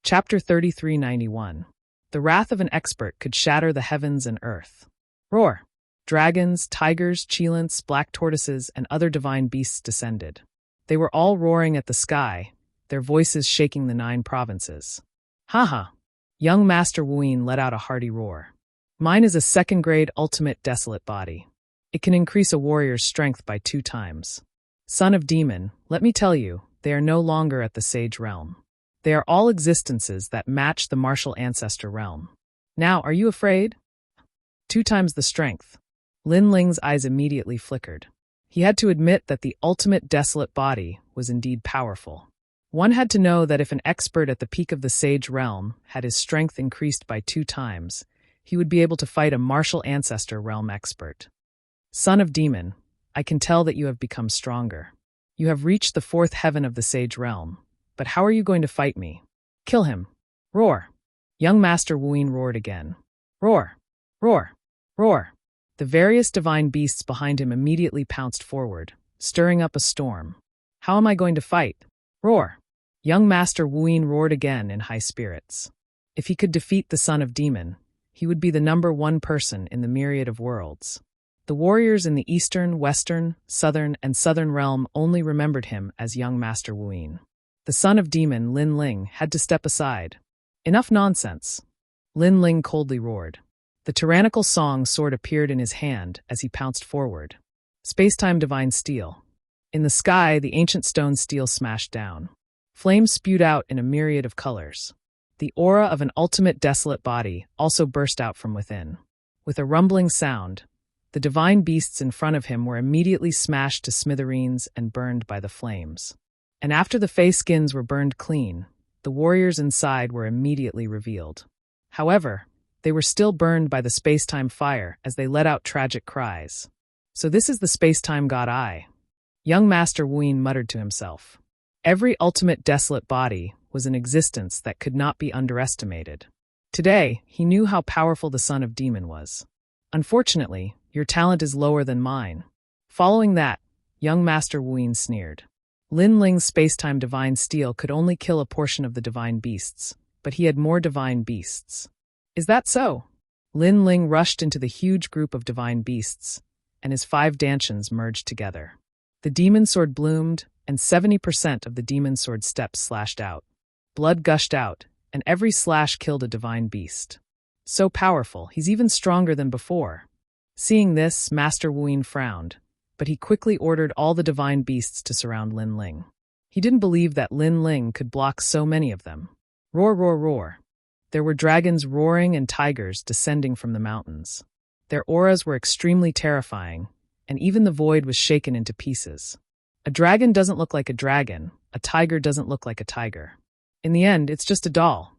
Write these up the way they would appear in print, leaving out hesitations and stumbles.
Chapter 3391. The wrath of an expert could shatter the heavens and earth. Roar! Dragons, tigers, cheilants, black tortoises, and other divine beasts descended. They were all roaring at the sky, their voices shaking the 9 provinces. Ha ha! Young Master Wuyin let out a hearty roar. Mine is a second-grade ultimate desolate body. It can increase a warrior's strength by 2 times. Son of Demon, let me tell you, they are no longer at the Sage Realm. They are all existences that match the martial ancestor realm. Now, are you afraid? 2 times the strength. Lin Ling's eyes immediately flickered. He had to admit that the ultimate desolate body was indeed powerful. One had to know that if an expert at the peak of the Sage Realm had his strength increased by 2 times, he would be able to fight a martial ancestor realm expert. Son of Demon, I can tell that you have become stronger. You have reached the 4th heaven of the Sage Realm. But how are you going to fight me? Kill him. Roar. Young Master Wuyin roared again. Roar. Roar. Roar. The various divine beasts behind him immediately pounced forward, stirring up a storm. How am I going to fight? Roar. Young Master Wuyin roared again in high spirits. If he could defeat the Son of Demon, he would be the #1 person in the myriad of worlds. The warriors in the Eastern, Western, Southern, and Southern realm only remembered him as Young Master Wuyin. The Son of Demon, Lin Ling, had to step aside. Enough nonsense. Lin Ling coldly roared. The tyrannical song sword appeared in his hand as he pounced forward. Space-time divine steel. In the sky, the ancient stone steel smashed down. Flames spewed out in a myriad of colors. The aura of an ultimate desolate body also burst out from within. With a rumbling sound, the divine beasts in front of him were immediately smashed to smithereens and burned by the flames. And after the face skins were burned clean, the warriors inside were immediately revealed. However, they were still burned by the space-time fire as they let out tragic cries. So this is the space-time god I. Young Master Wuyin muttered to himself. Every ultimate desolate body was an existence that could not be underestimated. Today, he knew how powerful the Son of Demon was. Unfortunately, your talent is lower than mine. Following that, Young Master Wuyin sneered. Lin Ling's space-time divine steel could only kill a portion of the divine beasts, but he had more divine beasts. Is that so? Lin Ling rushed into the huge group of divine beasts, and his 5 dantians merged together. The demon sword bloomed, and 70% of the demon sword steps slashed out. Blood gushed out, and every slash killed a divine beast. So powerful, he's even stronger than before. Seeing this, Master Wuyin frowned, but he quickly ordered all the divine beasts to surround Lin Ling. He didn't believe that Lin Ling could block so many of them. Roar, roar, roar. There were dragons roaring and tigers descending from the mountains. Their auras were extremely terrifying, and even the void was shaken into pieces. A dragon doesn't look like a dragon, a tiger doesn't look like a tiger. In the end, it's just a doll.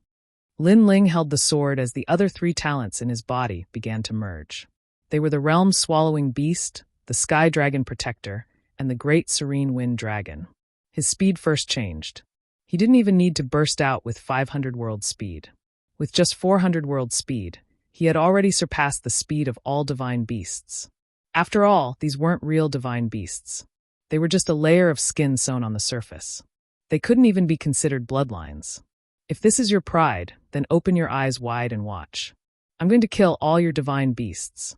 Lin Ling held the sword as the other 3 talents in his body began to merge. They were the realm-swallowing beast, the Sky Dragon Protector, and the Great Serene Wind Dragon. His speed first changed. He didn't even need to burst out with 500 world speed. With just 400 world speed, he had already surpassed the speed of all divine beasts. After all, these weren't real divine beasts. They were just a layer of skin sewn on the surface. They couldn't even be considered bloodlines. If this is your pride, then open your eyes wide and watch. I'm going to kill all your divine beasts.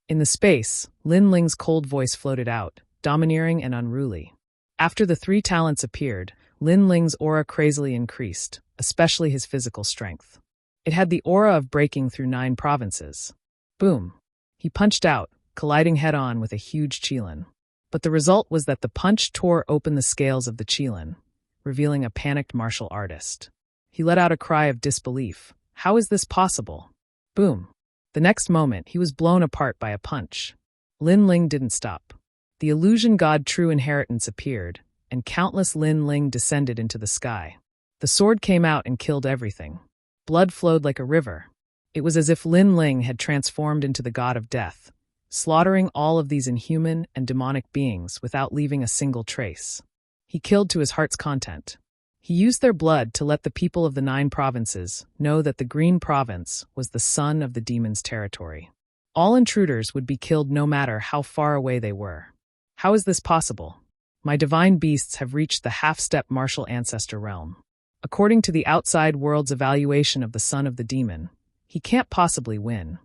In the space, Lin Ling's cold voice floated out, domineering and unruly. After the 3 talents appeared, Lin Ling's aura crazily increased, especially his physical strength. It had the aura of breaking through 9 provinces. Boom! He punched out, colliding head-on with a huge cheilin. But the result was that the punch tore open the scales of the cheilin, revealing a panicked martial artist. He let out a cry of disbelief. How is this possible? Boom! The next moment, he was blown apart by a punch. Lin Ling didn't stop. The illusion god True Inheritance appeared, and countless Lin Ling descended into the sky. The sword came out and killed everything. Blood flowed like a river. It was as if Lin Ling had transformed into the god of death, slaughtering all of these inhuman and demonic beings without leaving a single trace. He killed to his heart's content. He used their blood to let the people of the 9 provinces know that the Green Province was the son of the demon's territory. All intruders would be killed no matter how far away they were. How is this possible? My divine beasts have reached the half-step martial ancestor realm. According to the outside world's evaluation of the son of the demon, he can't possibly win.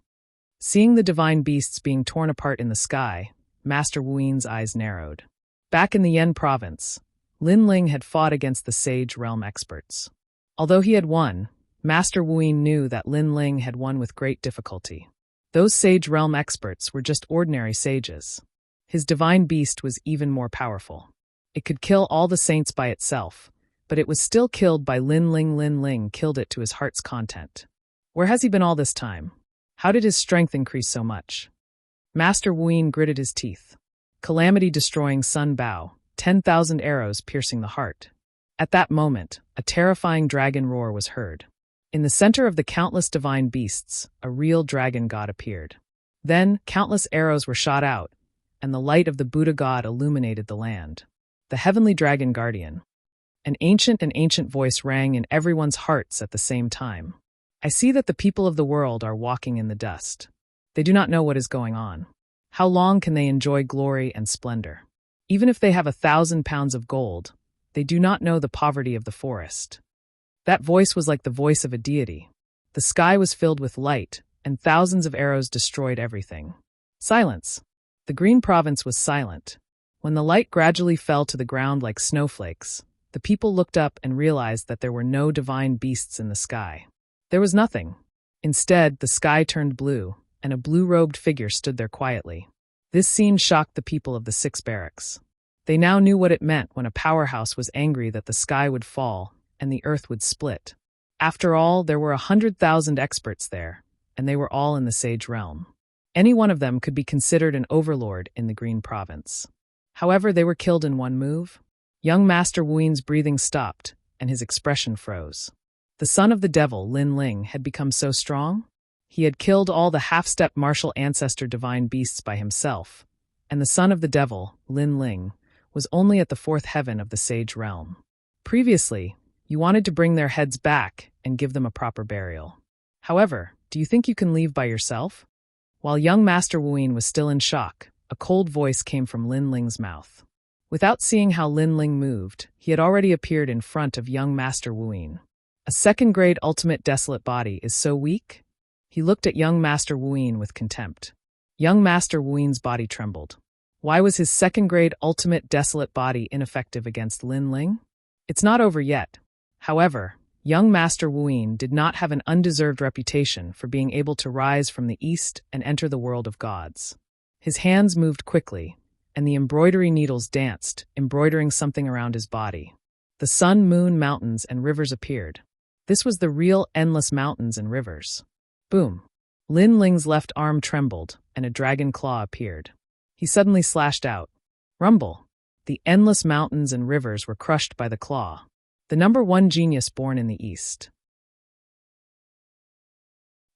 Seeing the divine beasts being torn apart in the sky, Master Wu's eyes narrowed. Back in the Yen province, Lin Ling had fought against the Sage Realm experts. Although he had won, Master Wu knew that Lin Ling had won with great difficulty. Those Sage Realm experts were just ordinary sages. His divine beast was even more powerful. It could kill all the saints by itself, but it was still killed by Lin Ling. Lin Ling killed it to his heart's content. Where has he been all this time? How did his strength increase so much? Master Wu gritted his teeth. Calamity-destroying Sun Bao, 10,000 arrows piercing the heart. At that moment, a terrifying dragon roar was heard. In the center of the countless divine beasts, a real dragon god appeared. Then, countless arrows were shot out, and the light of the Buddha god illuminated the land. The heavenly dragon guardian. An ancient voice rang in everyone's hearts at the same time. I see that the people of the world are walking in the dust. They do not know what is going on. How long can they enjoy glory and splendor? Even if they have 1,000 pounds of gold, they do not know the poverty of the forest. That voice was like the voice of a deity. The sky was filled with light, and thousands of arrows destroyed everything. Silence. The Green Province was silent. When the light gradually fell to the ground like snowflakes, the people looked up and realized that there were no divine beasts in the sky. There was nothing. Instead, the sky turned blue, and a blue-robed figure stood there quietly. This scene shocked the people of the 6 barracks. They now knew what it meant when a powerhouse was angry that the sky would fall and the earth would split. After all, there were 100,000 experts there, and they were all in the Sage Realm. Any one of them could be considered an overlord in the Green Province. However, they were killed in one move. Young Master Wu's breathing stopped, and his expression froze. The son of the devil, Lin Ling, had become so strong. He had killed all the half-step martial ancestor divine beasts by himself, and the son of the devil, Lin Ling, was only at the 4th heaven of the Sage Realm. Previously, you wanted to bring their heads back and give them a proper burial. However, do you think you can leave by yourself? While young Master Wu was still in shock, a cold voice came from Lin Ling's mouth. Without seeing how Lin Ling moved, he had already appeared in front of young Master Wu. A second-grade ultimate desolate body is so weak? He looked at young Master Wu with contempt. Young Master Wu's body trembled. Why was his second-grade ultimate desolate body ineffective against Lin Ling? It's not over yet. However, young Master Wu did not have an undeserved reputation for being able to rise from the east and enter the world of gods. His hands moved quickly, and the embroidery needles danced, embroidering something around his body. The sun, moon, mountains, and rivers appeared. This was the real endless mountains and rivers. Boom! Lin Ling's left arm trembled, and a dragon claw appeared. He suddenly slashed out. Rumble! The endless mountains and rivers were crushed by the claw. The number 1 genius born in the East.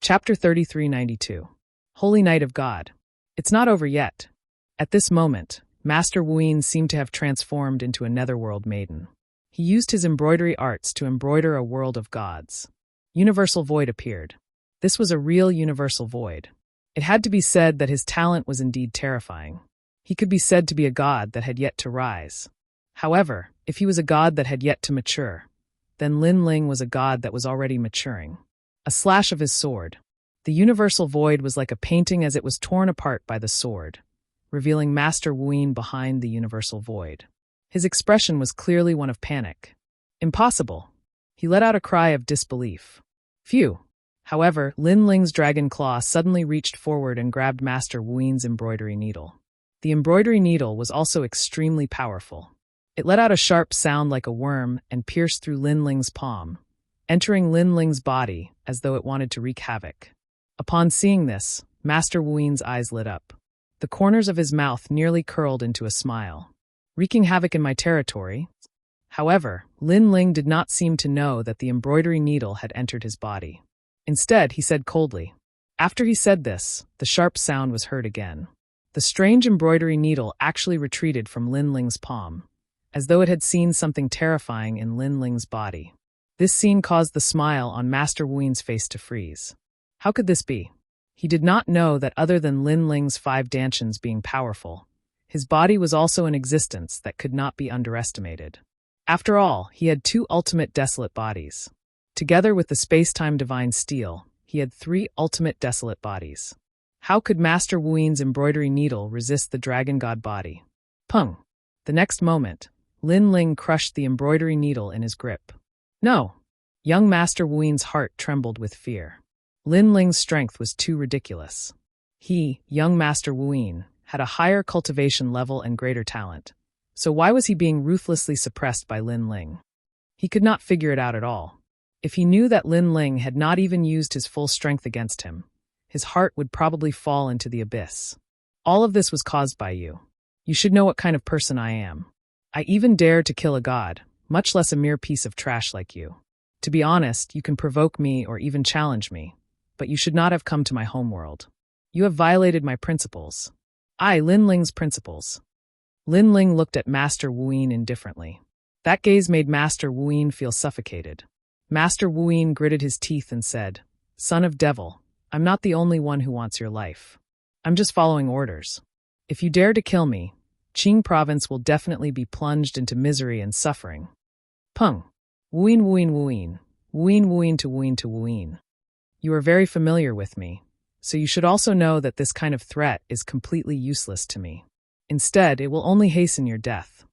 Chapter 3392. Holy Night of God. It's not over yet. At this moment, Master Wu seemed to have transformed into a netherworld maiden. He used his embroidery arts to embroider a world of gods. Universal Void appeared. This was a real universal void. It had to be said that his talent was indeed terrifying. He could be said to be a god that had yet to rise. However, if he was a god that had yet to mature, then Lin Ling was a god that was already maturing. A slash of his sword. The universal void was like a painting as it was torn apart by the sword, revealing Master Wu behind the universal void. His expression was clearly one of panic. Impossible. He let out a cry of disbelief. Phew. However, Lin Ling's dragon claw suddenly reached forward and grabbed Master Wu's embroidery needle. The embroidery needle was also extremely powerful. It let out a sharp sound like a worm and pierced through Lin Ling's palm, entering Lin Ling's body as though it wanted to wreak havoc. Upon seeing this, Master Wu's eyes lit up. The corners of his mouth nearly curled into a smile. Wreaking havoc in my territory? However, Lin Ling did not seem to know that the embroidery needle had entered his body. Instead, he said coldly. After he said this, the sharp sound was heard again. The strange embroidery needle actually retreated from Lin Ling's palm, as though it had seen something terrifying in Lin Ling's body. This scene caused the smile on Master Wu's face to freeze. How could this be? He did not know that other than Lin Ling's 5 dantians being powerful, his body was also in existence that could not be underestimated. After all, he had two ultimate desolate bodies. Together with the space-time divine steel, he had three ultimate desolate bodies. How could Master Wuin's embroidery needle resist the dragon god body? Pung! The next moment, Lin Ling crushed the embroidery needle in his grip. No! Young Master Wuin's heart trembled with fear. Lin Ling's strength was too ridiculous. He, young Master Wuin, had a higher cultivation level and greater talent. So why was he being ruthlessly suppressed by Lin Ling? He could not figure it out at all. If he knew that Lin Ling had not even used his full strength against him, his heart would probably fall into the abyss. All of this was caused by you. You should know what kind of person I am. I even dare to kill a god, much less a mere piece of trash like you. To be honest, you can provoke me or even challenge me, but you should not have come to my homeworld. You have violated my principles. Lin Ling's principles. Lin Ling looked at Master Wuin indifferently. That gaze made Master Wuin feel suffocated. Master Wuin gritted his teeth and said, "Son of Devil, I'm not the only one who wants your life. I'm just following orders. If you dare to kill me, Qing province will definitely be plunged into misery and suffering." Pung. Wuin Wuin Wuin. Wuin Wuin to Wuin to Wuin. You are very familiar with me, so you should also know that this kind of threat is completely useless to me. Instead, it will only hasten your death.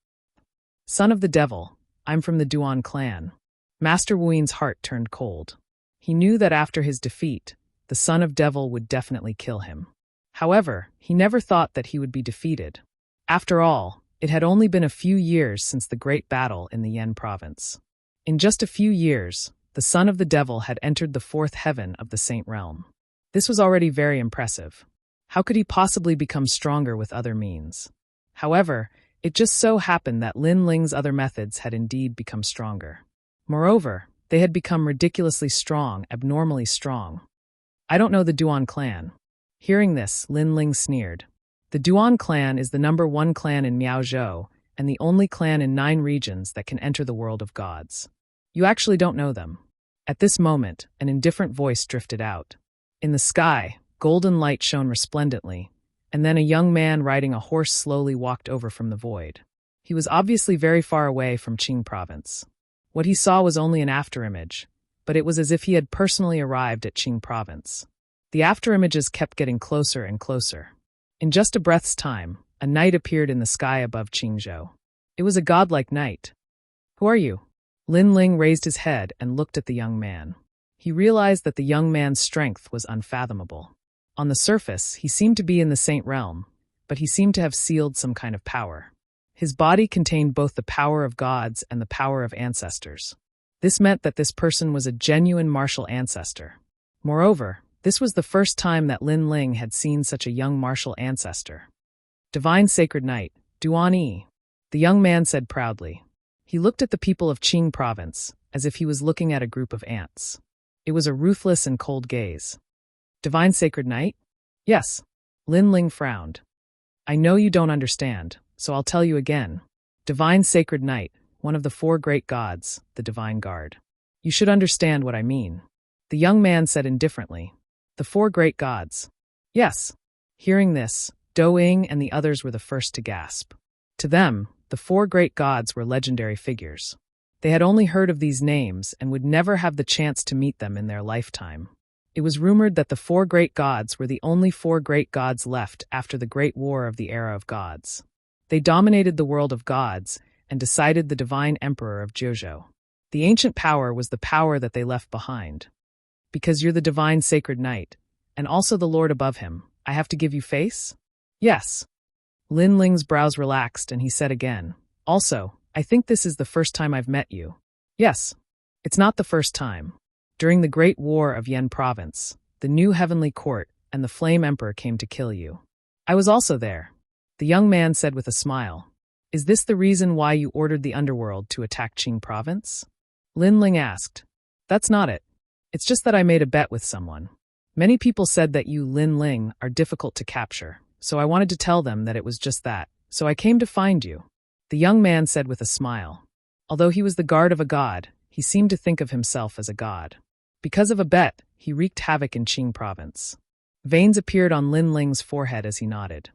Son of the Devil, I'm from the Duan clan. Master Wuin's heart turned cold. He knew that after his defeat, the Son of Devil would definitely kill him. However, he never thought that he would be defeated. After all, it had only been a few years since the great battle in the Yan province. In just a few years, the Son of the Devil had entered the fourth heaven of the Saint Realm. This was already very impressive. How could he possibly become stronger with other means? However, it just so happened that Lin Ling's other methods had indeed become stronger. Moreover, they had become ridiculously strong, abnormally strong. I don't know the Duan clan. Hearing this, Lin Ling sneered. The Duan clan is the #1 clan in Miaozhou, and the only clan in 9 regions that can enter the world of gods. You actually don't know them. At this moment, an indifferent voice drifted out. In the sky, golden light shone resplendently, and then a young man riding a horse slowly walked over from the void. He was obviously very far away from Qing province. What he saw was only an afterimage, but it was as if he had personally arrived at Qing province. The afterimages kept getting closer and closer. In just a breath's time, a knight appeared in the sky above Qingzhou. It was a godlike knight. Who are you? Lin Ling raised his head and looked at the young man. He realized that the young man's strength was unfathomable. On the surface, he seemed to be in the Saint Realm, but he seemed to have sealed some kind of power. His body contained both the power of gods and the power of ancestors. This meant that this person was a genuine martial ancestor. Moreover, this was the first time that Lin Ling had seen such a young martial ancestor. Divine Sacred Knight, Duan Yi, the young man said proudly. He looked at the people of Qing province, as if he was looking at a group of ants. It was a ruthless and cold gaze. Divine Sacred Knight? Yes. Lin Ling frowned. I know you don't understand, so I'll tell you again. Divine Sacred Knight, one of the 4 great gods, the Divine Guard. You should understand what I mean. The young man said indifferently. The 4 great gods. Yes. Hearing this, Do Ying and the others were the first to gasp. To them, the 4 great gods were legendary figures. They had only heard of these names and would never have the chance to meet them in their lifetime. It was rumored that the 4 great gods were the only 4 great gods left after the Great War of the Era of Gods. They dominated the world of gods and decided the divine emperor of Jiuzhou. The ancient power was the power that they left behind. Because you're the divine sacred knight, and also the lord above him, I have to give you face? Yes. Lin Ling's brows relaxed and he said again, also, I think this is the first time I've met you. Yes. It's not the first time. During the Great War of Yan province, the new heavenly court and the Flame Emperor came to kill you. I was also there. The young man said with a smile. Is this the reason why you ordered the underworld to attack Qing province? Lin Ling asked. That's not it. It's just that I made a bet with someone. Many people said that you, Lin Ling, are difficult to capture, so I wanted to tell them that it was just that, so I came to find you. The young man said with a smile. Although he was the guard of a god, he seemed to think of himself as a god. Because of a bet, he wreaked havoc in Qing province. Veins appeared on Lin Ling's forehead as he nodded.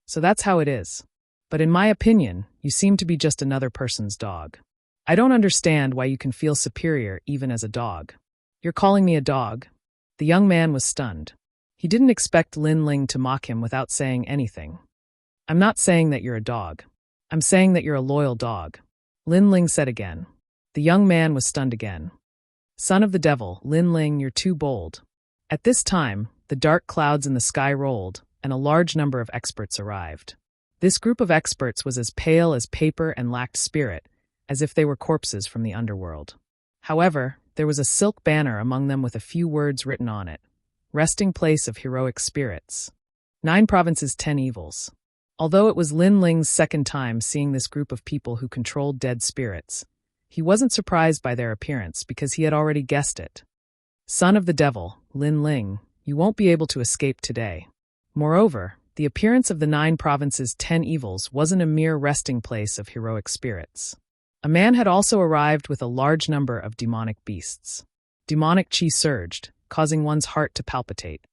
So that's how it is. But in my opinion, you seem to be just another person's dog. I don't understand why you can feel superior even as a dog. You're calling me a dog? The young man was stunned. He didn't expect Lin Ling to mock him without saying anything. I'm not saying that you're a dog. I'm saying that you're a loyal dog, Lin Ling said again. The young man was stunned again. Son of the devil, Lin Ling, you're too bold. At this time, the dark clouds in the sky rolled, and a large number of experts arrived. This group of experts was as pale as paper and lacked spirit, as if they were corpses from the underworld. However, there was a silk banner among them with a few words written on it. Resting place of heroic spirits. 9 provinces, 10 evils. Although it was Lin Ling's second time seeing this group of people who controlled dead spirits, he wasn't surprised by their appearance because he had already guessed it. Son of the devil, Lin Ling, you won't be able to escape today. Moreover, the appearance of the 9 provinces' 10 evils wasn't a mere resting place of heroic spirits. A man had also arrived with a large number of demonic beasts. Demonic chi surged, causing one's heart to palpitate.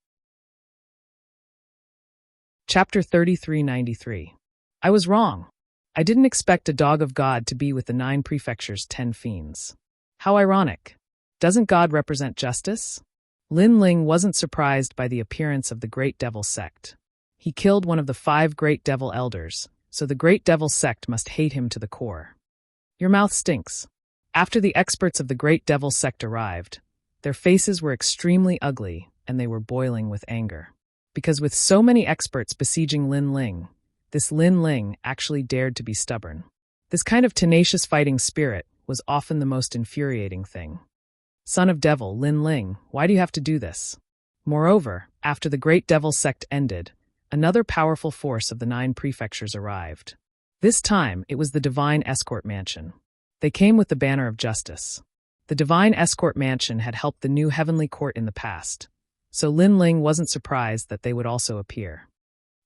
Chapter 3393. I was wrong. I didn't expect a dog of God to be with the 9 prefectures' 10 fiends. How ironic. Doesn't God represent justice? Lin Ling wasn't surprised by the appearance of the Great Devil sect. He killed one of the 5 Great Devil elders, so the Great Devil sect must hate him to the core. Your mouth stinks. After the experts of the Great Devil sect arrived, their faces were extremely ugly and they were boiling with anger. Because with so many experts besieging Lin Ling, this Lin Ling actually dared to be stubborn. This kind of tenacious fighting spirit was often the most infuriating thing. Son of Devil, Lin Ling, why do you have to do this? Moreover, after the Great Devil sect ended, another powerful force of the 9 prefectures arrived. This time, it was the Divine Escort Mansion. They came with the banner of justice. The Divine Escort Mansion had helped the new Heavenly Court in the past, so Lin Ling wasn't surprised that they would also appear.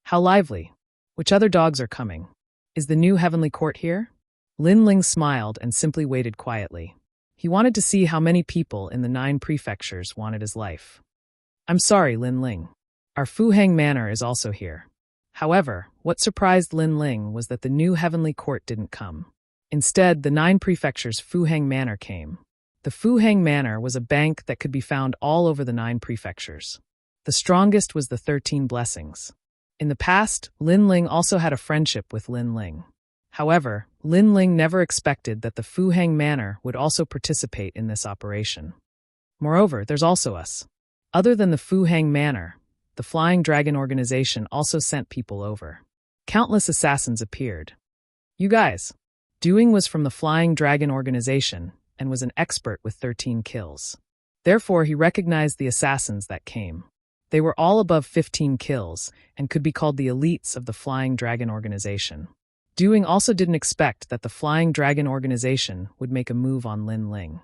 How lively. Which other dogs are coming? Is the new Heavenly Court here? Lin Ling smiled and simply waited quietly. He wanted to see how many people in the 9 prefectures wanted his life. I'm sorry, Lin Ling. Our Fuhang Manor is also here. However, what surprised Lin Ling was that the new Heavenly Court didn't come. Instead, the 9 prefectures' Fuhang Manor came. The Fuhang Manor was a bank that could be found all over the 9 prefectures. The strongest was the 13 Blessings. In the past, Lin Ling also had a friendship with Lin Ling. However, Lin Ling never expected that the Fuhang Manor would also participate in this operation. Moreover, there's also us. Other than the Fuhang Manor, the Flying Dragon organization also sent people over. Countless assassins appeared. You guys. Doing was from the Flying Dragon organization and was an expert with 13 kills. Therefore, he recognized the assassins that came. They were all above 15 kills and could be called the elites of the Flying Dragon organization. Doing also didn't expect that the Flying Dragon organization would make a move on Lin Ling.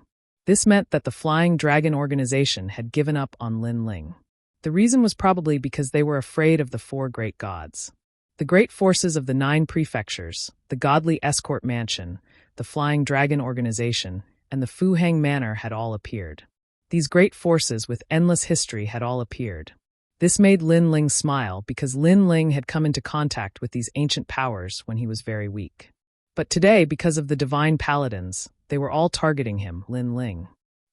This meant that the Flying Dragon organization had given up on Lin Ling. The reason was probably because they were afraid of the 4 great gods. The great forces of the 9 prefectures, the Godly Escort Mansion, the Flying Dragon organization, and the Fuhang Manor had all appeared. These great forces with endless history had all appeared. This made Lin Ling smile because Lin Ling had come into contact with these ancient powers when he was very weak. But today, because of the divine paladins, they were all targeting him, Lin Ling.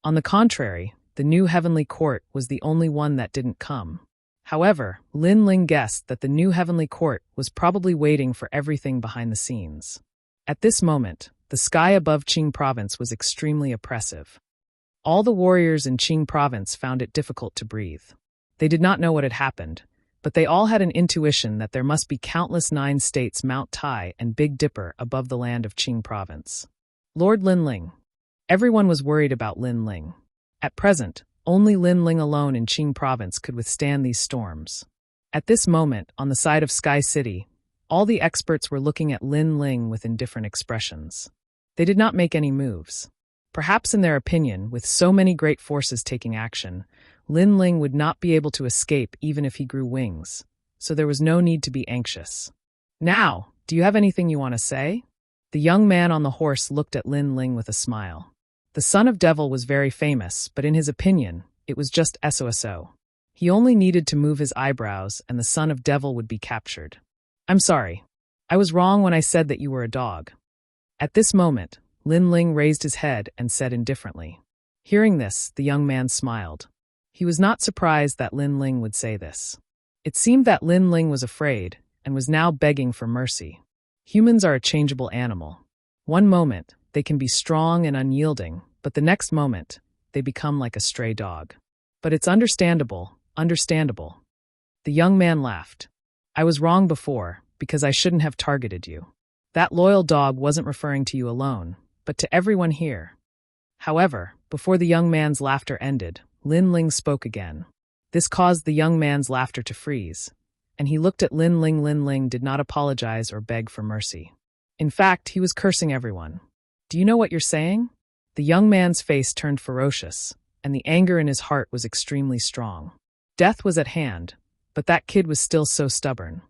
On the contrary, the new Heavenly Court was the only one that didn't come. However, Lin Ling guessed that the new Heavenly Court was probably waiting for everything behind the scenes. At this moment, the sky above Qing Province was extremely oppressive. All the warriors in Qing Province found it difficult to breathe. They did not know what had happened, but they all had an intuition that there must be countless 9 states Mount Tai and Big Dipper above the land of Qing Province. Lord Lin Ling. Everyone was worried about Lin Ling. At present, only Lin Ling alone in Qing Province could withstand these storms. At this moment, on the side of Sky City, all the experts were looking at Lin Ling with indifferent expressions. They did not make any moves. Perhaps in their opinion, with so many great forces taking action, Lin Ling would not be able to escape even if he grew wings, so there was no need to be anxious. Now, do you have anything you want to say? The young man on the horse looked at Lin Ling with a smile. The Son of Devil was very famous, but in his opinion, it was just SOSO. He only needed to move his eyebrows and the Son of Devil would be captured. I'm sorry. I was wrong when I said that you were a dog. At this moment, Lin Ling raised his head and said indifferently. Hearing this, the young man smiled. He was not surprised that Lin Ling would say this. It seemed that Lin Ling was afraid and was now begging for mercy. Humans are a changeable animal. One moment, they can be strong and unyielding, but the next moment, they become like a stray dog. But it's understandable. The young man laughed. I was wrong before, because I shouldn't have targeted you. That loyal dog wasn't referring to you alone, but to everyone here. However, before the young man's laughter ended, Lin Ling spoke again. This caused the young man's laughter to freeze, and he looked at Lin Ling. Lin Ling did not apologize or beg for mercy. In fact, he was cursing everyone. Do you know what you're saying? The young man's face turned ferocious, and the anger in his heart was extremely strong. Death was at hand, but that kid was still so stubborn.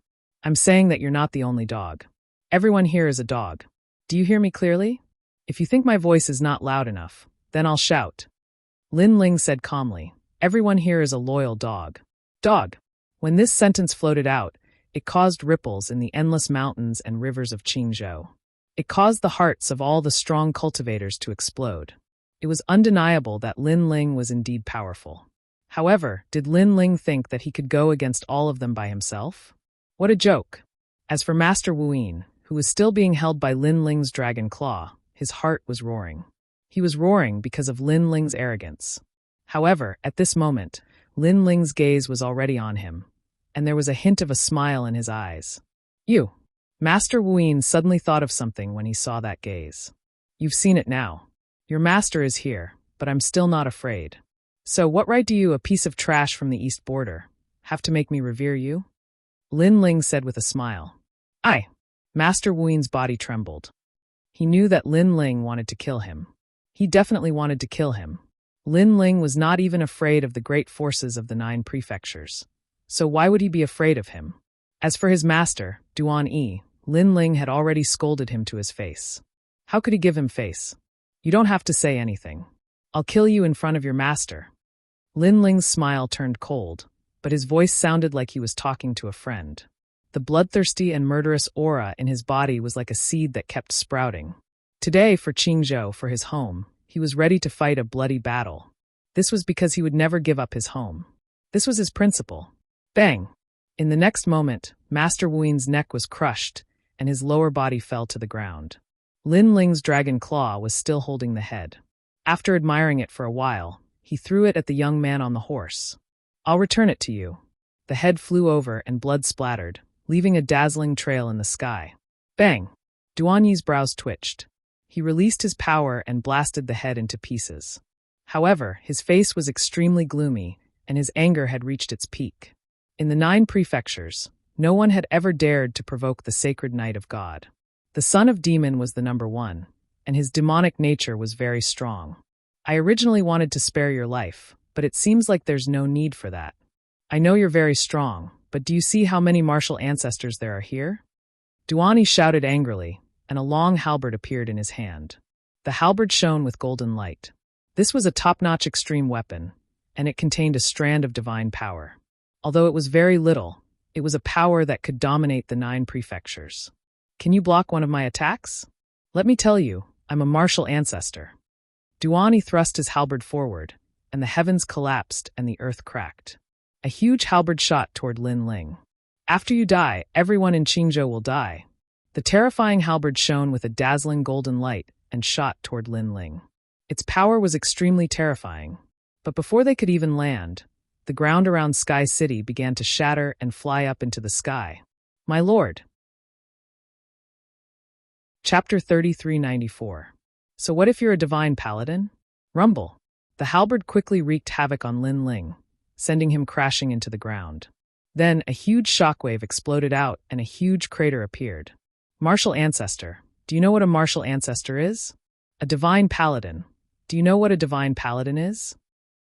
I'm saying that you're not the only dog. Everyone here is a dog. Do you hear me clearly? If you think my voice is not loud enough, then I'll shout. Lin Ling said calmly, everyone here is a loyal dog. Dog. When this sentence floated out, it caused ripples in the endless mountains and rivers of Qingzhou. It caused the hearts of all the strong cultivators to explode. It was undeniable that Lin Ling was indeed powerful. However, did Lin Ling think that he could go against all of them by himself? What a joke! As for Master Wuyin, who was still being held by Lin Ling's dragon claw, his heart was roaring. He was roaring because of Lin Ling's arrogance. However, at this moment, Lin Ling's gaze was already on him, and there was a hint of a smile in his eyes. You! Master Wuyin suddenly thought of something when he saw that gaze. You've seen it now. Your master is here, but I'm still not afraid. So what right do you, a piece of trash from the east border, have to make me revere you? Lin Ling said with a smile. Aye. Master Wuyin's body trembled. He knew that Lin Ling wanted to kill him. He definitely wanted to kill him. Lin Ling was not even afraid of the great forces of the 9 prefectures. So why would he be afraid of him? As for his master, Duan Yi, Lin Ling had already scolded him to his face. How could he give him face? You don't have to say anything. I'll kill you in front of your master. Lin Ling's smile turned cold, but his voice sounded like he was talking to a friend. The bloodthirsty and murderous aura in his body was like a seed that kept sprouting. Today, for Qingzhou, for his home, he was ready to fight a bloody battle. This was because he would never give up his home. This was his principle. Bang! In the next moment, Master Wuyin's neck was crushed, and his lower body fell to the ground. Lin Ling's dragon claw was still holding the head. After admiring it for a while, he threw it at the young man on the horse. I'll return it to you. The head flew over and blood splattered, leaving a dazzling trail in the sky. Bang! Duan Yi's brows twitched. He released his power and blasted the head into pieces. However, his face was extremely gloomy, and his anger had reached its peak. In the 9 prefectures, no one had ever dared to provoke the sacred Knight of God. The son of demon was the number 1, and his demonic nature was very strong. I originally wanted to spare your life, but it seems like there's no need for that. I know you're very strong, but do you see how many martial ancestors there are here? Duan Yi shouted angrily, and a long halberd appeared in his hand. The halberd shone with golden light. This was a top-notch extreme weapon, and it contained a strand of divine power. Although it was very little, it was a power that could dominate the 9 prefectures. Can you block one of my attacks? Let me tell you, I'm a martial ancestor. Duan Yi thrust his halberd forward, and the heavens collapsed and the earth cracked. A huge halberd shot toward Lin Ling. After you die, everyone in Qingzhou will die. The terrifying halberd shone with a dazzling golden light and shot toward Lin Ling. Its power was extremely terrifying. But before they could even land, the ground around Sky City began to shatter and fly up into the sky. My lord. Chapter 3394. So what if you're a divine paladin? Rumble. The halberd quickly wreaked havoc on Lin Ling, sending him crashing into the ground. Then a huge shockwave exploded out and a huge crater appeared. Martial ancestor. Do you know what a martial ancestor is? A divine paladin. Do you know what a divine paladin is?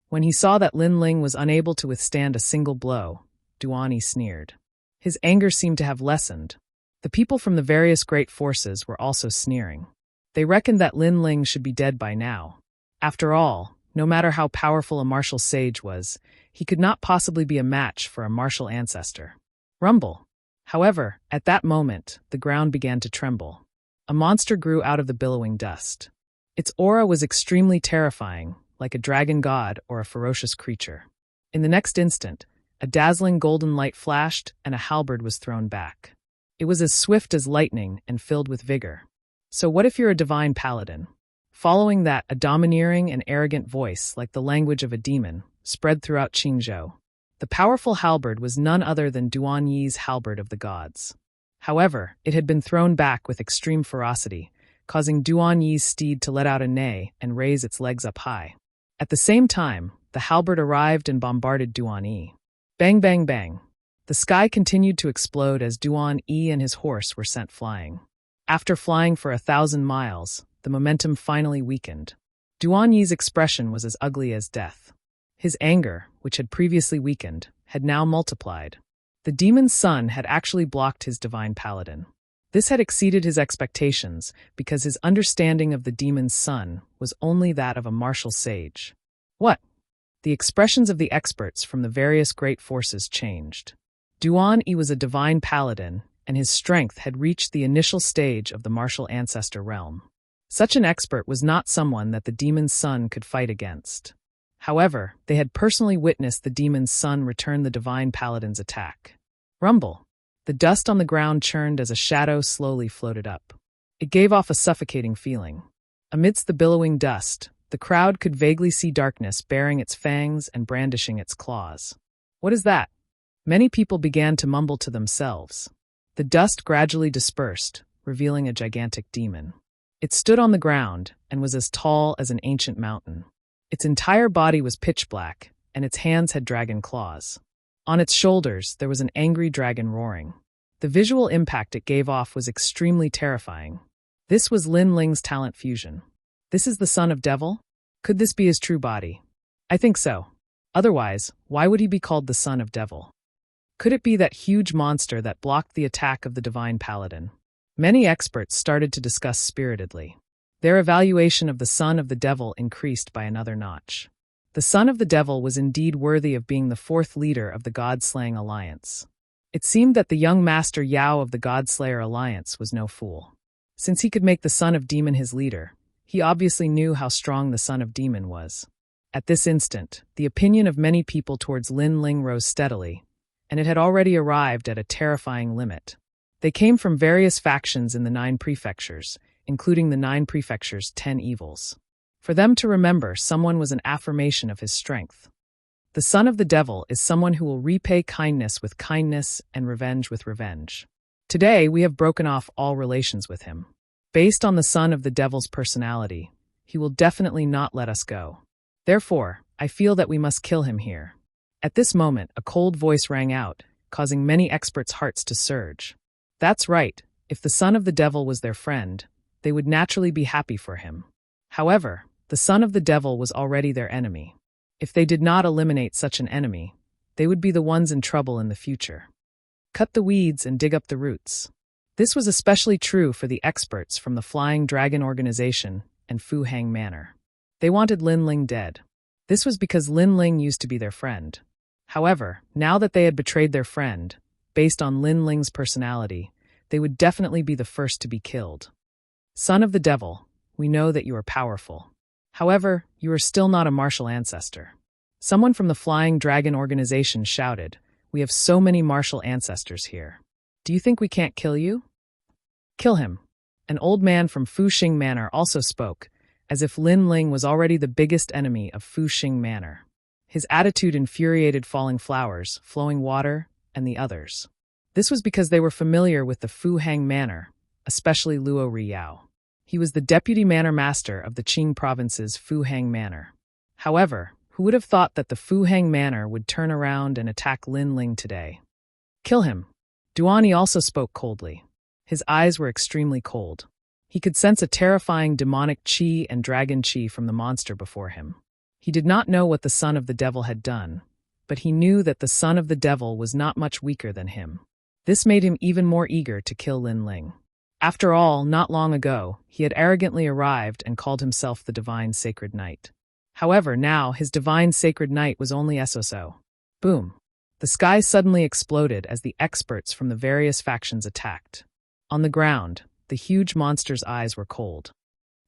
When he saw that Lin Ling was unable to withstand a single blow, Duan Yi sneered. His anger seemed to have lessened. The people from the various great forces were also sneering. They reckoned that Lin Ling should be dead by now. After all, no matter how powerful a martial sage was, he could not possibly be a match for a martial ancestor. Rumble. However, at that moment, the ground began to tremble. A monster grew out of the billowing dust. Its aura was extremely terrifying, like a dragon god or a ferocious creature. In the next instant, a dazzling golden light flashed and a halberd was thrown back. It was as swift as lightning and filled with vigor. So what if you're a divine paladin? Following that, a domineering and arrogant voice, like the language of a demon, spread throughout Qingzhou. The powerful halberd was none other than Duan Yi's halberd of the gods. However, it had been thrown back with extreme ferocity, causing Duan Yi's steed to let out a neigh and raise its legs up high. At the same time, the halberd arrived and bombarded Duan Yi. Bang, bang, bang. The sky continued to explode as Duan Yi and his horse were sent flying. After flying for 1,000 miles, the momentum finally weakened. Duan Yi's expression was as ugly as death. His anger, which had previously weakened, had now multiplied. The demon's son had actually blocked his divine paladin. This had exceeded his expectations because his understanding of the demon's son was only that of a martial sage. What? The expressions of the experts from the various great forces changed. Duan Yi was a divine paladin, and his strength had reached the initial stage of the martial ancestor realm. Such an expert was not someone that the demon's son could fight against. However, they had personally witnessed the demon's son return the divine paladin's attack. Rumble. The dust on the ground churned as a shadow slowly floated up. It gave off a suffocating feeling. Amidst the billowing dust, the crowd could vaguely see darkness baring its fangs and brandishing its claws. What is that? Many people began to mumble to themselves. The dust gradually dispersed, revealing a gigantic demon. It stood on the ground and was as tall as an ancient mountain. Its entire body was pitch black, and its hands had dragon claws. On its shoulders, there was an angry dragon roaring. The visual impact it gave off was extremely terrifying. This was Lin Ling's talent fusion. This is the son of devil? Could this be his true body? I think so. Otherwise, why would he be called the son of devil? Could it be that huge monster that blocked the attack of the divine paladin? Many experts started to discuss spiritedly. Their evaluation of the son of the devil increased by another notch. The son of the devil was indeed worthy of being the fourth leader of the God-slaying alliance. It seemed that the young master Yao of the God-slayer alliance was no fool. Since he could make the son of demon his leader, he obviously knew how strong the son of demon was. At this instant, the opinion of many people towards Lin Ling rose steadily, and it had already arrived at a terrifying limit. They came from various factions in the 9 prefectures, including the 9 prefectures' 10 evils. For them to remember someone was an affirmation of his strength. The son of the devil is someone who will repay kindness with kindness and revenge with revenge. Today, we have broken off all relations with him. Based on the son of the devil's personality, he will definitely not let us go. Therefore, I feel that we must kill him here. At this moment, a cold voice rang out, causing many experts' hearts to surge. That's right, if the son of the devil was their friend, they would naturally be happy for him. However, the son of the devil was already their enemy. If they did not eliminate such an enemy, they would be the ones in trouble in the future. Cut the weeds and dig up the roots. This was especially true for the experts from the Flying Dragon Organization and Fu Hang Manor. They wanted Lin Ling dead. This was because Lin Ling used to be their friend. However, now that they had betrayed their friend, based on Lin Ling's personality, they would definitely be the first to be killed. Son of the devil, we know that you are powerful. However, you are still not a martial ancestor. Someone from the Flying Dragon Organization shouted, "We have so many martial ancestors here. Do you think we can't kill you?" Kill him. An old man from Fu Xing Manor also spoke, as if Lin Ling was already the biggest enemy of Fu Xing Manor. His attitude infuriated Falling Flowers, Flowing Water, and the others. This was because they were familiar with the Fu Hang Manor, especially Luo Riyao. He was the deputy manor master of the Qing province's Fu Hang Manor. However, who would have thought that the Fu Hang Manor would turn around and attack Lin Ling today? Kill him. Duan Yi also spoke coldly. His eyes were extremely cold. He could sense a terrifying demonic qi and dragon qi from the monster before him. He did not know what the son of the devil had done, but he knew that the son of the devil was not much weaker than him. This made him even more eager to kill Lin Ling. After all, not long ago, he had arrogantly arrived and called himself the Divine Sacred Knight. However, now his Divine Sacred Knight was only SOSO. Boom. The sky suddenly exploded as the experts from the various factions attacked. On the ground, the huge monster's eyes were cold.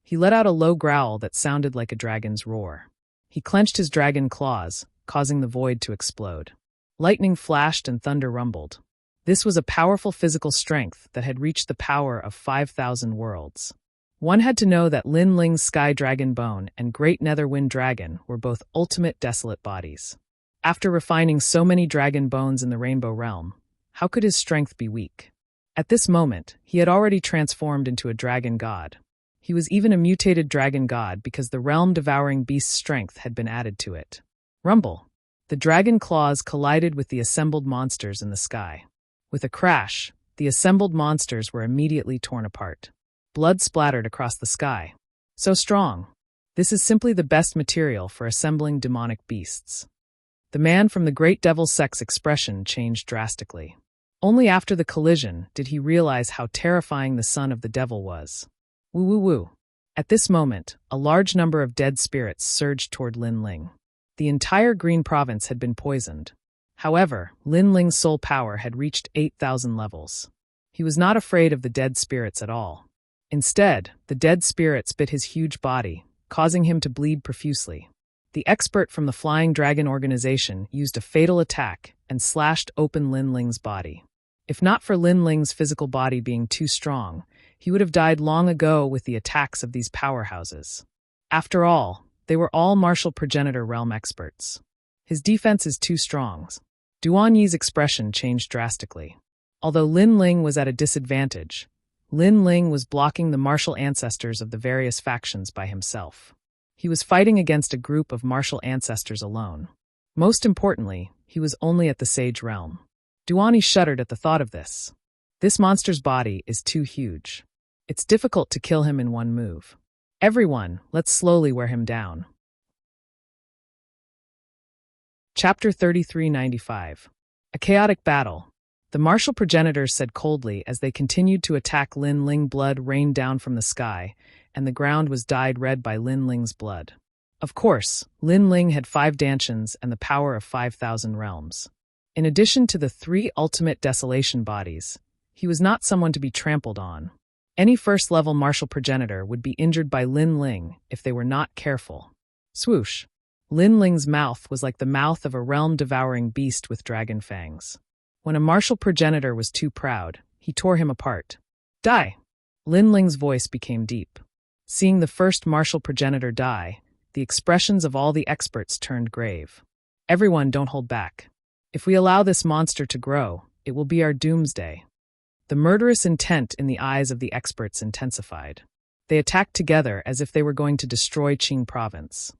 He let out a low growl that sounded like a dragon's roar. He clenched his dragon claws, causing the void to explode. Lightning flashed and thunder rumbled. This was a powerful physical strength that had reached the power of 5,000 worlds. One had to know that Lin Ling's Sky Dragon Bone and Great Netherwind Dragon were both ultimate desolate bodies. After refining so many dragon bones in the Rainbow Realm, how could his strength be weak? At this moment, he had already transformed into a dragon god. He was even a mutated dragon god because the realm-devouring beast's strength had been added to it. Rumble! The dragon claws collided with the assembled monsters in the sky. With a crash, the assembled monsters were immediately torn apart. Blood splattered across the sky. So strong. This is simply the best material for assembling demonic beasts. The man from the Great Devil's Sex expression changed drastically. Only after the collision did he realize how terrifying the son of the devil was. Woo woo woo. At this moment, a large number of dead spirits surged toward Lin Ling. The entire Green Province had been poisoned. However, Lin Ling's soul power had reached 8,000 levels. He was not afraid of the dead spirits at all. Instead, the dead spirits bit his huge body, causing him to bleed profusely. The expert from the Flying Dragon organization used a fatal attack and slashed open Lin Ling's body. If not for Lin Ling's physical body being too strong, he would have died long ago with the attacks of these powerhouses. After all, they were all martial progenitor realm experts. His defense is too strong. Duan Yi's expression changed drastically. Although Lin Ling was at a disadvantage, Lin Ling was blocking the martial ancestors of the various factions by himself. He was fighting against a group of martial ancestors alone. Most importantly, he was only at the Sage realm. Duan Yi shuddered at the thought of this. This monster's body is too huge. It's difficult to kill him in one move. Everyone, let's slowly wear him down. Chapter 3395. A Chaotic Battle. The martial progenitors said coldly as they continued to attack Lin Ling. Blood rained down from the sky, and the ground was dyed red by Lin Ling's blood. Of course, Lin Ling had 5 dantians and the power of 5,000 realms. In addition to the 3 ultimate desolation bodies, he was not someone to be trampled on. Any first-level martial progenitor would be injured by Lin Ling if they were not careful. Swoosh! Lin Ling's mouth was like the mouth of a realm-devouring beast with dragon fangs. When a martial progenitor was too proud, he tore him apart. Die! Lin Ling's voice became deep. Seeing the first martial progenitor die, the expressions of all the experts turned grave. Everyone, don't hold back. If we allow this monster to grow, it will be our doomsday. The murderous intent in the eyes of the experts intensified. They attacked together as if they were going to destroy Qing province.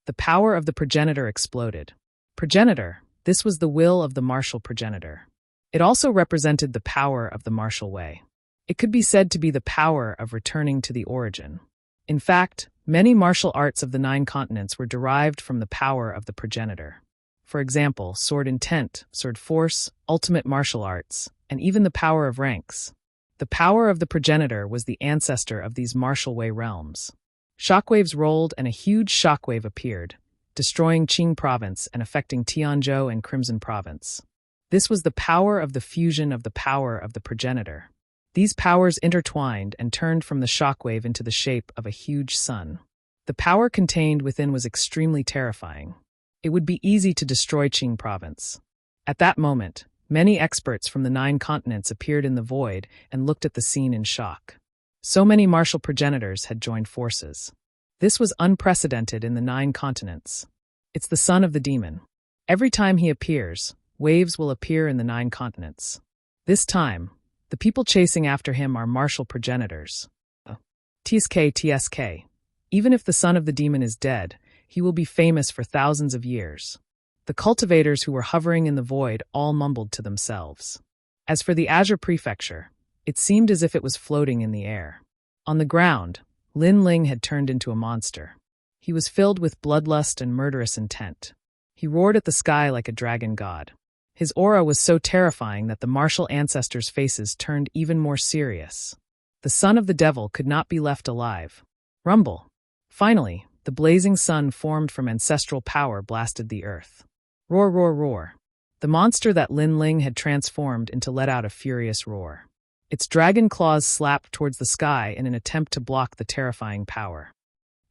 The power of the progenitor exploded. Progenitor, this was the will of the martial progenitor. It also represented the power of the martial way. It could be said to be the power of returning to the origin. In fact, many martial arts of the 9 continents were derived from the power of the progenitor. For example, sword intent, sword force, ultimate martial arts, and even the power of ranks. The power of the progenitor was the ancestor of these martial way realms. Shockwaves rolled and a huge shockwave appeared, destroying Qing province and affecting Tianzhou and Crimson province. This was the power of the fusion of the power of the progenitor. These powers intertwined and turned from the shockwave into the shape of a huge sun. The power contained within was extremely terrifying. It would be easy to destroy Qing province. At that moment, many experts from the 9 continents appeared in the void and looked at the scene in shock. So many martial progenitors had joined forces. This was unprecedented in the 9 continents. It's the son of the demon. Every time he appears, waves will appear in the 9 continents. This time, the people chasing after him are martial progenitors. TSK. Even if the son of the demon is dead, he will be famous for thousands of years. The cultivators who were hovering in the void all mumbled to themselves. As for the Azure Prefecture, it seemed as if it was floating in the air. On the ground, Lin Ling had turned into a monster. He was filled with bloodlust and murderous intent. He roared at the sky like a dragon god. His aura was so terrifying that the martial ancestors' faces turned even more serious. The son of the devil could not be left alive. Rumble. Finally, the blazing sun formed from ancestral power blasted the earth. Roar, roar, roar. The monster that Lin Ling had transformed into let out a furious roar. Its dragon claws slapped towards the sky in an attempt to block the terrifying power.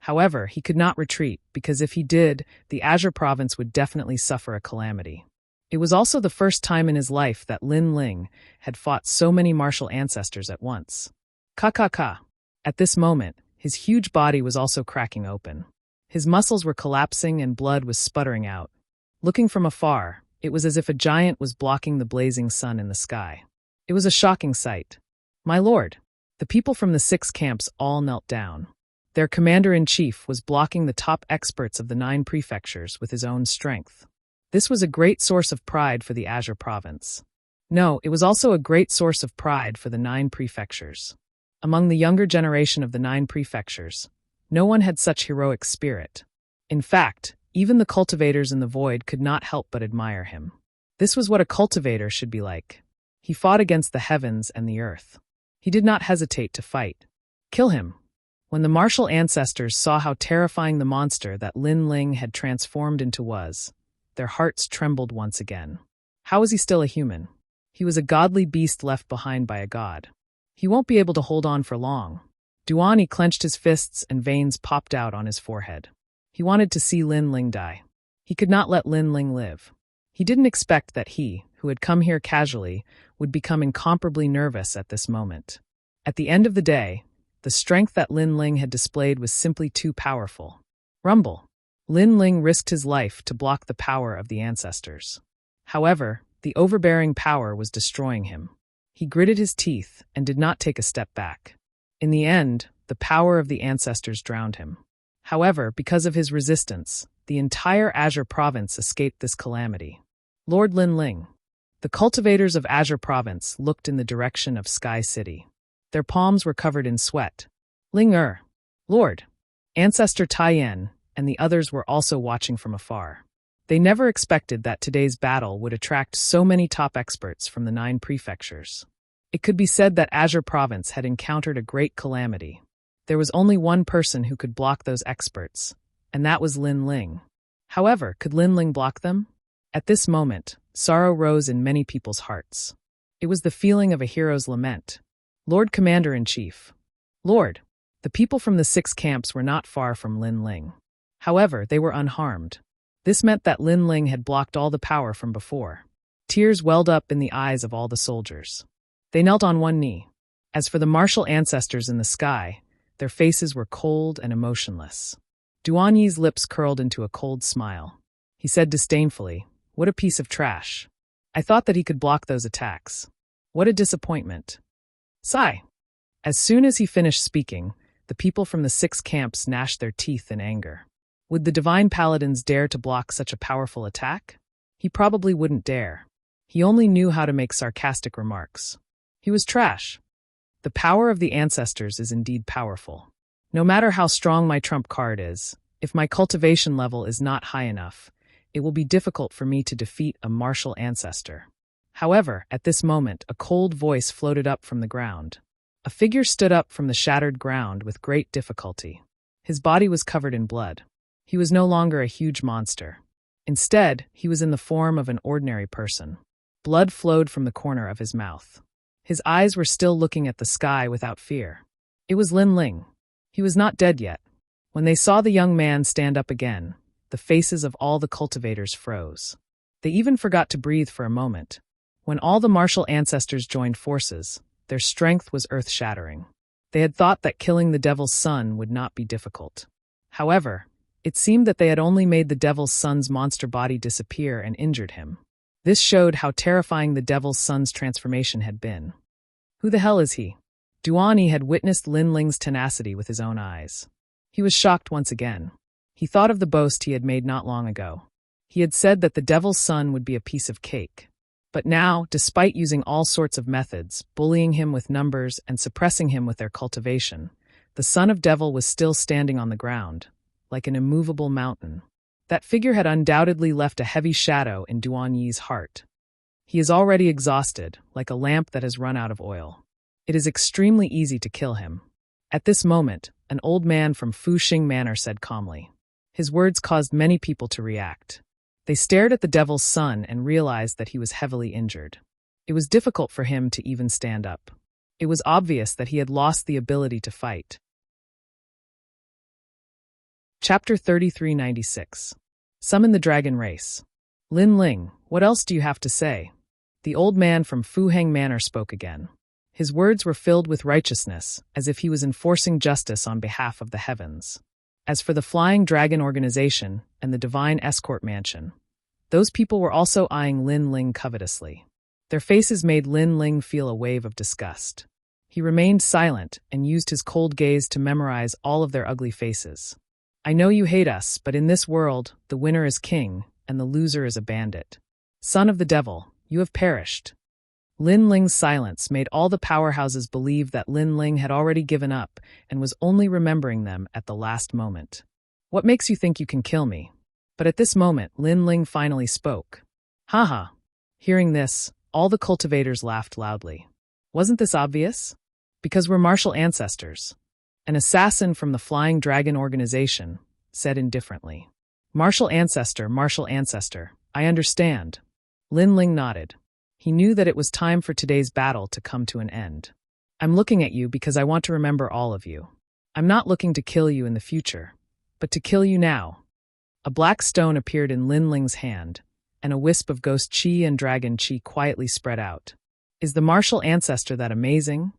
However, he could not retreat, because if he did, the Azure province would definitely suffer a calamity. It was also the first time in his life that Lin Ling had fought so many martial ancestors at once. Ka. At this moment, his huge body was also cracking open. His muscles were collapsing and blood was sputtering out. Looking from afar, it was as if a giant was blocking the blazing sun in the sky. It was a shocking sight. My lord, the people from the 6 camps all knelt down. Their commander-in-chief was blocking the top experts of the 9 prefectures with his own strength. This was a great source of pride for the Azure province. No, it was also a great source of pride for the 9 prefectures. Among the younger generation of the 9 prefectures, no one had such heroic spirit. In fact, even the cultivators in the void could not help but admire him. This was what a cultivator should be like. He fought against the heavens and the earth. He did not hesitate to fight. Kill him. When the martial ancestors saw how terrifying the monster that Lin Ling had transformed into was, their hearts trembled once again. How was he still a human? He was a godly beast left behind by a god. He won't be able to hold on for long. Duani clenched his fists and veins popped out on his forehead. He wanted to see Lin Ling die. He could not let Lin Ling live. He didn't expect that he, who had come here casually, would become incomparably nervous at this moment. At the end of the day, the strength that Lin Ling had displayed was simply too powerful. Rumble. Lin Ling risked his life to block the power of the ancestors. However, the overbearing power was destroying him. He gritted his teeth and did not take a step back. In the end, the power of the ancestors drowned him. However, because of his resistance, the entire Azure province escaped this calamity. Lord Lin Ling. The cultivators of Azure province looked in the direction of Sky City. Their palms were covered in sweat. Ling Lord. Ancestor Taiyan and the others were also watching from afar. They never expected that today's battle would attract so many top experts from the 9 prefectures. It could be said that Azure province had encountered a great calamity. There was only one person who could block those experts, and that was Lin Ling. However, could Lin Ling block them? At this moment, sorrow rose in many people's hearts. It was the feeling of a hero's lament. Lord Commander-in-Chief. Lord, the people from the 6 camps were not far from Lin Ling. However, they were unharmed. This meant that Lin Ling had blocked all the power from before. Tears welled up in the eyes of all the soldiers. They knelt on one knee. As for the martial ancestors in the sky, their faces were cold and emotionless. Duanyi's lips curled into a cold smile. He said disdainfully, "What a piece of trash. I thought that he could block those attacks. What a disappointment." Sigh. As soon as he finished speaking, the people from the 6 camps gnashed their teeth in anger. Would the divine paladins dare to block such a powerful attack? He probably wouldn't dare. He only knew how to make sarcastic remarks. He was trash. The power of the ancestors is indeed powerful. No matter how strong my trump card is, if my cultivation level is not high enough, it will be difficult for me to defeat a martial ancestor. However, at this moment, a cold voice floated up from the ground. A figure stood up from the shattered ground with great difficulty. His body was covered in blood. He was no longer a huge monster. Instead, he was in the form of an ordinary person. Blood flowed from the corner of his mouth. His eyes were still looking at the sky without fear. It was Lin Ling. He was not dead yet. When they saw the young man stand up again, the faces of all the cultivators froze. They even forgot to breathe for a moment. When all the martial ancestors joined forces, their strength was earth-shattering. They had thought that killing the devil's son would not be difficult. However, it seemed that they had only made the devil's son's monster body disappear and injured him. This showed how terrifying the devil's son's transformation had been. Who the hell is he? Duani had witnessed Lin Ling's tenacity with his own eyes. He was shocked once again. He thought of the boast he had made not long ago. He had said that the devil's son would be a piece of cake. But now, despite using all sorts of methods, bullying him with numbers and suppressing him with their cultivation, the son of devil was still standing on the ground, like an immovable mountain. That figure had undoubtedly left a heavy shadow in Duanyi's heart. He is already exhausted, like a lamp that has run out of oil. It is extremely easy to kill him. At this moment, an old man from Fuxing Manor said calmly. His words caused many people to react. They stared at the devil's son and realized that he was heavily injured. It was difficult for him to even stand up. It was obvious that he had lost the ability to fight. Chapter 3396. Summon the Dragon Race. Lin Ling, what else do you have to say? The old man from Fu Hang Manor spoke again. His words were filled with righteousness, as if he was enforcing justice on behalf of the heavens. As for the Flying Dragon Organization and the Divine Escort Mansion, those people were also eyeing Lin Ling covetously. Their faces made Lin Ling feel a wave of disgust. He remained silent and used his cold gaze to memorize all of their ugly faces. I know you hate us, but in this world, the winner is king, and the loser is a bandit. Son of the devil, you have perished. Lin Ling's silence made all the powerhouses believe that Lin Ling had already given up and was only remembering them at the last moment. What makes you think you can kill me? But at this moment, Lin Ling finally spoke. Haha. Hearing this, all the cultivators laughed loudly. Wasn't this obvious? Because we're martial ancestors. An assassin from the Flying Dragon Organization said indifferently. Martial ancestor, I understand. Lin Ling nodded. He knew that it was time for today's battle to come to an end. I'm looking at you because I want to remember all of you. I'm not looking to kill you in the future, but to kill you now. A black stone appeared in Lin Ling's hand, and a wisp of ghost chi and dragon chi quietly spread out. Is the martial ancestor that amazing?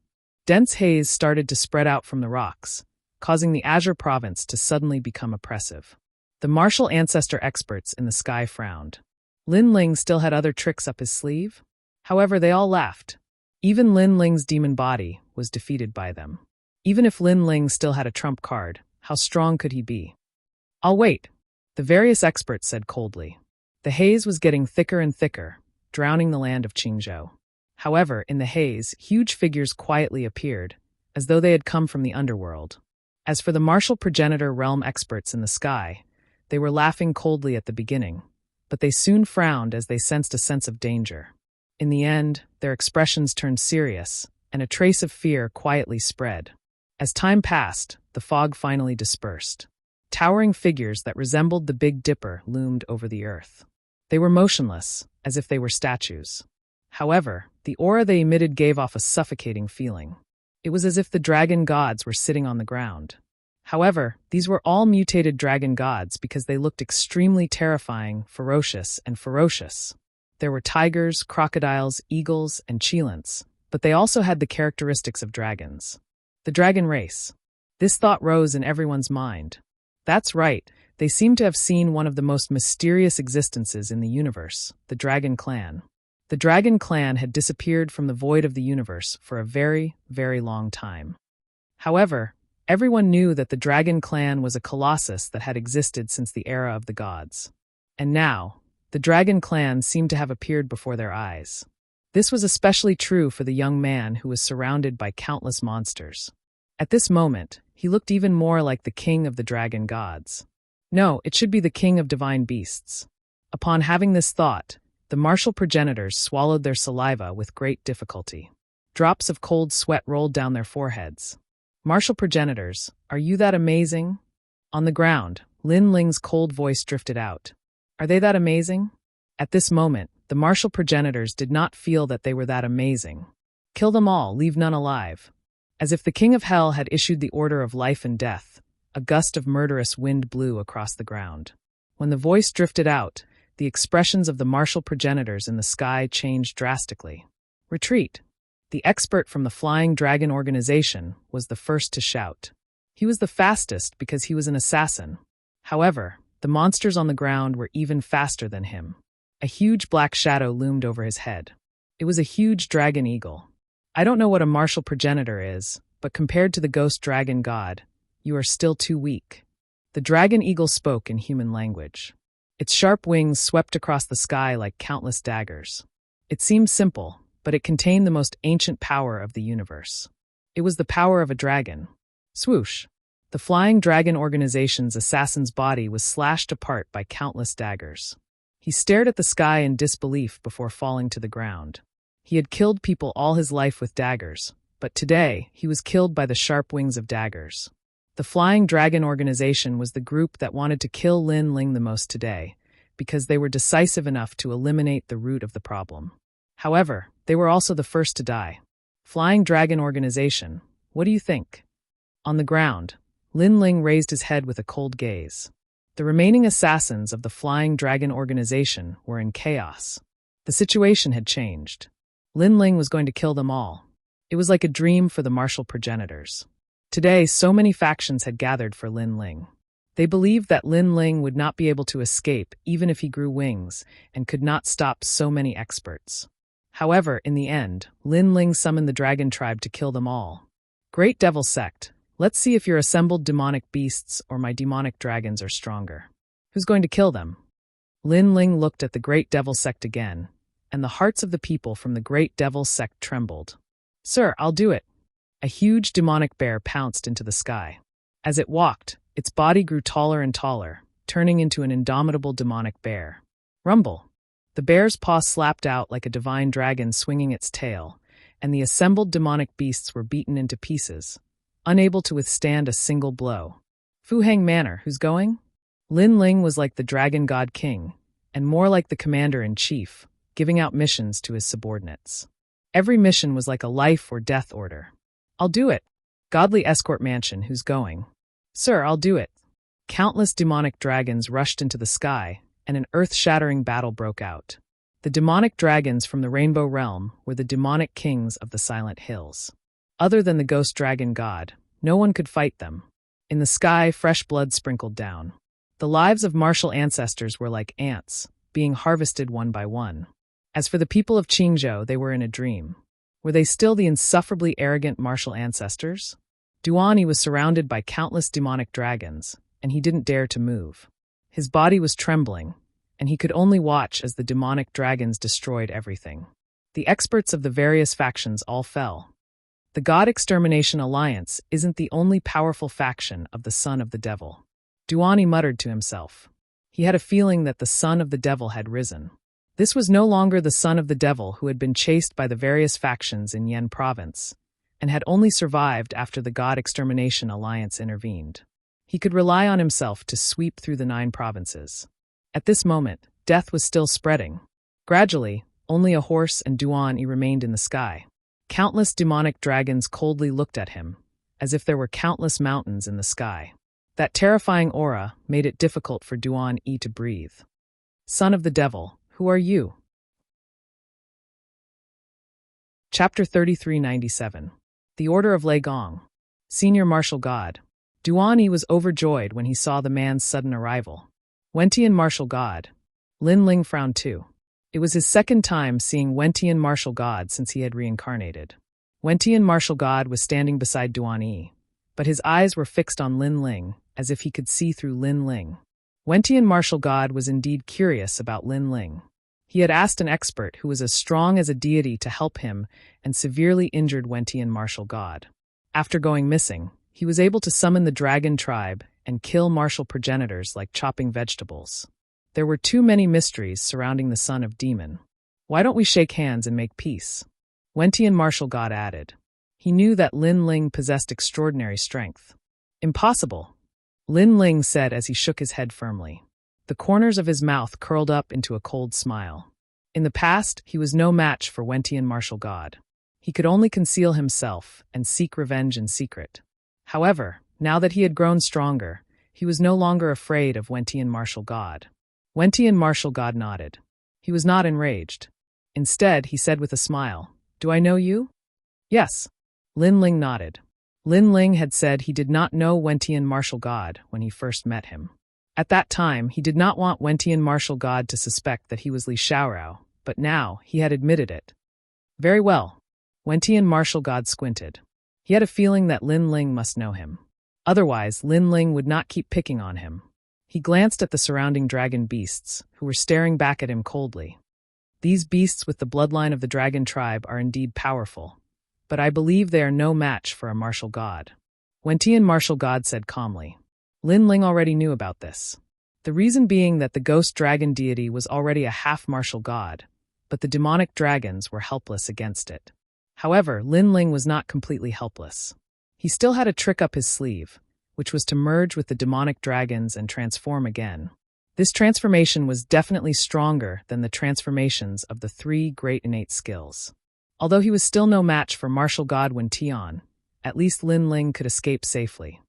Dense haze started to spread out from the rocks, causing the Azure province to suddenly become oppressive. The martial ancestor experts in the sky frowned. Lin Ling still had other tricks up his sleeve? However, they all laughed. Even Lin Ling's demon body was defeated by them. Even if Lin Ling still had a trump card, how strong could he be? I'll wait, the various experts said coldly. The haze was getting thicker and thicker, drowning the land of Qingzhou. However, in the haze, huge figures quietly appeared, as though they had come from the underworld. As for the martial progenitor realm experts in the sky, they were laughing coldly at the beginning, but they soon frowned as they sensed a sense of danger. In the end, their expressions turned serious, and a trace of fear quietly spread. As time passed, the fog finally dispersed. Towering figures that resembled the Big Dipper loomed over the earth. They were motionless, as if they were statues. However, the aura they emitted gave off a suffocating feeling. It was as if the dragon gods were sitting on the ground. However, these were all mutated dragon gods because they looked extremely terrifying, ferocious. There were tigers, crocodiles, eagles, and cheilants, but they also had the characteristics of dragons. The dragon race. This thought rose in everyone's mind. That's right, they seemed to have seen one of the most mysterious existences in the universe, the Dragon Clan. The Dragon Clan had disappeared from the void of the universe for a very, very long time. However, everyone knew that the Dragon Clan was a colossus that had existed since the era of the gods. And now, the Dragon Clan seemed to have appeared before their eyes. This was especially true for the young man who was surrounded by countless monsters. At this moment, he looked even more like the king of the dragon gods. No, it should be the king of divine beasts. Upon having this thought, the martial progenitors swallowed their saliva with great difficulty. Drops of cold sweat rolled down their foreheads. Martial progenitors, are you that amazing? On the ground, Lin Ling's cold voice drifted out. Are they that amazing? At this moment, the martial progenitors did not feel that they were that amazing. Kill them all, leave none alive. As if the king of hell had issued the order of life and death, a gust of murderous wind blew across the ground. When the voice drifted out, the expressions of the martial progenitors in the sky changed drastically. Retreat. The expert from the Flying Dragon Organization was the first to shout. He was the fastest because he was an assassin. However, the monsters on the ground were even faster than him. A huge black shadow loomed over his head. It was a huge dragon eagle. I don't know what a martial progenitor is, but compared to the ghost dragon god, you are still too weak. The dragon eagle spoke in human language. Its sharp wings swept across the sky like countless daggers. It seemed simple, but it contained the most ancient power of the universe. It was the power of a dragon. Swoosh! The Flying Dragon Organization's assassin's body was slashed apart by countless daggers. He stared at the sky in disbelief before falling to the ground. He had killed people all his life with daggers, but today he was killed by the sharp wings of daggers. The Flying Dragon Organization was the group that wanted to kill Lin Ling the most today, because they were decisive enough to eliminate the root of the problem. However, they were also the first to die. Flying Dragon Organization. What do you think? On the ground, Lin Ling raised his head with a cold gaze. The remaining assassins of the Flying Dragon Organization were in chaos. The situation had changed. Lin Ling was going to kill them all. It was like a dream for the martial progenitors. Today, so many factions had gathered for Lin Ling. They believed that Lin Ling would not be able to escape even if he grew wings and could not stop so many experts. However, in the end, Lin Ling summoned the dragon tribe to kill them all. Great Devil Sect, let's see if your assembled demonic beasts or my demonic dragons are stronger. Who's going to kill them? Lin Ling looked at the Great Devil Sect again, and the hearts of the people from the Great Devil Sect trembled. Sir, I'll do it. A huge demonic bear pounced into the sky. As it walked, its body grew taller and taller, turning into an indomitable demonic bear. Rumble! The bear's paw slapped out like a divine dragon swinging its tail, and the assembled demonic beasts were beaten into pieces, unable to withstand a single blow. Fu Hang Manor, who's going? Lin Ling was like the dragon god king, and more like the commander-in-chief, giving out missions to his subordinates. Every mission was like a life or death order. I'll do it. Godly Escort Mansion, who's going? Sir, I'll do it. Countless demonic dragons rushed into the sky, and an earth-shattering battle broke out. The demonic dragons from the Rainbow Realm were the demonic kings of the Silent Hills. Other than the ghost dragon god, no one could fight them. In the sky, fresh blood sprinkled down. The lives of martial ancestors were like ants, being harvested one by one. As for the people of Qingzhou, they were in a dream. Were they still the insufferably arrogant martial ancestors? Duani was surrounded by countless demonic dragons, and he didn't dare to move. His body was trembling, and he could only watch as the demonic dragons destroyed everything. The experts of the various factions all fell. The God Extermination Alliance isn't the only powerful faction of the Son of the Devil. Duani muttered to himself. He had a feeling that the Son of the Devil had risen. This was no longer the Son of the Devil who had been chased by the various factions in Yen Province, and had only survived after the God Extermination Alliance intervened. He could rely on himself to sweep through the 9 provinces. At this moment, death was still spreading. Gradually, only a horse and Duani remained in the sky. Countless demonic dragons coldly looked at him, as if there were countless mountains in the sky. That terrifying aura made it difficult for Duan-Yi to breathe. Son of the Devil, who are you? Chapter 3397. The Order of Lei Gong. Senior Martial God. Duan-Yi was overjoyed when he saw the man's sudden arrival. Wentian Martial God. Lin Ling frowned too. It was his second time seeing Wentian Martial God since he had reincarnated. Wentian Martial God was standing beside Duan-Yi, but his eyes were fixed on Lin Ling, as if he could see through Lin Ling. Wentian Martial God was indeed curious about Lin Ling. He had asked an expert who was as strong as a deity to help him and severely injured Wentian Martial God. After going missing, he was able to summon the dragon tribe and kill martial progenitors like chopping vegetables. There were too many mysteries surrounding the son of demon. Why don't we shake hands and make peace? Wentian Martial God added. He knew that Lin Ling possessed extraordinary strength. Impossible, Lin Ling said as he shook his head firmly. The corners of his mouth curled up into a cold smile. In the past, he was no match for Wentian Martial God. He could only conceal himself and seek revenge in secret. However, now that he had grown stronger, he was no longer afraid of Wentian Martial God. Wentian Martial God nodded. He was not enraged. Instead, he said with a smile, "Do I know you?" "Yes." Lin Ling nodded. Lin Ling had said he did not know Wentian Martial God when he first met him. At that time, he did not want Wentian Martial God to suspect that he was Li Xiaorao, but now he had admitted it. Very well. Wentian Martial God squinted. He had a feeling that Lin Ling must know him. Otherwise, Lin Ling would not keep picking on him. He glanced at the surrounding dragon beasts, who were staring back at him coldly. These beasts with the bloodline of the dragon tribe are indeed powerful, but I believe they are no match for a martial god. Wentian Martial God said calmly. Lin Ling already knew about this. The reason being that the ghost dragon deity was already a half-martial god, but the demonic dragons were helpless against it. However, Lin Ling was not completely helpless. He still had a trick up his sleeve, which was to merge with the demonic dragons and transform again. This transformation was definitely stronger than the transformations of the 3 great innate skills. Although he was still no match for martial god Wen Tian, at least Lin Ling could escape safely.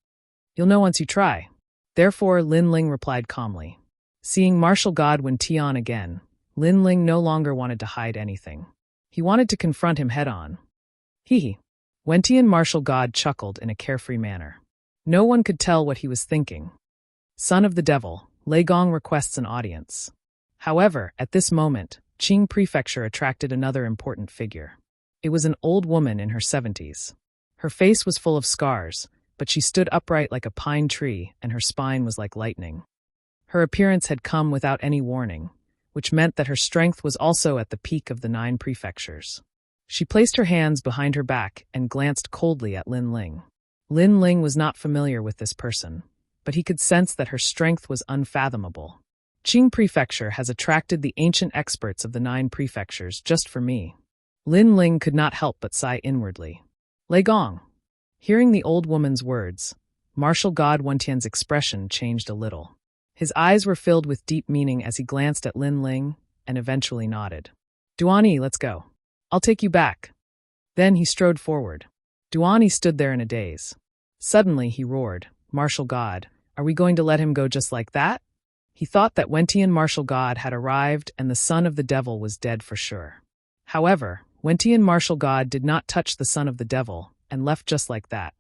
You'll know once you try. Therefore, Lin Ling replied calmly. Seeing martial god Wen Tian again, Lin Ling no longer wanted to hide anything. He wanted to confront him head-on. Hee. Wen Tian martial god chuckled in a carefree manner. No one could tell what he was thinking. Son of the devil, Lei Gong requests an audience. However, at this moment, Qing Prefecture attracted another important figure. It was an old woman in her 70s. Her face was full of scars, but she stood upright like a pine tree and her spine was like lightning. Her appearance had come without any warning, which meant that her strength was also at the peak of the 9 prefectures. She placed her hands behind her back and glanced coldly at Lin Ling. Lin Ling was not familiar with this person, but he could sense that her strength was unfathomable. Qing Prefecture has attracted the ancient experts of the 9 prefectures just for me. Lin Ling could not help but sigh inwardly. Lei Gong. Hearing the old woman's words, martial god Wen Tian's expression changed a little. His eyes were filled with deep meaning as he glanced at Lin Ling and eventually nodded. Duani, let's go. I'll take you back. Then he strode forward. Duani stood there in a daze. Suddenly he roared, Martial God, are we going to let him go just like that? He thought that Wen Tian martial god had arrived and the son of the devil was dead for sure. However, Wen Tian martial god did not touch the son of the devil and left just like that.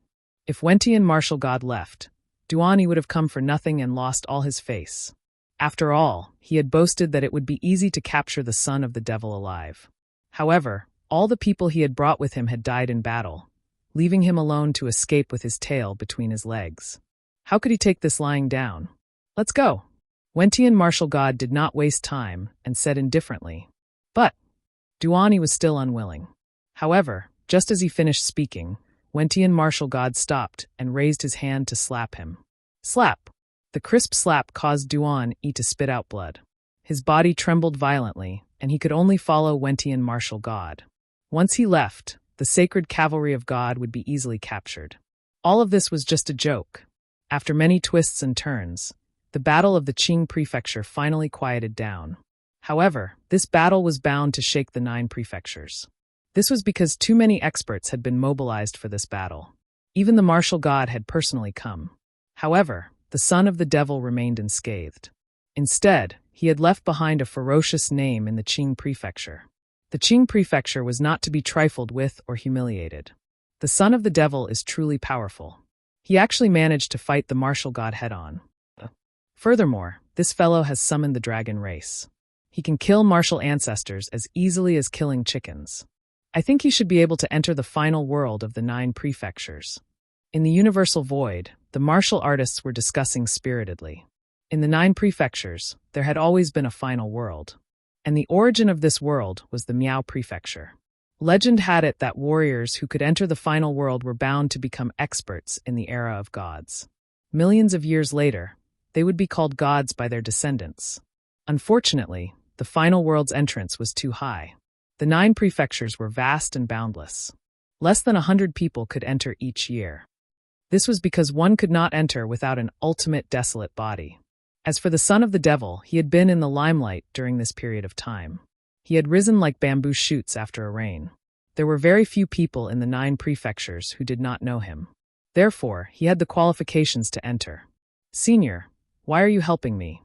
If Wen Tian martial god left, Duani would have come for nothing and lost all his face. After all, he had boasted that it would be easy to capture the son of the devil alive. However, all the people he had brought with him had died in battle, leaving him alone to escape with his tail between his legs. How could he take this lying down? Let's go. Wen Tian martial god did not waste time and said indifferently. But Duani was still unwilling. However, just as he finished speaking, Wen Tian martial god stopped and raised his hand to slap him. Slap! The crisp slap caused Duani to spit out blood. His body trembled violently, and he could only follow Wen Tian martial god. Once he left, the sacred cavalry of God would be easily captured. All of this was just a joke. After many twists and turns, the battle of the Qing Prefecture finally quieted down. However, this battle was bound to shake the 9 prefectures. This was because too many experts had been mobilized for this battle. Even the martial god had personally come. However, the son of the devil remained unscathed. Instead, he had left behind a ferocious name in the Qing Prefecture. The Qing Prefecture was not to be trifled with or humiliated. The son of the devil is truly powerful. He actually managed to fight the martial god head-on. Furthermore, this fellow has summoned the dragon race. He can kill martial ancestors as easily as killing chickens. I think he should be able to enter the final world of the 9 prefectures. In the universal void, the martial artists were discussing spiritedly. In the 9 prefectures, there had always been a final world. And the origin of this world was the Miao Prefecture. Legend had it that warriors who could enter the final world were bound to become experts in the era of gods. Millions of years later, they would be called gods by their descendants. Unfortunately, the final world's entrance was too high. The 9 prefectures were vast and boundless. Less than 100 people could enter each year. This was because one could not enter without an ultimate desolate body. As for the son of the devil, he had been in the limelight during this period of time. He had risen like bamboo shoots after a rain. There were very few people in the 9 prefectures who did not know him. Therefore, he had the qualifications to enter. Senior, why are you helping me?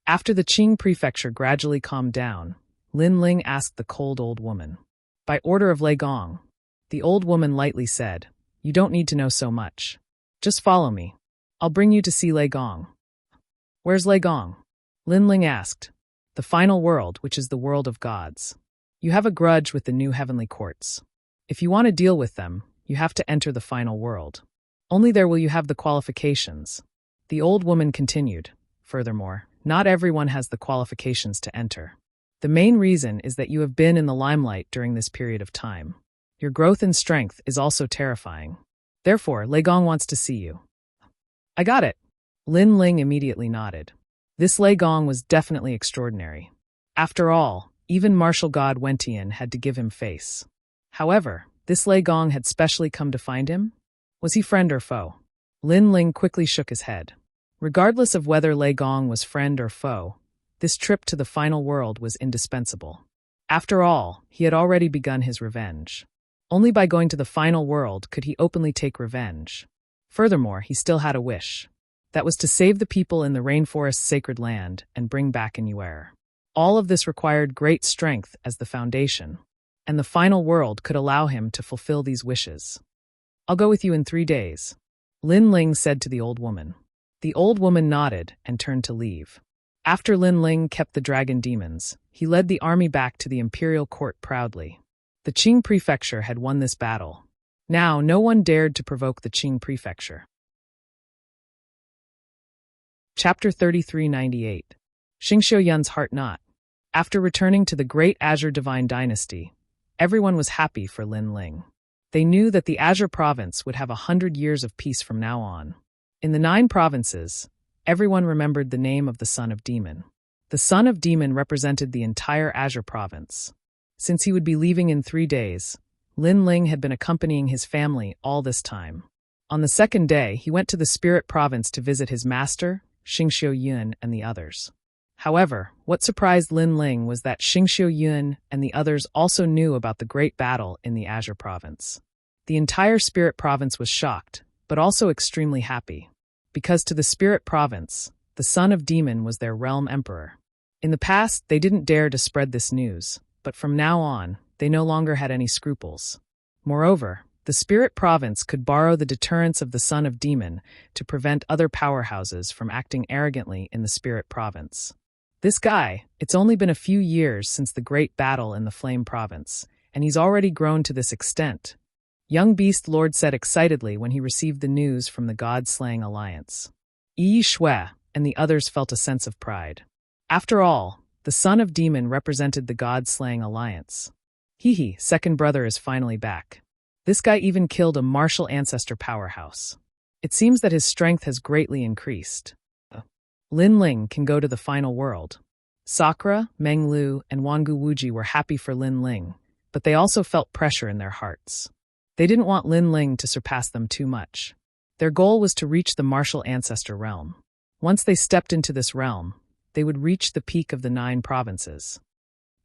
After the Qing Prefecture gradually calmed down, Lin Ling asked the cold old woman. By order of Lei Gong, the old woman lightly said, You don't need to know so much. Just follow me. I'll bring you to see Lei Gong. Where's Lei Gong? Lin Ling asked. The final world, which is the world of gods. You have a grudge with the new heavenly courts. If you want to deal with them, you have to enter the final world. Only there will you have the qualifications. The old woman continued. Furthermore, not everyone has the qualifications to enter. The main reason is that you have been in the limelight during this period of time. Your growth in strength is also terrifying. Therefore, Lei Gong wants to see you. I got it. Lin Ling immediately nodded. This Lei Gong was definitely extraordinary. After all, even martial god Wen Tian had to give him face. However, this Lei Gong had specially come to find him? Was he friend or foe? Lin Ling quickly shook his head. Regardless of whether Lei Gong was friend or foe, this trip to the final world was indispensable. After all, he had already begun his revenge. Only by going to the final world could he openly take revenge. Furthermore, he still had a wish. That was to save the people in the rainforest's sacred land and bring back a new era. All of this required great strength as the foundation, and the final world could allow him to fulfill these wishes. "I'll go with you in 3 days," Lin Ling said to the old woman. The old woman nodded and turned to leave. After Lin Ling kept the dragon demons, he led the army back to the imperial court proudly. The Qing prefecture had won this battle. Now no one dared to provoke the Qing prefecture. Chapter 3398. Xingxiuyun's Heart Knot. After returning to the great Azure Divine Dynasty, everyone was happy for Lin Ling. They knew that the Azure Province would have 100 years of peace from now on. In the 9 provinces, everyone remembered the name of the Son of Demon. The Son of Demon represented the entire Azure Province. Since he would be leaving in 3 days, Lin Ling had been accompanying his family all this time. On the 2nd day, he went to the Spirit Province to visit his master, Xingxiuyun, and the others. However, what surprised Lin Ling was that Xingxiuyun and the others also knew about the great battle in the Azure Province. The entire Spirit Province was shocked, but also extremely happy. Because to the Spirit Province, the Son of Demon was their realm emperor. In the past, they didn't dare to spread this news, but from now on, they no longer had any scruples. Moreover, the Spirit Province could borrow the deterrence of the Son of Demon to prevent other powerhouses from acting arrogantly in the Spirit Province. This guy, it's only been a few years since the great battle in the Flame Province, and he's already grown to this extent. Young Beast Lord said excitedly when he received the news from the God-slaying alliance. Yi Shui and the others felt a sense of pride. After all, the Son of Demon represented the God-slaying alliance. Hee, second brother is finally back. This guy even killed a martial ancestor powerhouse. It seems that his strength has greatly increased. Lin Ling can go to the final world. Sakura, Meng Lu, and Wangu Wuji were happy for Lin Ling, but they also felt pressure in their hearts. They didn't want Lin Ling to surpass them too much. Their goal was to reach the martial ancestor realm. Once they stepped into this realm, they would reach the peak of the 9 provinces.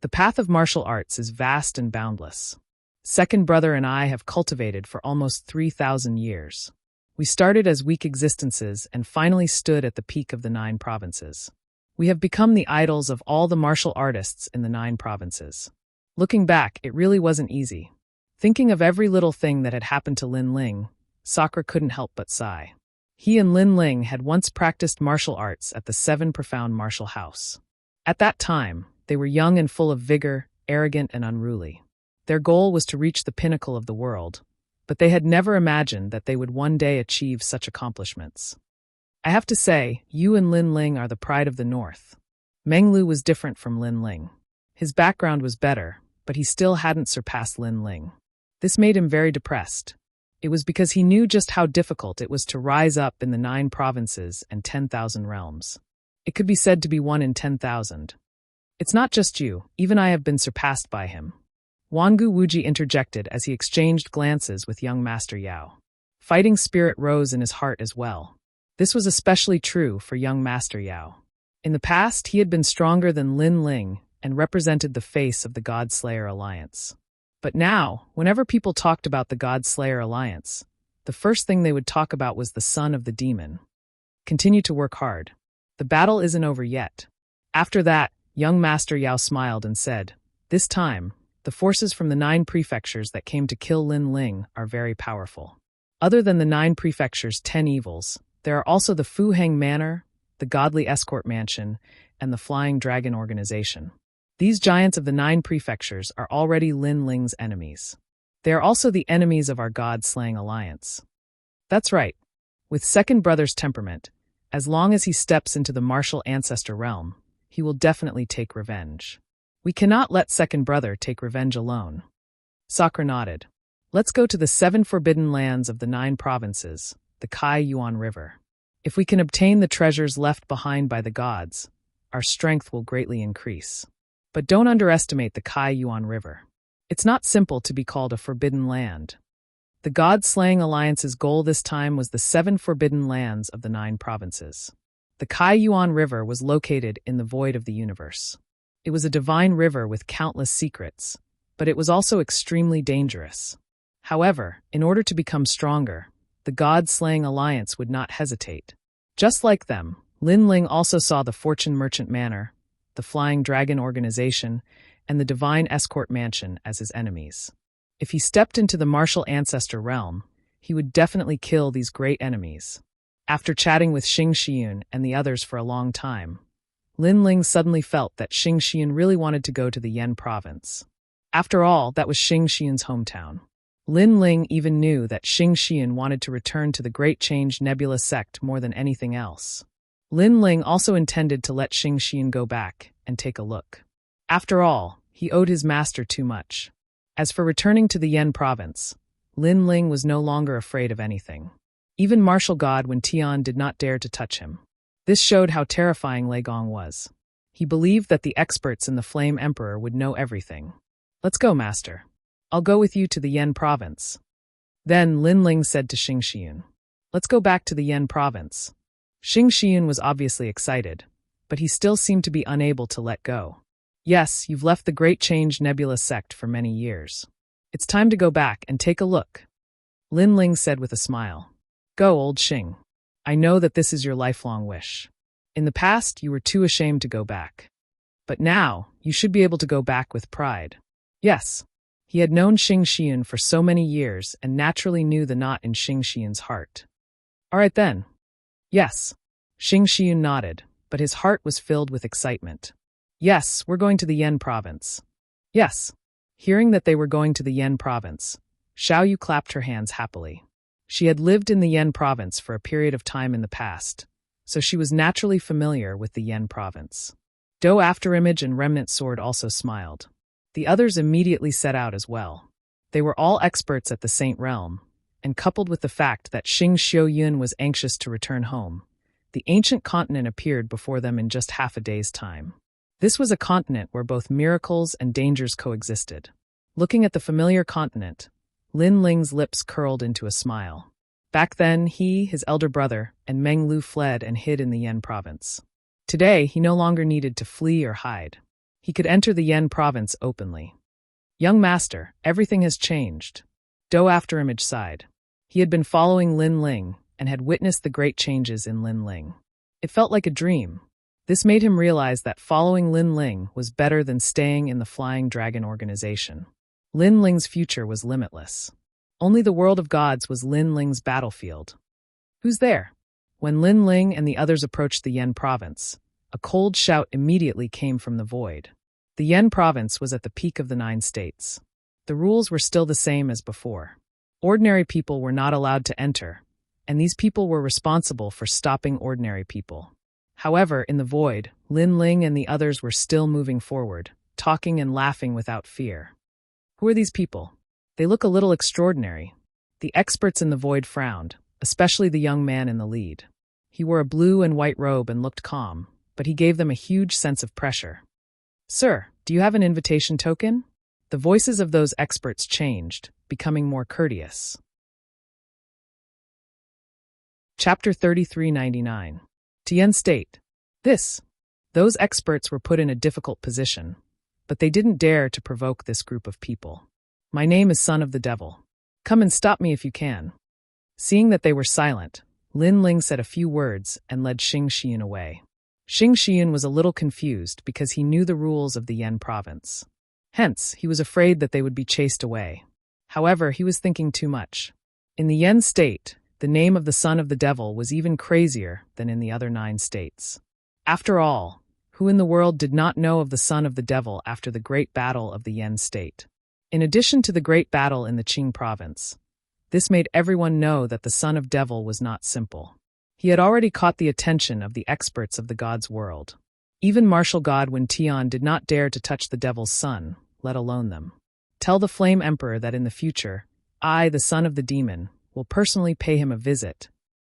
The path of martial arts is vast and boundless. Second brother and I have cultivated for almost 3,000 years. We started as weak existences and finally stood at the peak of the 9 provinces. We have become the idols of all the martial artists in the 9 provinces. Looking back, it really wasn't easy. Thinking of every little thing that had happened to Lin Ling, Sakura couldn't help but sigh. He and Lin Ling had once practiced martial arts at the 7 Profound Martial House. At that time, they were young and full of vigor, arrogant and unruly. Their goal was to reach the pinnacle of the world, but they had never imagined that they would one day achieve such accomplishments. I have to say, you and Lin Ling are the pride of the North. Meng Lu was different from Lin Ling. His background was better, but he still hadn't surpassed Lin Ling. This made him very depressed. It was because he knew just how difficult it was to rise up in the 9 provinces and 10,000 realms. It could be said to be 1 in 10,000. It's not just you, even I have been surpassed by him. Wangu Wuji interjected as he exchanged glances with young Master Yao. Fighting spirit rose in his heart as well. This was especially true for young Master Yao. In the past, he had been stronger than Lin Ling and represented the face of the God-Slayer Alliance. But now, whenever people talked about the God-Slayer Alliance, the first thing they would talk about was the Son of the Demon. Continue to work hard. The battle isn't over yet. After that, young Master Yao smiled and said, "This time, the forces from the 9 prefectures that came to kill Lin Ling are very powerful. Other than the 9 prefectures' 10 evils, there are also the Fu Heng Manor, the Godly Escort Mansion, and the Flying Dragon Organization. These giants of the 9 prefectures are already Lin Ling's enemies. They are also the enemies of our God-slaying alliance." That's right. With second brother's temperament, as long as he steps into the martial ancestor realm, he will definitely take revenge. We cannot let second brother take revenge alone. Sakura nodded. Let's go to the 7 forbidden lands of the 9 provinces, the Kai Yuan River. If we can obtain the treasures left behind by the gods, our strength will greatly increase. But don't underestimate the Kai Yuan River. It's not simple to be called a forbidden land. The God-slaying alliance's goal this time was the 7 forbidden lands of the 9 provinces. The Kai Yuan River was located in the void of the universe. It was a divine river with countless secrets, but it was also extremely dangerous. However, in order to become stronger, the god-slaying alliance would not hesitate. Just like them, Lin Ling also saw the Fortune Merchant Manor, the Flying Dragon Organization, and the Divine Escort Mansion as his enemies. If he stepped into the martial ancestor realm, he would definitely kill these great enemies. After chatting with Xing Xiun and the others for a long time, Lin Ling suddenly felt that Xing Xiun really wanted to go to the Yan province. After all, that was Xing Xiun's hometown. Lin Ling even knew that Xing Xiun wanted to return to the Great Change Nebula sect more than anything else. Lin Ling also intended to let Xing Xiun go back and take a look. After all, he owed his master too much. As for returning to the Yan province, Lin Ling was no longer afraid of anything. Even martial god Wen Tian did not dare to touch him. This showed how terrifying Lei Gong was. He believed that the experts in the Flame Emperor would know everything. "Let's go, master. I'll go with you to the Yan province." Then Lin Ling said to Xing Xiun, "Let's go back to the Yan province." Xing Xiun was obviously excited, but he still seemed to be unable to let go. "Yes, you've left the Great Change Nebula sect for many years. It's time to go back and take a look," Lin Ling said with a smile. "Go, old Xing. I know that this is your lifelong wish. In the past, you were too ashamed to go back. But now, you should be able to go back with pride." Yes. He had known Xing Xiun for so many years and naturally knew the knot in Xing Xiun's heart. "All right then." "Yes." Xing Xiun nodded, but his heart was filled with excitement. "Yes, we're going to the Yan province." "Yes." Hearing that they were going to the Yan province, Xiao Yu clapped her hands happily. She had lived in the Yan province for a period of time in the past, so she was naturally familiar with the Yan province. Do Afterimage and Remnant Sword also smiled. The others immediately set out as well. They were all experts at the Saint Realm, and coupled with the fact that Xing Xiuyun was anxious to return home, the ancient continent appeared before them in just half a day's time. This was a continent where both miracles and dangers coexisted. Looking at the familiar continent, Lin Ling's lips curled into a smile. Back then, he, his elder brother, and Meng Lu fled and hid in the Yan province. Today, he no longer needed to flee or hide. He could enter the Yan province openly. "Young master, everything has changed." Do Afterimage sighed. He had been following Lin Ling and had witnessed the great changes in Lin Ling. It felt like a dream. This made him realize that following Lin Ling was better than staying in the Flying Dragon Organization. Lin Ling's future was limitless. Only the world of gods was Lin Ling's battlefield. "Who's there?" When Lin Ling and the others approached the Yan province, a cold shout immediately came from the void. The Yan province was at the peak of the 9 states. The rules were still the same as before. Ordinary people were not allowed to enter, and these people were responsible for stopping ordinary people. However, in the void, Lin Ling and the others were still moving forward, talking and laughing without fear. "Who are these people? They look a little extraordinary." The experts in the void frowned, especially the young man in the lead. He wore a blue and white robe and looked calm, but he gave them a huge sense of pressure. "Sir, do you have an invitation token?" The voices of those experts changed, becoming more courteous. Chapter 3399. Tian State. Those experts were put in a difficult position, but they didn't dare to provoke this group of people. "My name is Son of the Devil. Come and stop me if you can." Seeing that they were silent, Lin Ling said a few words and led Xing Xiun away. Xing Xiun was a little confused because he knew the rules of the Yan province. Hence, he was afraid that they would be chased away. However, he was thinking too much. In the Yan state, the name of the Son of the Devil was even crazier than in the other 9 states. After all, who in the world did not know of the Son of the Devil after the great battle of the Yan state? In addition to the great battle in the Qing province, this made everyone know that the Son of Devil was not simple. He had already caught the attention of the experts of the god's world. Even martial god Wen Tian did not dare to touch the devil's son, let alone them. "Tell the Flame Emperor that in the future, I, the son of the demon, will personally pay him a visit."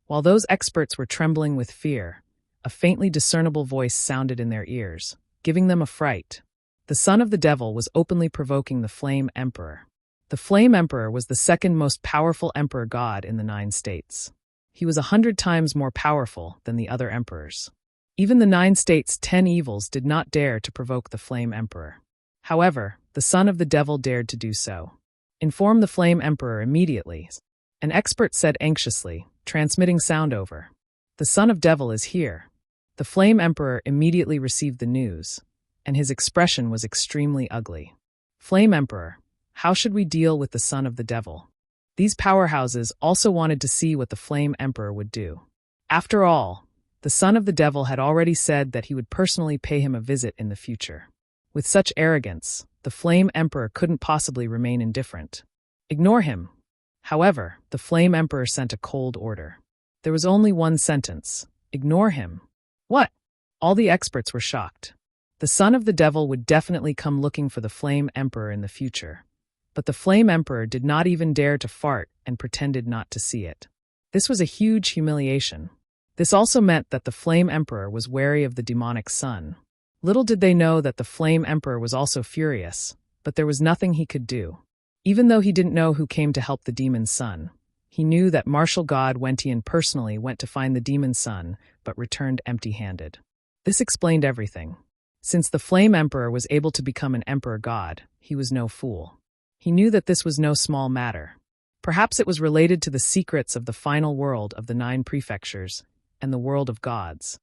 While those experts were trembling with fear, a faintly discernible voice sounded in their ears, giving them a fright. The son of the devil was openly provoking the Flame Emperor. The Flame Emperor was the second most powerful emperor god in the 9 states. He was 100 times more powerful than the other emperors. Even the 9 states' 10 evils did not dare to provoke the Flame Emperor. However, the son of the devil dared to do so. Inform the Flame Emperor immediately, an expert said anxiously, transmitting sound over. The son of devil is here. The Flame Emperor immediately received the news, and his expression was extremely ugly. Flame Emperor, how should we deal with the son of the devil? These powerhouses also wanted to see what the Flame Emperor would do. After all, the son of the devil had already said that he would personally pay him a visit in the future. With such arrogance, the Flame Emperor couldn't possibly remain indifferent. Ignore him. However, the Flame Emperor sent a cold order. There was only one sentence: ignore him. What? All the experts were shocked. The son of the devil would definitely come looking for the Flame Emperor in the future. But the Flame Emperor did not even dare to fart and pretended not to see it. This was a huge humiliation. This also meant that the Flame Emperor was wary of the demonic sun. Little did they know that the Flame Emperor was also furious, but there was nothing he could do. Even though he didn't know who came to help the demon's son, he knew that martial god Wentian personally went to find the demon's son, but returned empty-handed. This explained everything. Since the Flame Emperor was able to become an emperor god, he was no fool. He knew that this was no small matter. Perhaps it was related to the secrets of the final world of the 9 prefectures and the world of gods.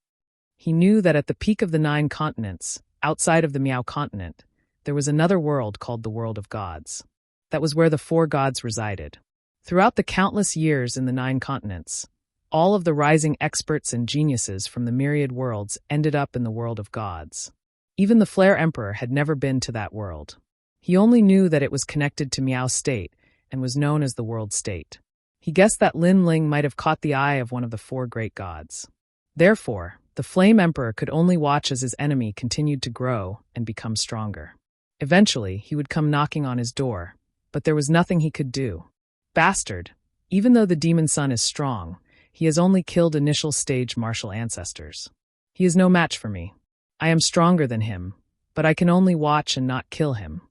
He knew that at the peak of the 9 continents, outside of the Miao continent, there was another world called the world of gods. That was where the 4 gods resided. Throughout the countless years in the 9 continents, all of the rising experts and geniuses from the myriad worlds ended up in the world of gods. Even the Flare Emperor had never been to that world. He only knew that it was connected to Miao State and was known as the World State. He guessed that Lin Ling might have caught the eye of one of the 4 great gods. Therefore, the Flame Emperor could only watch as his enemy continued to grow and become stronger. Eventually, he would come knocking on his door, but there was nothing he could do. Bastard! Even though the demon son is strong, he has only killed initial stage martial ancestors. He is no match for me. I am stronger than him, but I can only watch and not kill him.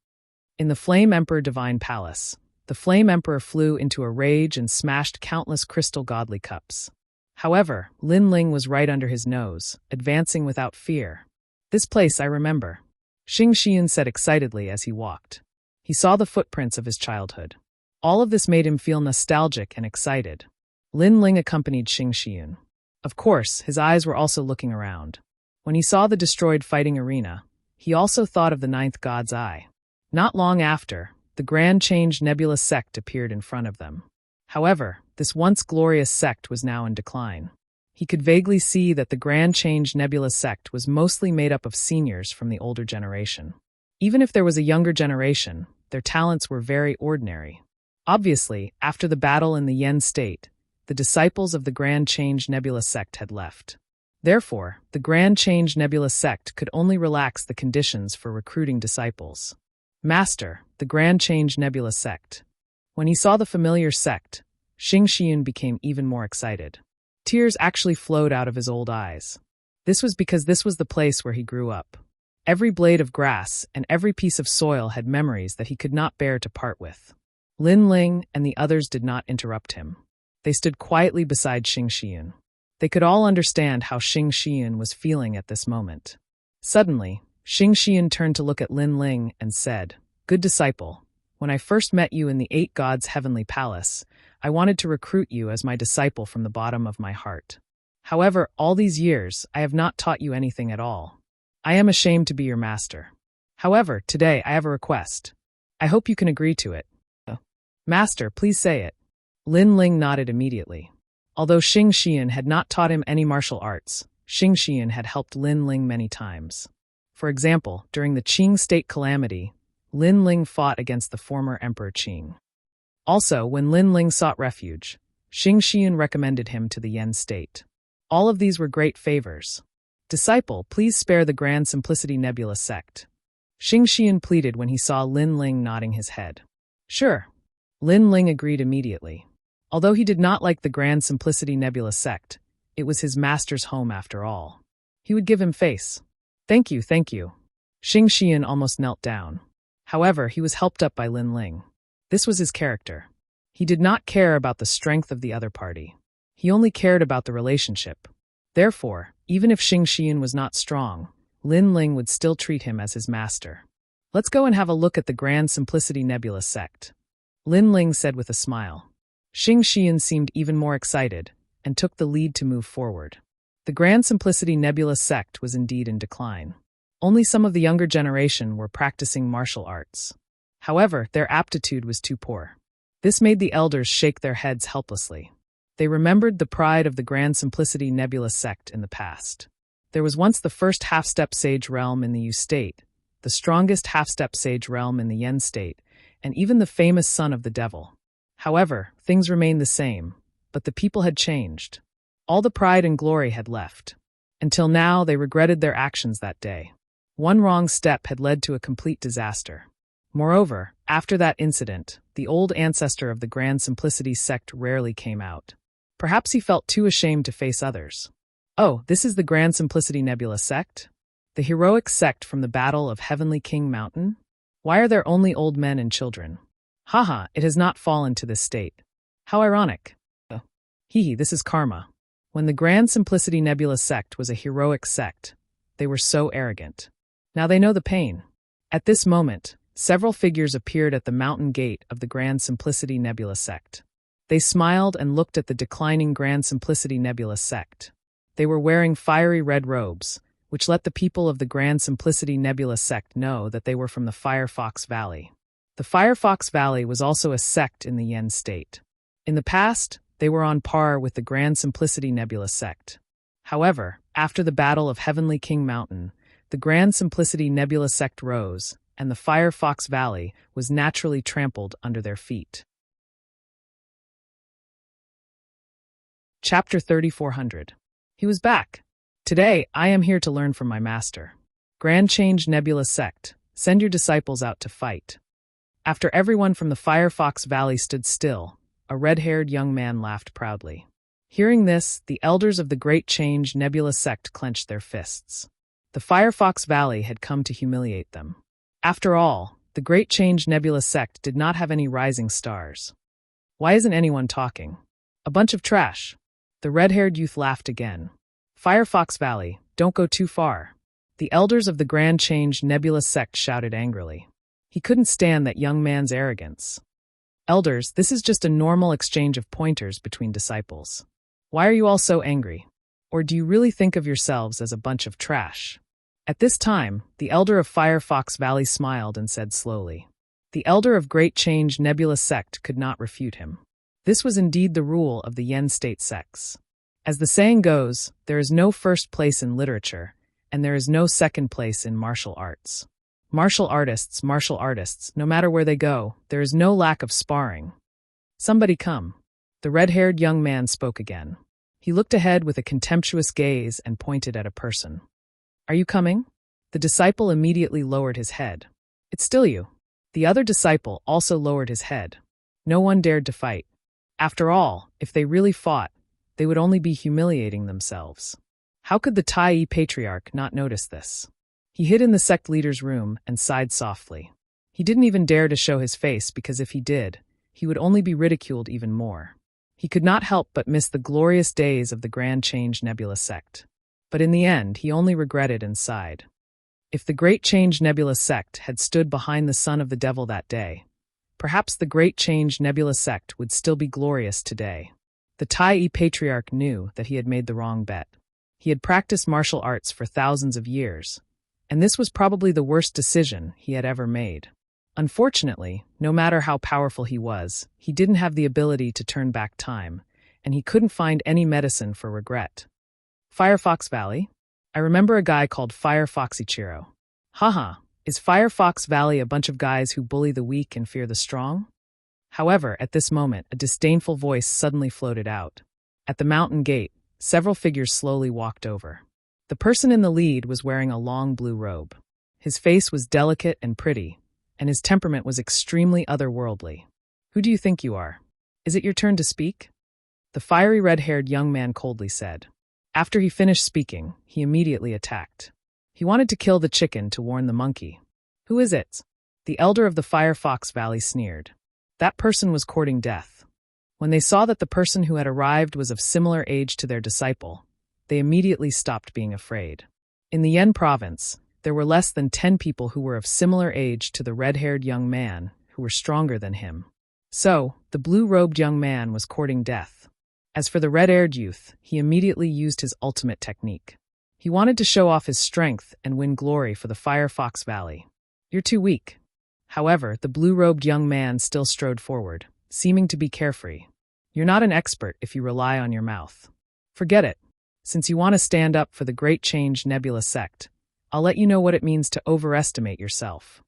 In the Flame Emperor Divine Palace, the Flame Emperor flew into a rage and smashed countless crystal godly cups. However, Lin Ling was right under his nose, advancing without fear. This place I remember, Xing Xian said excitedly as he walked. He saw the footprints of his childhood. All of this made him feel nostalgic and excited. Lin Ling accompanied Xing Xian. Of course, his eyes were also looking around. When he saw the destroyed fighting arena, he also thought of the 9th god's eye. Not long after, the Grand Change Nebula sect appeared in front of them. However, this once glorious sect was now in decline. He could vaguely see that the Grand Change Nebula sect was mostly made up of seniors from the older generation. Even if there was a younger generation, their talents were very ordinary. Obviously, after the battle in the Yen state, the disciples of the Grand Change Nebula sect had left. Therefore, the Grand Change Nebula sect could only relax the conditions for recruiting disciples. Master, the Grand Change Nebula sect. When he saw the familiar sect, Xing Xian became even more excited. Tears actually flowed out of his old eyes. This was because this was the place where he grew up. Every blade of grass and every piece of soil had memories that he could not bear to part with. Lin Ling and the others did not interrupt him. They stood quietly beside Xing Xian. They could all understand how Xing Xian was feeling at this moment. Suddenly, Xing Xian turned to look at Lin Ling and said, "Good disciple, when I first met you in the 8 gods' heavenly palace, I wanted to recruit you as my disciple from the bottom of my heart. However, all these years, I have not taught you anything at all. I am ashamed to be your master. However, today I have a request. I hope you can agree to it." "Master, please say it." Lin Ling nodded immediately. Although Xing Xian had not taught him any martial arts, Xing Xian had helped Lin Ling many times. For example, during the Qing state calamity, Lin Ling fought against the former Emperor Qing. Also, when Lin Ling sought refuge, Xing Xian recommended him to the Yen state. All of these were great favors. "Disciple, please spare the Grand Simplicity Nebula sect." Xing Xian pleaded when he saw Lin Ling nodding his head. "Sure." Lin Ling agreed immediately. Although he did not like the Grand Simplicity Nebula sect, it was his master's home after all. He would give him face. Thank you. Xing Xian almost knelt down. However, he was helped up by Lin Ling. This was his character. He did not care about the strength of the other party. He only cared about the relationship. Therefore, even if Xing Xian was not strong, Lin Ling would still treat him as his master. Let's go and have a look at the Grand Simplicity Nebula sect, Lin Ling said with a smile. Xing Xian seemed even more excited, and took the lead to move forward. The Grand Simplicity Nebula sect was indeed in decline. Only some of the younger generation were practicing martial arts. However, their aptitude was too poor. This made the elders shake their heads helplessly. They remembered the pride of the Grand Simplicity Nebula sect in the past. There was once the first half-step sage realm in the Yu state, the strongest half-step sage realm in the Yen state, and even the famous son of the devil. However, things remained the same, but the people had changed. All the pride and glory had left. Until now, they regretted their actions that day. One wrong step had led to a complete disaster. Moreover, after that incident, the old ancestor of the Grand Simplicity sect rarely came out. Perhaps he felt too ashamed to face others. Oh, this is the Grand Simplicity Nebula sect? The heroic sect from the Battle of Heavenly King Mountain? Why are there only old men and children? Haha, it has not fallen to this state. How ironic. Hee, this is karma. When the Grand Simplicity Nebula sect was a heroic sect, they were so arrogant. Now they know the pain. At this moment, several figures appeared at the mountain gate of the Grand Simplicity Nebula sect. They smiled and looked at the declining Grand Simplicity Nebula sect. They were wearing fiery red robes, which let the people of the Grand Simplicity Nebula sect know that they were from the Firefox Valley. The Firefox Valley was also a sect in the Yen state. In the past, they were on par with the Grand Simplicity Nebula sect. However, after the Battle of Heavenly King Mountain, the Grand Simplicity Nebula sect rose, and the Firefox Valley was naturally trampled under their feet. Chapter 3400. He was back. Today, I am here to learn from my master. Grand Change Nebula sect, send your disciples out to fight. After everyone from the Firefox Valley stood still, a red-haired young man laughed proudly. Hearing this, the elders of the Great Change Nebula sect clenched their fists. The Firefox Valley had come to humiliate them. After all, the Great Change Nebula sect did not have any rising stars. Why isn't anyone talking? A bunch of trash. The red-haired youth laughed again. Firefox Valley, don't go too far. The elders of the Grand Change Nebula sect shouted angrily. He couldn't stand that young man's arrogance. Elders, this is just a normal exchange of pointers between disciples. Why are you all so angry? Or do you really think of yourselves as a bunch of trash? At this time, the elder of Firefox Valley smiled and said slowly. The elder of Great Change Nebula sect could not refute him. This was indeed the rule of the Yen state sects. As the saying goes, there is no first place in literature, and there is no second place in martial arts. Martial artists, no matter where they go, there is no lack of sparring. Somebody come. The red-haired young man spoke again. He looked ahead with a contemptuous gaze and pointed at a person. Are you coming? The disciple immediately lowered his head. It's still you. The other disciple also lowered his head. No one dared to fight. After all, if they really fought, they would only be humiliating themselves. How could the Tai patriarch not notice this? He hid in the sect leader's room and sighed softly. He didn't even dare to show his face because if he did, he would only be ridiculed even more. He could not help but miss the glorious days of the Grand Change Nebula sect. But in the end, he only regretted and sighed. If the Great Change Nebula sect had stood behind the son of the devil that day, perhaps the Great Change Nebula sect would still be glorious today. The Tai patriarch knew that he had made the wrong bet. He had practiced martial arts for thousands of years, and this was probably the worst decision he had ever made. Unfortunately, no matter how powerful he was, he didn't have the ability to turn back time, and he couldn't find any medicine for regret. Firefox Valley? I remember a guy called Firefox Ichiro. Haha, is Firefox Valley a bunch of guys who bully the weak and fear the strong? However, at this moment, a disdainful voice suddenly floated out. At the mountain gate, several figures slowly walked over. The person in the lead was wearing a long blue robe. His face was delicate and pretty, and his temperament was extremely otherworldly. Who do you think you are? Is it your turn to speak? The fiery red-haired young man coldly said. After he finished speaking, he immediately attacked. He wanted to kill the chicken to warn the monkey. Who is it? The elder of the Firefox Valley sneered. That person was courting death. When they saw that the person who had arrived was of similar age to their disciple, they immediately stopped being afraid. In the Yen province, there were less than 10 people who were of similar age to the red-haired young man, who were stronger than him. So, the blue-robed young man was courting death. As for the red-haired youth, he immediately used his ultimate technique. He wanted to show off his strength and win glory for the Firefox Valley. "You're too weak." However, the blue-robed young man still strode forward, seeming to be carefree. "You're not an expert if you rely on your mouth. Forget it. Since you want to stand up for the Great Change Nebula sect, I'll let you know what it means to overestimate yourself."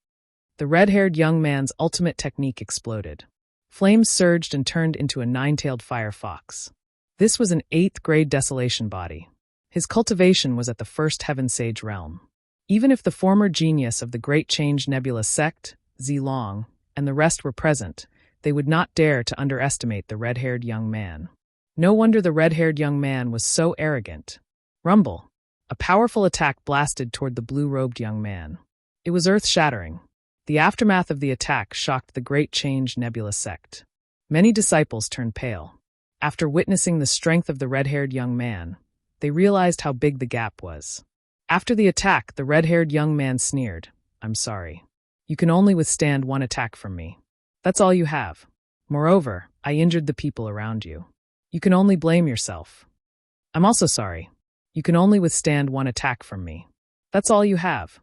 The red-haired young man's ultimate technique exploded. Flames surged and turned into a 9-tailed firefox. This was an 8th-grade desolation body. His cultivation was at the first Heaven Sage realm. Even if the former genius of the Great Change Nebula sect, Zilong, and the rest were present, they would not dare to underestimate the red-haired young man. No wonder the red-haired young man was so arrogant. Rumble. A powerful attack blasted toward the blue-robed young man. It was earth-shattering. The aftermath of the attack shocked the Great Change Nebula sect. Many disciples turned pale. After witnessing the strength of the red-haired young man, they realized how big the gap was. After the attack, the red-haired young man sneered, "I'm sorry. You can only withstand one attack from me. That's all you have. Moreover, I injured the people around you. You can only blame yourself. I'm also sorry. You can only withstand one attack from me. That's all you have."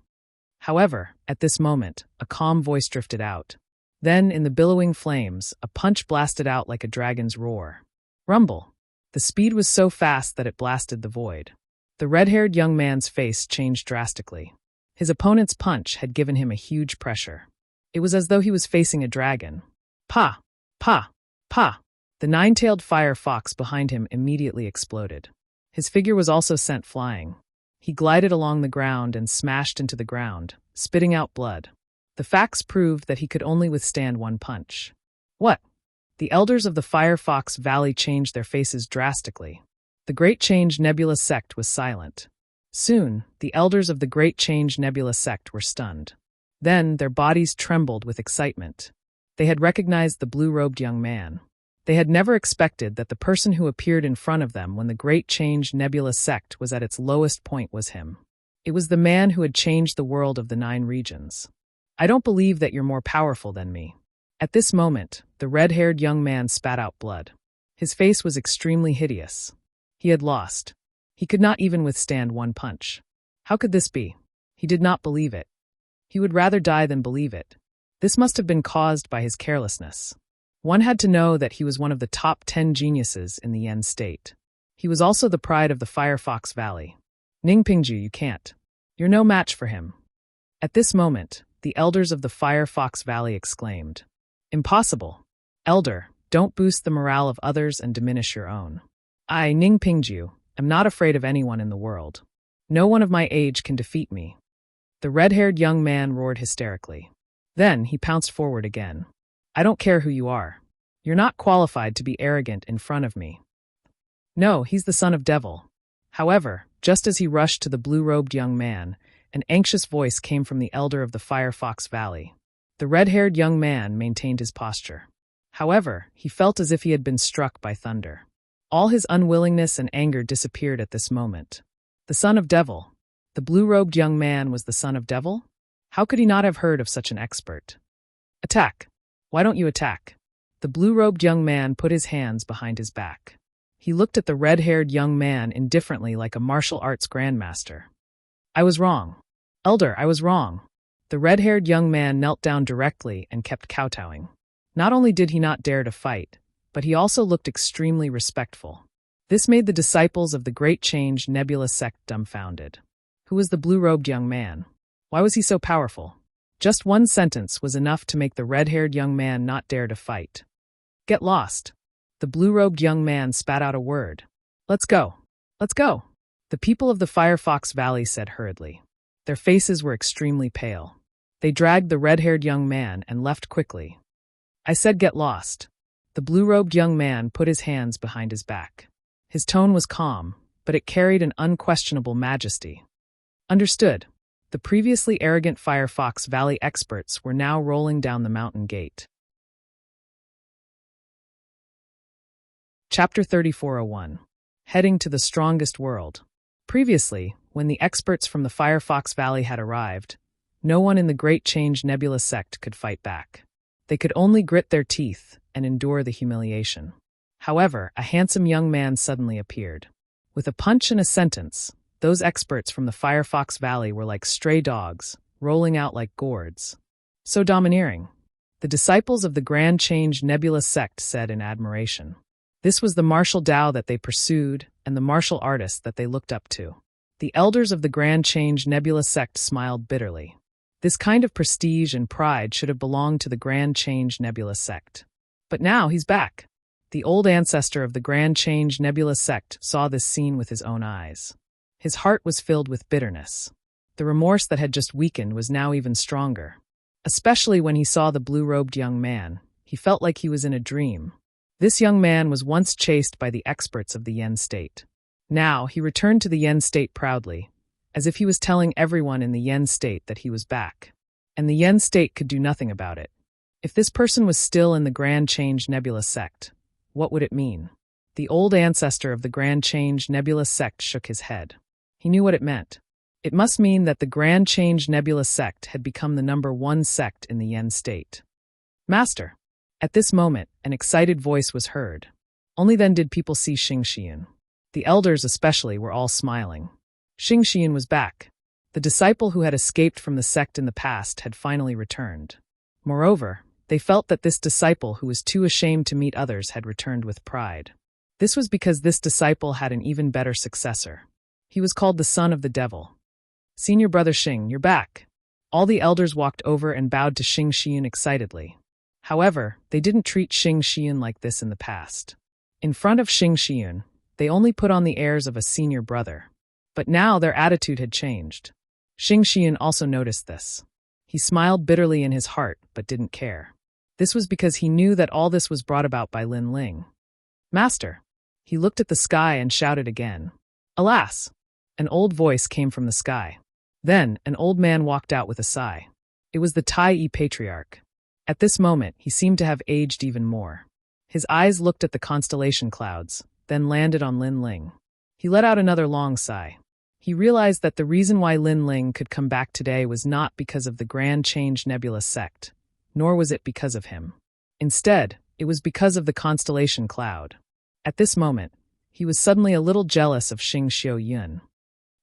However, at this moment, a calm voice drifted out. Then, in the billowing flames, a punch blasted out like a dragon's roar. Rumble. The speed was so fast that it blasted the void. The red-haired young man's face changed drastically. His opponent's punch had given him a huge pressure. It was as though he was facing a dragon. Pa! Pa! Pa! The 9-tailed fire fox behind him immediately exploded. His figure was also sent flying. He glided along the ground and smashed into the ground, spitting out blood. The facts proved that he could only withstand one punch. What? The elders of the Firefox Valley changed their faces drastically. The Great Change Nebula sect was silent. Soon, the elders of the Great Change Nebula sect were stunned. Then, their bodies trembled with excitement. They had recognized the blue-robed young man. They had never expected that the person who appeared in front of them when the Great Change Nebula sect was at its lowest point was him. It was the man who had changed the world of the 9 regions. "I don't believe that you're more powerful than me." At this moment, the red-haired young man spat out blood. His face was extremely hideous. He had lost. He could not even withstand one punch. How could this be? He did not believe it. He would rather die than believe it. This must have been caused by his carelessness. One had to know that he was one of the top 10 geniuses in the Yen state. He was also the pride of the Firefox Valley. "Ningpingju, you can't. You're no match for him." At this moment, the elders of the Firefox Valley exclaimed, "Impossible. Elder, don't boost the morale of others and diminish your own. I, Ningpingju, am not afraid of anyone in the world. No one of my age can defeat me." The red-haired young man roared hysterically. Then he pounced forward again. "I don't care who you are. You're not qualified to be arrogant in front of me." No, he's the son of devil. However, just as he rushed to the blue-robed young man, an anxious voice came from the elder of the Firefox Valley. The red-haired young man maintained his posture. However, he felt as if he had been struck by thunder. All his unwillingness and anger disappeared at this moment. The son of devil. The blue-robed young man was the son of devil? How could he not have heard of such an expert? "Attack! Why don't you attack?" The blue-robed young man put his hands behind his back. He looked at the red-haired young man indifferently like a martial arts grandmaster. "I was wrong. Elder, I was wrong." The red-haired young man knelt down directly and kept kowtowing. Not only did he not dare to fight, but he also looked extremely respectful. This made the disciples of the Great Change Nebula sect dumbfounded. Who was the blue-robed young man? Why was he so powerful? Just one sentence was enough to make the red-haired young man not dare to fight. "Get lost." The blue-robed young man spat out a word. "Let's go. Let's go." The people of the Firefox Valley said hurriedly. Their faces were extremely pale. They dragged the red-haired young man and left quickly. "I said get lost." The blue-robed young man put his hands behind his back. His tone was calm, but it carried an unquestionable majesty. Understood. The previously arrogant Firefox Valley experts were now rolling down the mountain gate. Chapter 3401. heading to the strongest world. Previously, when the experts from the Firefox Valley had arrived, no one in the Great Change Nebula sect could fight back. They could only grit their teeth and endure the humiliation. However, a handsome young man suddenly appeared. With a punch and a sentence, those experts from the Firefox Valley were like stray dogs, rolling out like gourds. So domineering. The disciples of the Grand Change Nebula sect said in admiration. This was the martial Tao that they pursued and the martial artist that they looked up to. The elders of the Grand Change Nebula sect smiled bitterly. This kind of prestige and pride should have belonged to the Grand Change Nebula sect. But now he's back. The old ancestor of the Grand Change Nebula sect saw this scene with his own eyes. His heart was filled with bitterness. The remorse that had just weakened was now even stronger. Especially when he saw the blue-robed young man, he felt like he was in a dream. This young man was once chased by the experts of the Yen state. Now he returned to the Yen state proudly, as if he was telling everyone in the Yen state that he was back. And the Yen state could do nothing about it. If this person was still in the Grand Change Nebula sect, what would it mean? The old ancestor of the Grand Change Nebula sect shook his head. He knew what it meant. It must mean that the Grand Change Nebula sect had become the #1 sect in the Yen state. Master! At this moment, an excited voice was heard. Only then did people see Xing Xian. The elders especially were all smiling. Xing Xian was back. The disciple who had escaped from the sect in the past had finally returned. Moreover, they felt that this disciple who was too ashamed to meet others had returned with pride. This was because this disciple had an even better successor. He was called the son of the devil. Senior brother Xing, you're back. All the elders walked over and bowed to Xing Xian excitedly. However, they didn't treat Xing Xian like this in the past. In front of Xing Xian, they only put on the airs of a senior brother. But now their attitude had changed. Xing Xian also noticed this. He smiled bitterly in his heart, but didn't care. This was because he knew that all this was brought about by Lin Ling. Master! He looked at the sky and shouted again. Alas! An old voice came from the sky. Then, an old man walked out with a sigh. It was the Tai Patriarch. At this moment, he seemed to have aged even more. His eyes looked at the constellation clouds, then landed on Lin Ling. He let out another long sigh. He realized that the reason why Lin Ling could come back today was not because of the Grand Change Nebula sect, nor was it because of him. Instead, it was because of the constellation cloud. At this moment, he was suddenly a little jealous of Xing Xiao Yun.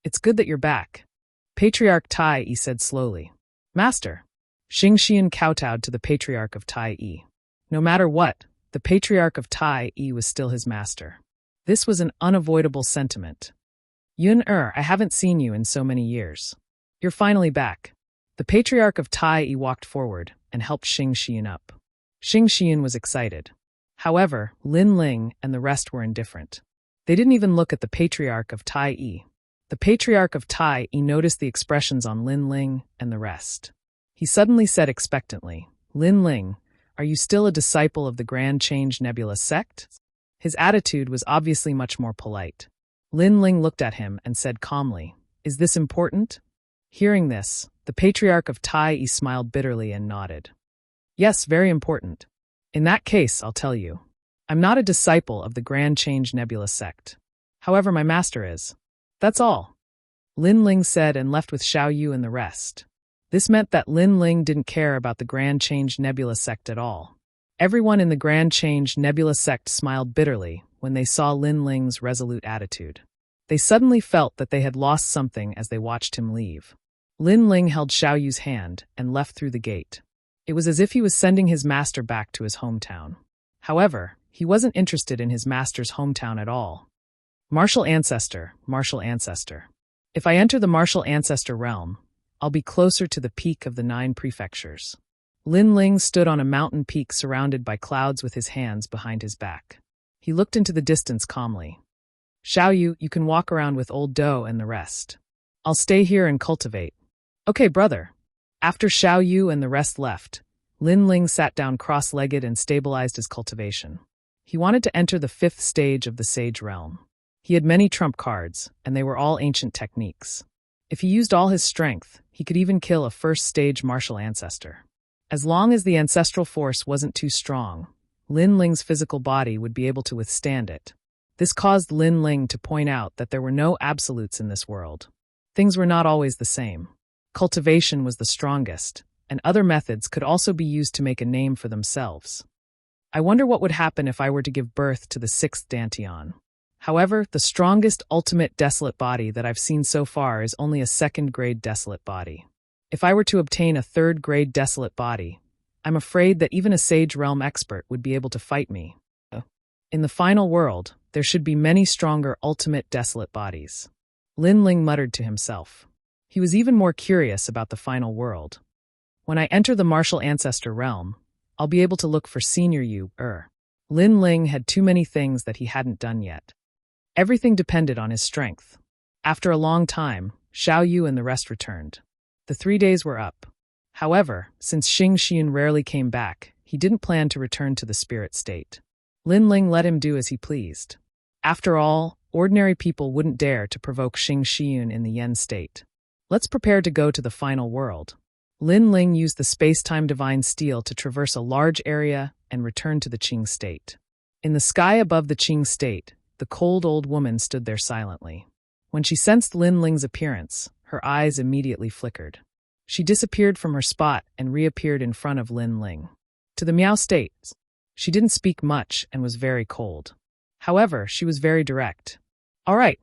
It's good that you're back. Patriarch Tai said slowly. Master! Xing Xian kowtowed to the Patriarch of Tai. No matter what, the Patriarch of Tai was still his master. This was an unavoidable sentiment. Yun I haven't seen you in so many years. You're finally back. The Patriarch of Tai walked forward and helped Xing Xian up. Xing Xian was excited. However, Lin Ling and the rest were indifferent. They didn't even look at the Patriarch of Tai. The Patriarch of Tai noticed the expressions on Lin Ling and the rest. He suddenly said expectantly, Lin Ling, are you still a disciple of the Grand Change Nebula sect? His attitude was obviously much more polite. Lin Ling looked at him and said calmly, Is this important? Hearing this, the Patriarch of Tai smiled bitterly and nodded. Yes, very important. In that case, I'll tell you. I'm not a disciple of the Grand Change Nebula sect. However, my master is. That's all. Lin Ling said and left with Xiao Yu and the rest. This meant that Lin Ling didn't care about the Grand Change Nebula sect at all. Everyone in the Grand Change Nebula sect smiled bitterly when they saw Lin Ling's resolute attitude. They suddenly felt that they had lost something as they watched him leave. Lin Ling held Xiao Yu's hand and left through the gate. It was as if he was sending his master back to his hometown. However, he wasn't interested in his master's hometown at all. Martial Ancestor, Martial Ancestor. If I enter the Martial Ancestor realm, I'll be closer to the peak of the 9 prefectures. Lin Ling stood on a mountain peak surrounded by clouds with his hands behind his back. He looked into the distance calmly. Xiao Yu, you can walk around with Old Do and the rest. I'll stay here and cultivate. Okay, brother. After Xiao Yu and the rest left, Lin Ling sat down cross-legged and stabilized his cultivation. He wanted to enter the 5th stage of the Sage realm. He had many trump cards, and they were all ancient techniques. If he used all his strength, he could even kill a 1st-stage martial ancestor. As long as the ancestral force wasn't too strong, Lin Ling's physical body would be able to withstand it. This caused Lin Ling to point out that there were no absolutes in this world. Things were not always the same. Cultivation was the strongest, and other methods could also be used to make a name for themselves. I wonder what would happen if I were to give birth to the sixth Dantian. However, the strongest ultimate desolate body that I've seen so far is only a second-grade desolate body. If I were to obtain a third-grade desolate body, I'm afraid that even a Sage Realm expert would be able to fight me. In the final world, there should be many stronger ultimate desolate bodies. Lin Ling muttered to himself. He was even more curious about the final world. When I enter the martial ancestor realm, I'll be able to look for Senior Yu. Lin Ling had too many things that he hadn't done yet. Everything depended on his strength. After a long time, Xiao Yu and the rest returned. The 3 days were up. However, since Xing Xian rarely came back, he didn't plan to return to the spirit state. Lin Ling let him do as he pleased. After all, ordinary people wouldn't dare to provoke Xing Xian in the Yen state. Let's prepare to go to the final world. Lin Ling used the space-time divine steel to traverse a large area and return to the Qing state. In the sky above the Qing state, the cold old woman stood there silently. When she sensed Lin Ling's appearance, her eyes immediately flickered. She disappeared from her spot and reappeared in front of Lin Ling. To the Miao state, she didn't speak much and was very cold. However, she was very direct. All right.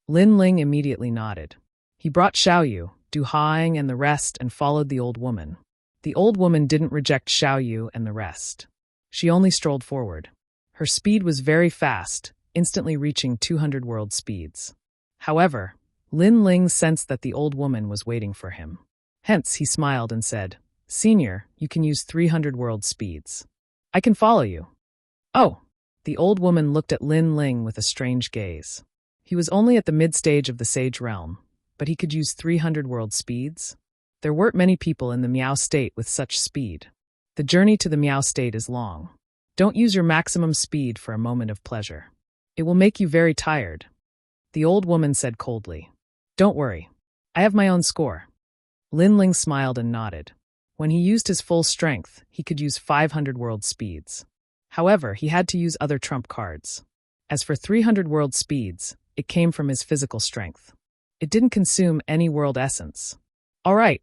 Lin Ling immediately nodded. He brought Xiao Yu, Du Haing and the rest and followed the old woman. The old woman didn't reject Xiao Yu and the rest. She only strolled forward. Her speed was very fast, instantly reaching 200 world speeds. However, Lin Ling sensed that the old woman was waiting for him. Hence, he smiled and said, Senior, you can use 300 world speeds. I can follow you. Oh! The old woman looked at Lin Ling with a strange gaze. He was only at the mid-stage of the Sage Realm, but he could use 300 world speeds? There weren't many people in the Miao state with such speed. The journey to the Miao state is long. Don't use your maximum speed for a moment of pleasure. It will make you very tired. The old woman said coldly. Don't worry. I have my own score. Lin Ling smiled and nodded. When he used his full strength, he could use 500 world speeds. However, he had to use other trump cards. As for 300 world speeds, it came from his physical strength. It didn't consume any world essence. All right.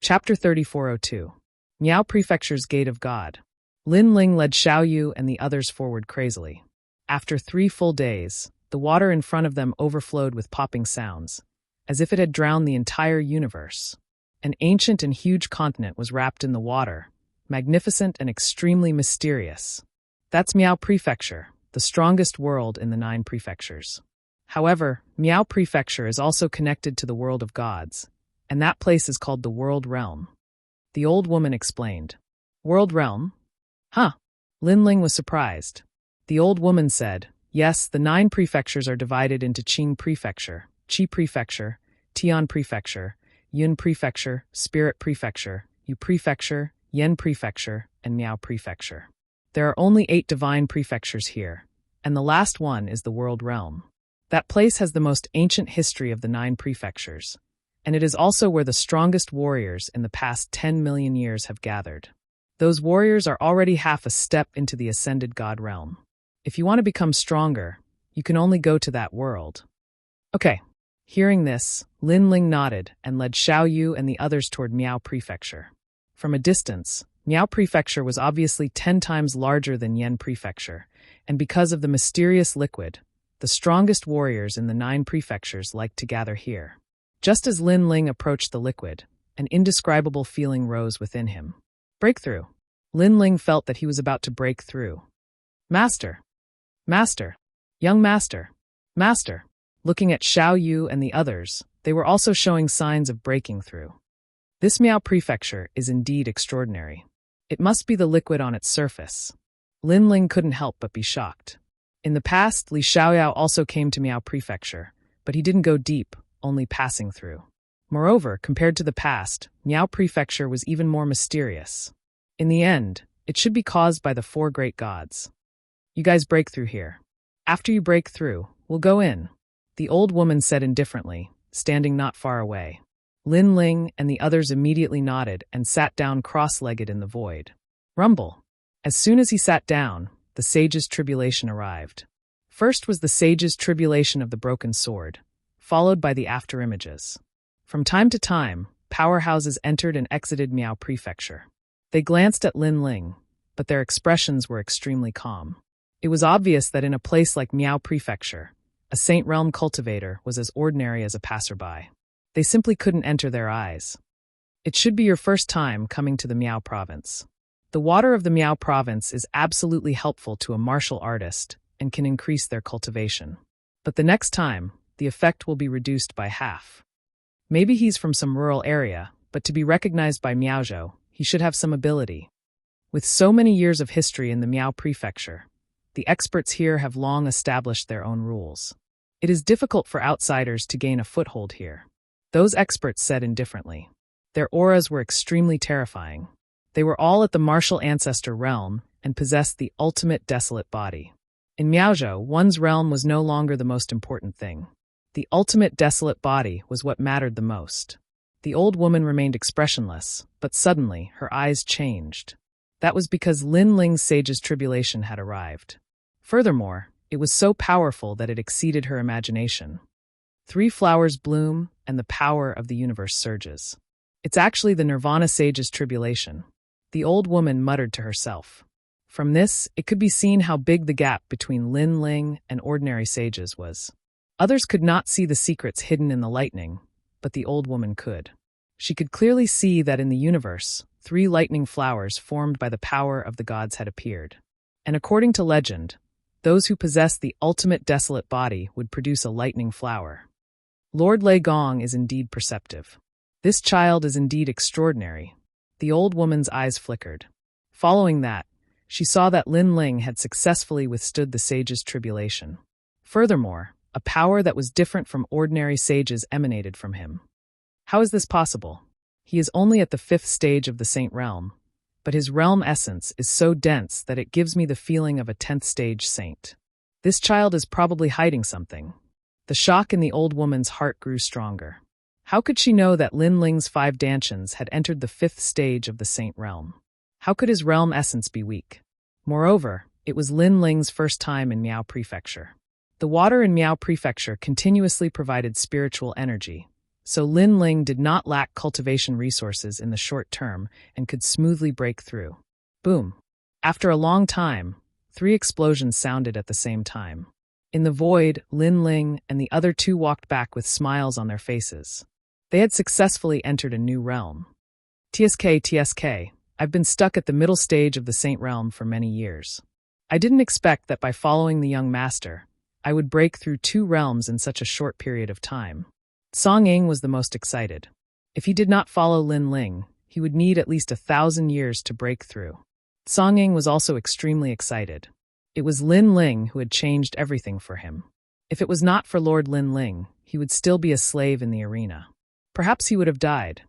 Chapter 3402. Miao Prefecture's Gate of God. Lin Ling led Xiao Yu and the others forward crazily. After 3 full days, the water in front of them overflowed with popping sounds, as if it had drowned the entire universe. An ancient and huge continent was wrapped in the water, magnificent and extremely mysterious. That's Miao Prefecture, the strongest world in the 9 prefectures. However, Miao Prefecture is also connected to the world of gods, and that place is called the World Realm. The old woman explained. World Realm? Huh. Lin Ling was surprised. The old woman said, yes, the 9 prefectures are divided into Qing Prefecture, Qi Prefecture, Tian Prefecture, Yun Prefecture, Spirit Prefecture, Yu Prefecture, Yen Prefecture, and Miao Prefecture. There are only 8 divine prefectures here, and the last one is the World Realm. That place has the most ancient history of the 9 prefectures, and it is also where the strongest warriors in the past 10 million years have gathered. Those warriors are already half a step into the ascended God realm. If you want to become stronger, you can only go to that world. Okay. Hearing this, Lin Ling nodded and led Xiao Yu and the others toward Miao Prefecture. From a distance, Miao Prefecture was obviously 10 times larger than Yen Prefecture, and because of the mysterious liquid, the strongest warriors in the 9 prefectures liked to gather here. Just as Lin Ling approached the liquid, an indescribable feeling rose within him. Breakthrough. Lin Ling felt that he was about to break through. Master! Master! Young Master! Master! Looking at Xiao Yu and the others, they were also showing signs of breaking through. This Miao Prefecture is indeed extraordinary. It must be the liquid on its surface. Lin Ling couldn't help but be shocked. In the past, Li Xiaoyao also came to Miao Prefecture, but he didn't go deep, only passing through. Moreover, compared to the past, Miao Prefecture was even more mysterious. In the end, it should be caused by the 4 great gods. You guys break through here. After you break through, we'll go in. The old woman said indifferently, standing not far away. Lin Ling and the others immediately nodded and sat down cross-legged in the void. Rumble. As soon as he sat down, the sage's tribulation arrived. First was the sage's tribulation of the broken sword, followed by the afterimages. From time to time, powerhouses entered and exited Miao Prefecture. They glanced at Lin Ling, but their expressions were extremely calm. It was obvious that in a place like Miao Prefecture, a Saint Realm cultivator was as ordinary as a passerby. They simply couldn't enter their eyes. It should be your first time coming to the Miao Province. The water of the Miao Province is absolutely helpful to a martial artist and can increase their cultivation. But the next time, the effect will be reduced by half. Maybe he's from some rural area, but to be recognized by Miaozhou, he should have some ability. With so many years of history in the Miao Prefecture, the experts here have long established their own rules. It is difficult for outsiders to gain a foothold here. Those experts said indifferently. Their auras were extremely terrifying. They were all at the martial ancestor realm and possessed the ultimate desolate body. In Miaozhou, one's realm was no longer the most important thing. The ultimate desolate body was what mattered the most. The old woman remained expressionless, but suddenly her eyes changed. That was because Lin Ling's sage's tribulation had arrived. Furthermore, it was so powerful that it exceeded her imagination. 3 flowers bloom, and the power of the universe surges. It's actually the Nirvana sage's tribulation. The old woman muttered to herself. From this, it could be seen how big the gap between Lin Ling and ordinary sages was. Others could not see the secrets hidden in the lightning, but the old woman could. She could clearly see that in the universe, 3 lightning flowers formed by the power of the gods had appeared. And according to legend, those who possessed the ultimate desolate body would produce a lightning flower. Lord Lei Gong is indeed perceptive. This child is indeed extraordinary. The old woman's eyes flickered. Following that, she saw that Lin Ling had successfully withstood the sage's tribulation. Furthermore, a power that was different from ordinary sages emanated from him. How is this possible? He is only at the 5th stage of the Saint Realm, but his realm essence is so dense that it gives me the feeling of a 10th stage saint. This child is probably hiding something. The shock in the old woman's heart grew stronger. How could she know that Lin Ling's 5 Dantians had entered the 5th stage of the Saint Realm? How could his realm essence be weak? Moreover, it was Lin Ling's first time in Miao Prefecture. The water in Miao Prefecture continuously provided spiritual energy, so Lin Ling did not lack cultivation resources in the short term and could smoothly break through. Boom! After a long time, 3 explosions sounded at the same time. In the void, Lin Ling and the other 2 walked back with smiles on their faces. They had successfully entered a new realm. TSK, I've been stuck at the middle stage of the Saint Realm for many years. I didn't expect that by following the young master, I would break through 2 realms in such a short period of time. Song Ying was the most excited. If he did not follow Lin Ling, he would need at least 1,000 years to break through. Song Ying was also extremely excited. It was Lin Ling who had changed everything for him. If it was not for Lord Lin Ling, he would still be a slave in the arena. Perhaps he would have died.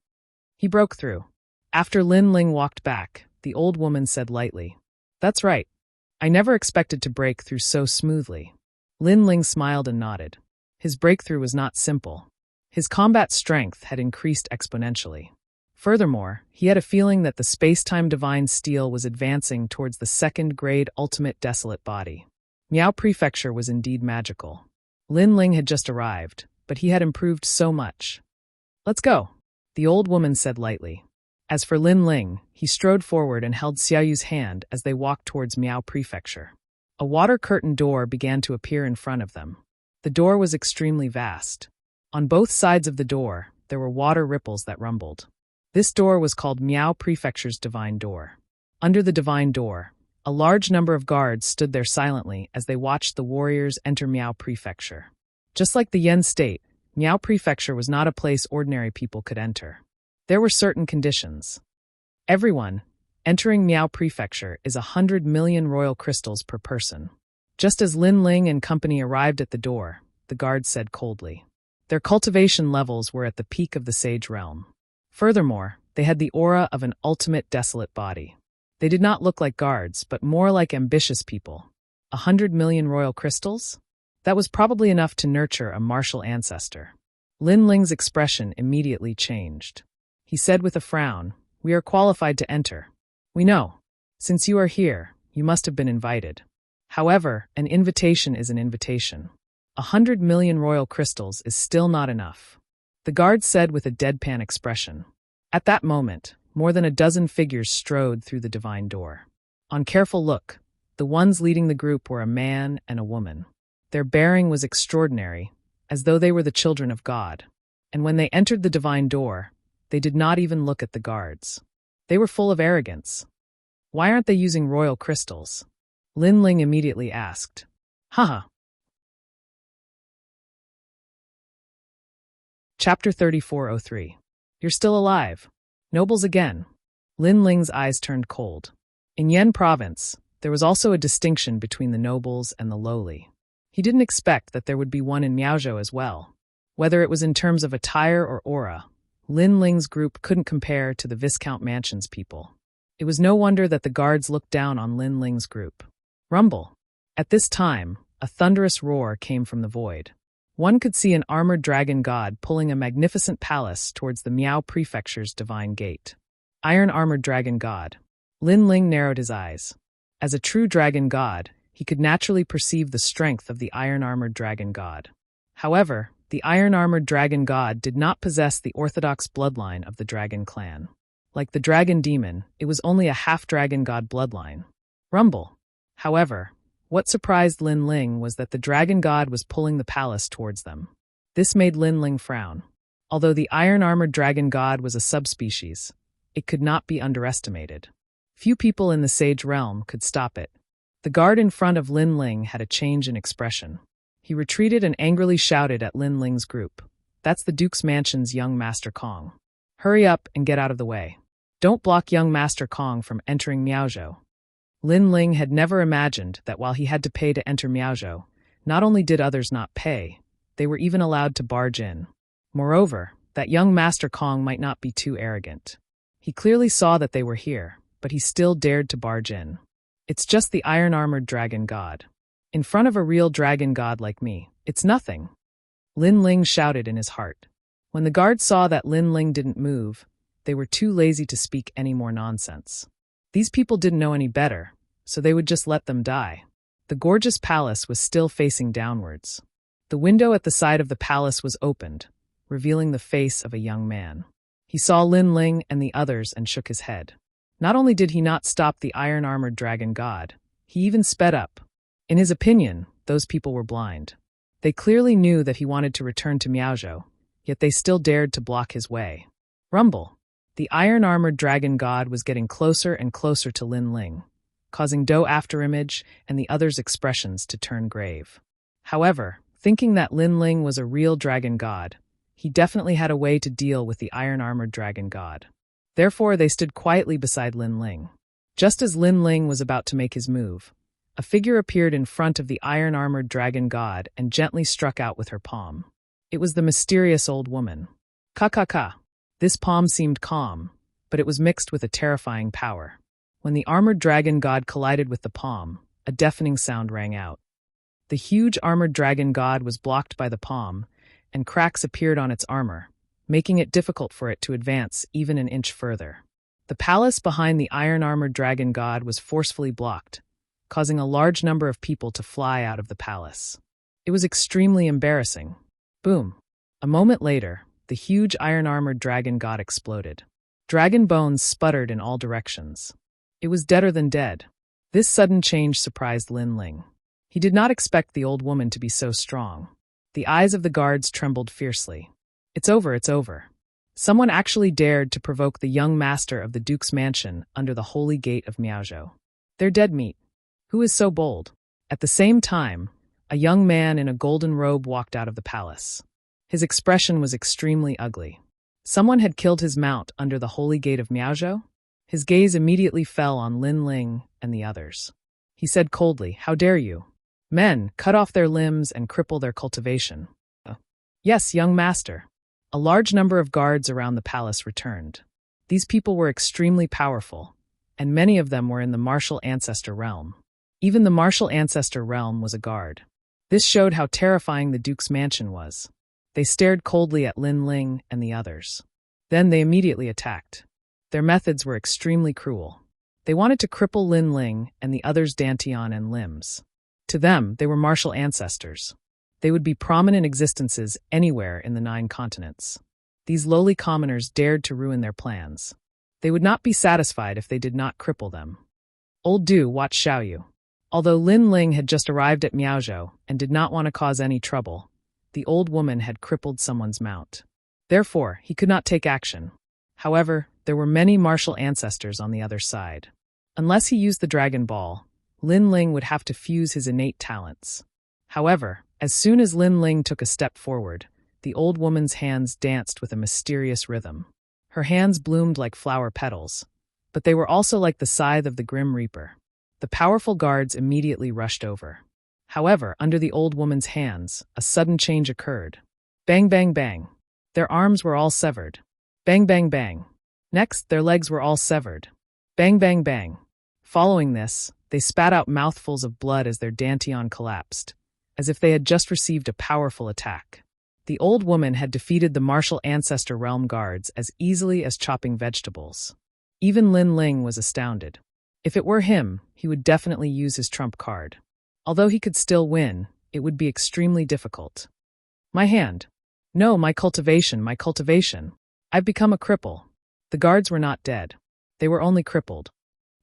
He broke through. After Lin Ling walked back, the old woman said lightly, "That's right. I never expected to break through so smoothly." Lin Ling smiled and nodded. His breakthrough was not simple. His combat strength had increased exponentially. Furthermore, he had a feeling that the space-time divine steel was advancing towards the 2nd grade ultimate desolate body. Miao Prefecture was indeed magical. Lin Ling had just arrived, but he had improved so much. "Let's go," the old woman said lightly. As for Lin Ling, he strode forward and held Xiaoyu's hand as they walked towards Miao Prefecture. A water curtain door began to appear in front of them. The door was extremely vast. On both sides of the door, there were water ripples that rumbled. This door was called Miao Prefecture's Divine Door. Under the Divine Door, a large number of guards stood there silently as they watched the warriors enter Miao Prefecture. Just like the Yen State, Miao Prefecture was not a place ordinary people could enter. There were certain conditions. Everyone entering Miao Prefecture is 100 million royal crystals per person. Just as Lin Ling and company arrived at the door, the guards said coldly. Their cultivation levels were at the peak of the sage realm. Furthermore, they had the aura of an ultimate desolate body. They did not look like guards, but more like ambitious people. 100 million royal crystals? That was probably enough to nurture a martial ancestor. Lin Ling's expression immediately changed. He said with a frown, "We are qualified to enter." "We know," Since you are here, you must have been invited. However, an invitation is an invitation. 100 million royal crystals is still not enough. The guard said with a deadpan expression. At that moment, more than a dozen figures strode through the divine door. On careful look, the ones leading the group were a man and a woman. Their bearing was extraordinary, as though they were the children of God. And when they entered the divine door, they did not even look at the guards. They were full of arrogance. Why aren't they using royal crystals? Lin Ling immediately asked. Haha. Chapter 3403. You're still alive. Nobles again. Lin Ling's eyes turned cold. In Yen province, there was also a distinction between the nobles and the lowly. He didn't expect that there would be one in Miaozhou as well. Whether it was in terms of attire or aura, Lin Ling's group couldn't compare to the Viscount Mansion's people. It was no wonder that the guards looked down on Lin Ling's group. Rumble. At this time, a thunderous roar came from the void. One could see an armored dragon god pulling a magnificent palace towards the Miao Prefecture's divine gate. Iron-armored dragon god. Lin Ling narrowed his eyes. As a true dragon god, he could naturally perceive the strength of the iron-armored dragon god. However, the iron-armored dragon god did not possess the orthodox bloodline of the dragon clan. Like the dragon demon, it was only a half-dragon god bloodline. Rumble. However, what surprised Lin Ling was that the dragon god was pulling the palace towards them. This made Lin Ling frown. Although the iron-armored dragon god was a subspecies, it could not be underestimated. Few people in the Sage realm could stop it. The guard in front of Lin Ling had a change in expression. He retreated and angrily shouted at Lin Ling's group. That's the Duke's Mansion's young Master Kong. Hurry up and get out of the way. Don't block young Master Kong from entering Miaozhou. Lin Ling had never imagined that while he had to pay to enter Miaozhou, not only did others not pay, they were even allowed to barge in. Moreover, that young Master Kong might not be too arrogant. He clearly saw that they were here, but he still dared to barge in. It's just the iron-armored dragon god. In front of a real dragon god like me, it's nothing. Lin Ling shouted in his heart. When the guards saw that Lin Ling didn't move, they were too lazy to speak any more nonsense. These people didn't know any better, so they would just let them die. The gorgeous palace was still facing downwards. The window at the side of the palace was opened, revealing the face of a young man. He saw Lin Ling and the others and shook his head. Not only did he not stop the iron-armored dragon god, he even sped up. In his opinion, those people were blind. They clearly knew that he wanted to return to Miaozhou, yet they still dared to block his way. Rumble. The iron-armored dragon god was getting closer and closer to Lin Ling, causing Do Afterimage and the others' expressions to turn grave. However, thinking that Lin Ling was a real dragon god, he definitely had a way to deal with the iron-armored dragon god. Therefore, they stood quietly beside Lin Ling. Just as Lin Ling was about to make his move, a figure appeared in front of the iron-armored dragon god and gently struck out with her palm. It was the mysterious old woman. Ka. This palm seemed calm, but it was mixed with a terrifying power. When the armored dragon god collided with the palm, a deafening sound rang out. The huge armored dragon god was blocked by the palm, and cracks appeared on its armor, making it difficult for it to advance even an inch further. The palace behind the iron-armored dragon god was forcefully blocked, causing a large number of people to fly out of the palace. It was extremely embarrassing. Boom. A moment later, the huge iron-armored dragon god exploded. Dragon bones sputtered in all directions. It was deader than dead. This sudden change surprised Lin Ling. He did not expect the old woman to be so strong. The eyes of the guards trembled fiercely. It's over. Someone actually dared to provoke the young master of the Duke's Mansion under the holy gate of Miaozhou. They're dead meat. Who is so bold? At the same time, a young man in a golden robe walked out of the palace. His expression was extremely ugly. Someone had killed his mount under the holy gate of Miaozhou? His gaze immediately fell on Lin Ling and the others. He said coldly, "How dare you? Men, cut off their limbs and cripple their cultivation." Yes, young master. A large number of guards around the palace returned. These people were extremely powerful, and many of them were in the martial ancestor realm. Even the martial ancestor realm was a guard. This showed how terrifying the Duke's Mansion was. They stared coldly at Lin Ling and the others. Then they immediately attacked. Their methods were extremely cruel. They wanted to cripple Lin Ling and the others Dantian and Limbs. To them, they were martial ancestors. They would be prominent existences anywhere in the 9 continents. These lowly commoners dared to ruin their plans. They would not be satisfied if they did not cripple them. Old Du watched Xiaoyu. Although Lin Ling had just arrived at Miaozhou and did not want to cause any trouble, the old woman had crippled someone's mount. Therefore, he could not take action. However, there were many martial ancestors on the other side. Unless he used the Dragon Ball, Lin Ling would have to fuse his innate talents. However, as soon as Lin Ling took a step forward, the old woman's hands danced with a mysterious rhythm. Her hands bloomed like flower petals, but they were also like the scythe of the Grim Reaper. The powerful guards immediately rushed over. However, under the old woman's hands, a sudden change occurred. Bang, bang, bang. Their arms were all severed. Bang, bang, bang. Next, their legs were all severed. Bang, bang, bang. Following this, they spat out mouthfuls of blood as their Dantian collapsed, as if they had just received a powerful attack. The old woman had defeated the martial ancestor realm guards as easily as chopping vegetables. Even Lin Ling was astounded. If it were him, he would definitely use his trump card. Although he could still win, it would be extremely difficult. My hand. No, my cultivation. I've become a cripple. The guards were not dead. They were only crippled.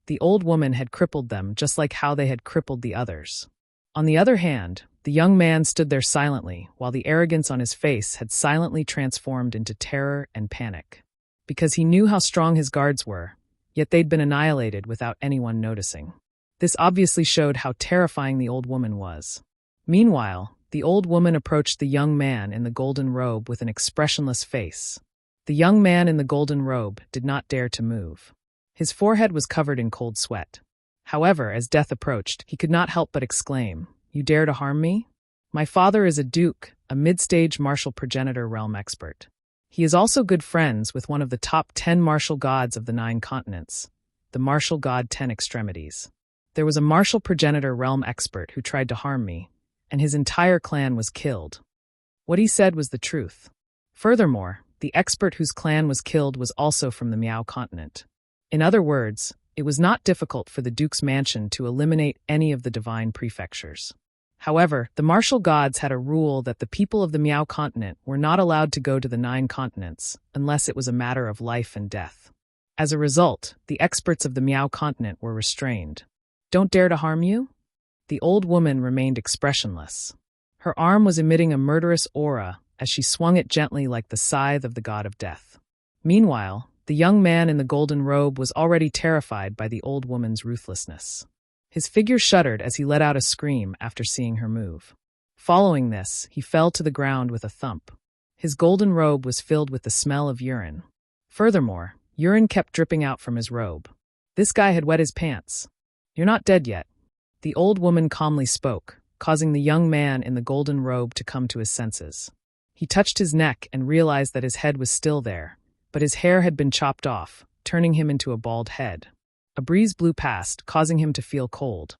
The old woman had crippled them just like how they had crippled the others. On the other hand, the young man stood there silently, while the arrogance on his face had silently transformed into terror and panic. Because he knew how strong his guards were, yet they'd been annihilated without anyone noticing. This obviously showed how terrifying the old woman was. Meanwhile, the old woman approached the young man in the golden robe with an expressionless face. The young man in the golden robe did not dare to move. His forehead was covered in cold sweat. However, as death approached, he could not help but exclaim, "You dare to harm me? My father is a duke, a mid-stage martial progenitor realm expert. He is also good friends with one of the top 10 martial gods of the 9 continents, the martial god 10 extremities. There was a martial progenitor realm expert who tried to harm me, and his entire clan was killed." What he said was the truth. Furthermore, the expert whose clan was killed was also from the Miao continent. In other words, it was not difficult for the Duke's mansion to eliminate any of the divine prefectures. However, the martial gods had a rule that the people of the Miao continent were not allowed to go to the 9 continents unless it was a matter of life and death. As a result, the experts of the Miao continent were restrained. "Don't dare to harm you?" The old woman remained expressionless. Her arm was emitting a murderous aura as she swung it gently like the scythe of the god of death. Meanwhile, the young man in the golden robe was already terrified by the old woman's ruthlessness. His figure shuddered as he let out a scream after seeing her move. Following this, he fell to the ground with a thump. His golden robe was filled with the smell of urine. Furthermore, urine kept dripping out from his robe. This guy had wet his pants. "You're not dead yet." The old woman calmly spoke, causing the young man in the golden robe to come to his senses. He touched his neck and realized that his head was still there, but his hair had been chopped off, turning him into a bald head. A breeze blew past, causing him to feel cold.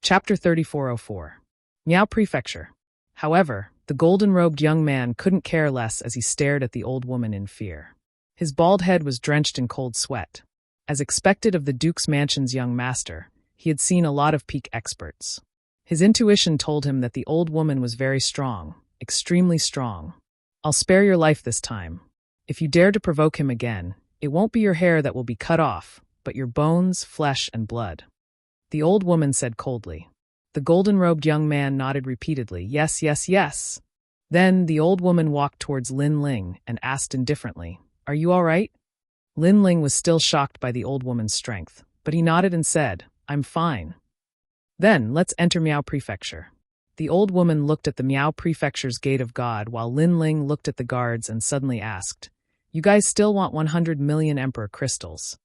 Chapter 3404. Miao Prefecture. However, the golden-robed young man couldn't care less as he stared at the old woman in fear. His bald head was drenched in cold sweat. As expected of the Duke's mansion's young master, he had seen a lot of peak experts. His intuition told him that the old woman was very strong, extremely strong. "I'll spare your life this time. If you dare to provoke him again, it won't be your hair that will be cut off, but your bones, flesh, and blood," the old woman said coldly. The golden-robed young man nodded repeatedly, "Yes, yes, yes." Then the old woman walked towards Lin Ling and asked indifferently, "Are you all right?" Lin Ling was still shocked by the old woman's strength, but he nodded and said, "I'm fine." "Then, let's enter Miao Prefecture." The old woman looked at the Miao Prefecture's gate of God while Lin Ling looked at the guards and suddenly asked, "You guys still want 100 million Emperor crystals?"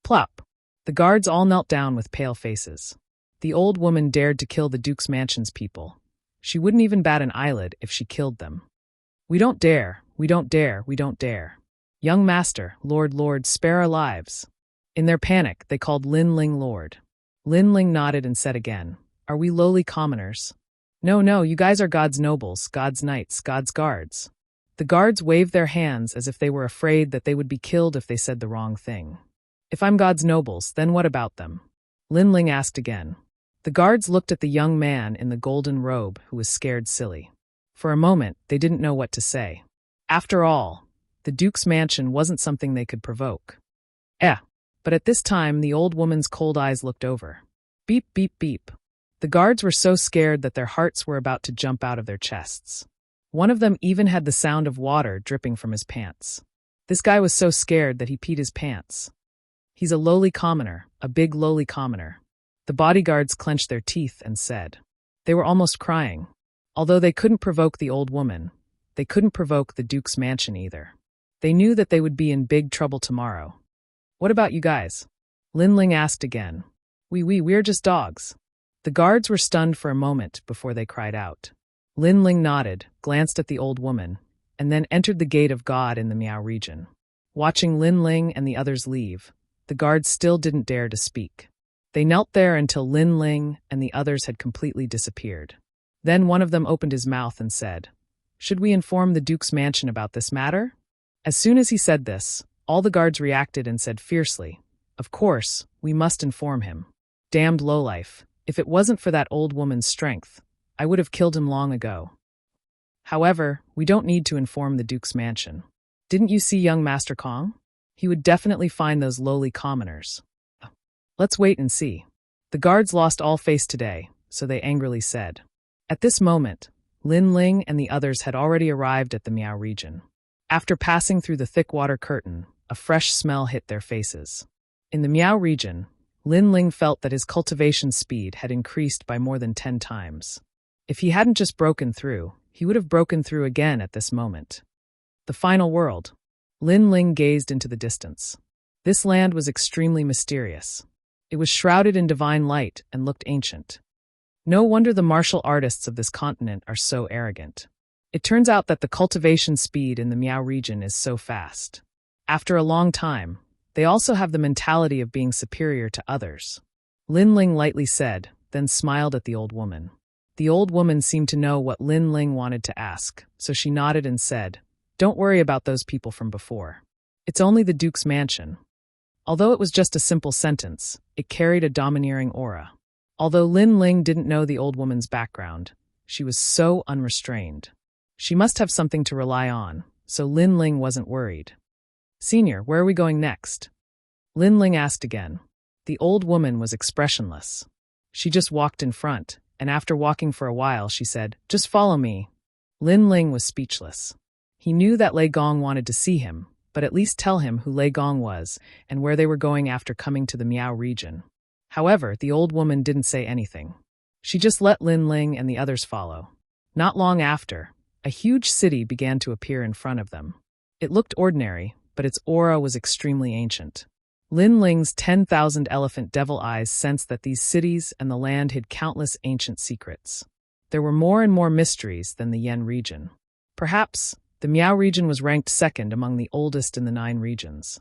Plop! The guards all knelt down with pale faces. The old woman dared to kill the Duke's mansion's people. She wouldn't even bat an eyelid if she killed them. "We don't dare, we don't dare, we don't dare. Young master, Lord, spare our lives." In their panic, they called Lin Ling Lord. Lin Ling nodded and said again, "Are we lowly commoners?" No, you guys are God's nobles, God's knights, God's guards." The guards waved their hands as if they were afraid that they would be killed if they said the wrong thing. If I'm God's nobles, then what about them? Lin Ling asked again. The guards looked at the young man in the golden robe who was scared silly. For a moment, they didn't know what to say. After all, the Duke's mansion wasn't something they could provoke. But at this time, the old woman's cold eyes looked over. Beep, beep, beep. The guards were so scared that their hearts were about to jump out of their chests. One of them even had the sound of water dripping from his pants. This guy was so scared that he peed his pants. He's a lowly commoner, a big lowly commoner. The bodyguards clenched their teeth and said. They were almost crying. Although they couldn't provoke the old woman, they couldn't provoke the Duke's mansion either. They knew that they would be in big trouble tomorrow. What about you guys? Lin Ling asked again. We're just dogs. The guards were stunned for a moment before they cried out. Lin Ling nodded, glanced at the old woman, and then entered the gate of God in the Miao region. Watching Lin Ling and the others leave, the guards still didn't dare to speak. They knelt there until Lin Ling and the others had completely disappeared. Then one of them opened his mouth and said, Should we inform the Duke's mansion about this matter? As soon as he said this, all the guards reacted and said fiercely, Of course, we must inform him. Damned lowlife, if it wasn't for that old woman's strength, I would have killed him long ago. However, we don't need to inform the Duke's mansion. Didn't you see young Master Kong? He would definitely find those lowly commoners. Let's wait and see. The guards lost all face today, so they angrily said. At this moment, Lin Ling and the others had already arrived at the Miao region. After passing through the thick water curtain, a fresh smell hit their faces. In the Miao region, Lin Ling felt that his cultivation speed had increased by more than 10 times. If he hadn't just broken through, he would have broken through again at this moment. The final world. Lin Ling gazed into the distance. This land was extremely mysterious. It was shrouded in divine light and looked ancient. No wonder the martial artists of this continent are so arrogant. It turns out that the cultivation speed in the Miao region is so fast. After a long time, they also have the mentality of being superior to others. Lin Ling lightly said, then smiled at the old woman. The old woman seemed to know what Lin Ling wanted to ask, so she nodded and said, Don't worry about those people from before. It's only the Duke's mansion. Although it was just a simple sentence, it carried a domineering aura. Although Lin Ling didn't know the old woman's background, she was so unrestrained. She must have something to rely on, so Lin Ling wasn't worried. Senior, where are we going next? Lin Ling asked again. The old woman was expressionless. She just walked in front, and after walking for a while, she said, Just follow me. Lin Ling was speechless. He knew that Lei Gong wanted to see him, but at least tell him who Lei Gong was and where they were going after coming to the Miao region. However, the old woman didn't say anything. She just let Lin Ling and the others follow. Not long after, a huge city began to appear in front of them. It looked ordinary, but its aura was extremely ancient. Lin Ling's 10,000 elephant devil eyes sensed that these cities and the land hid countless ancient secrets. There were more and more mysteries than the Yen region. Perhaps, the Miao region was ranked second among the oldest in the 9 regions.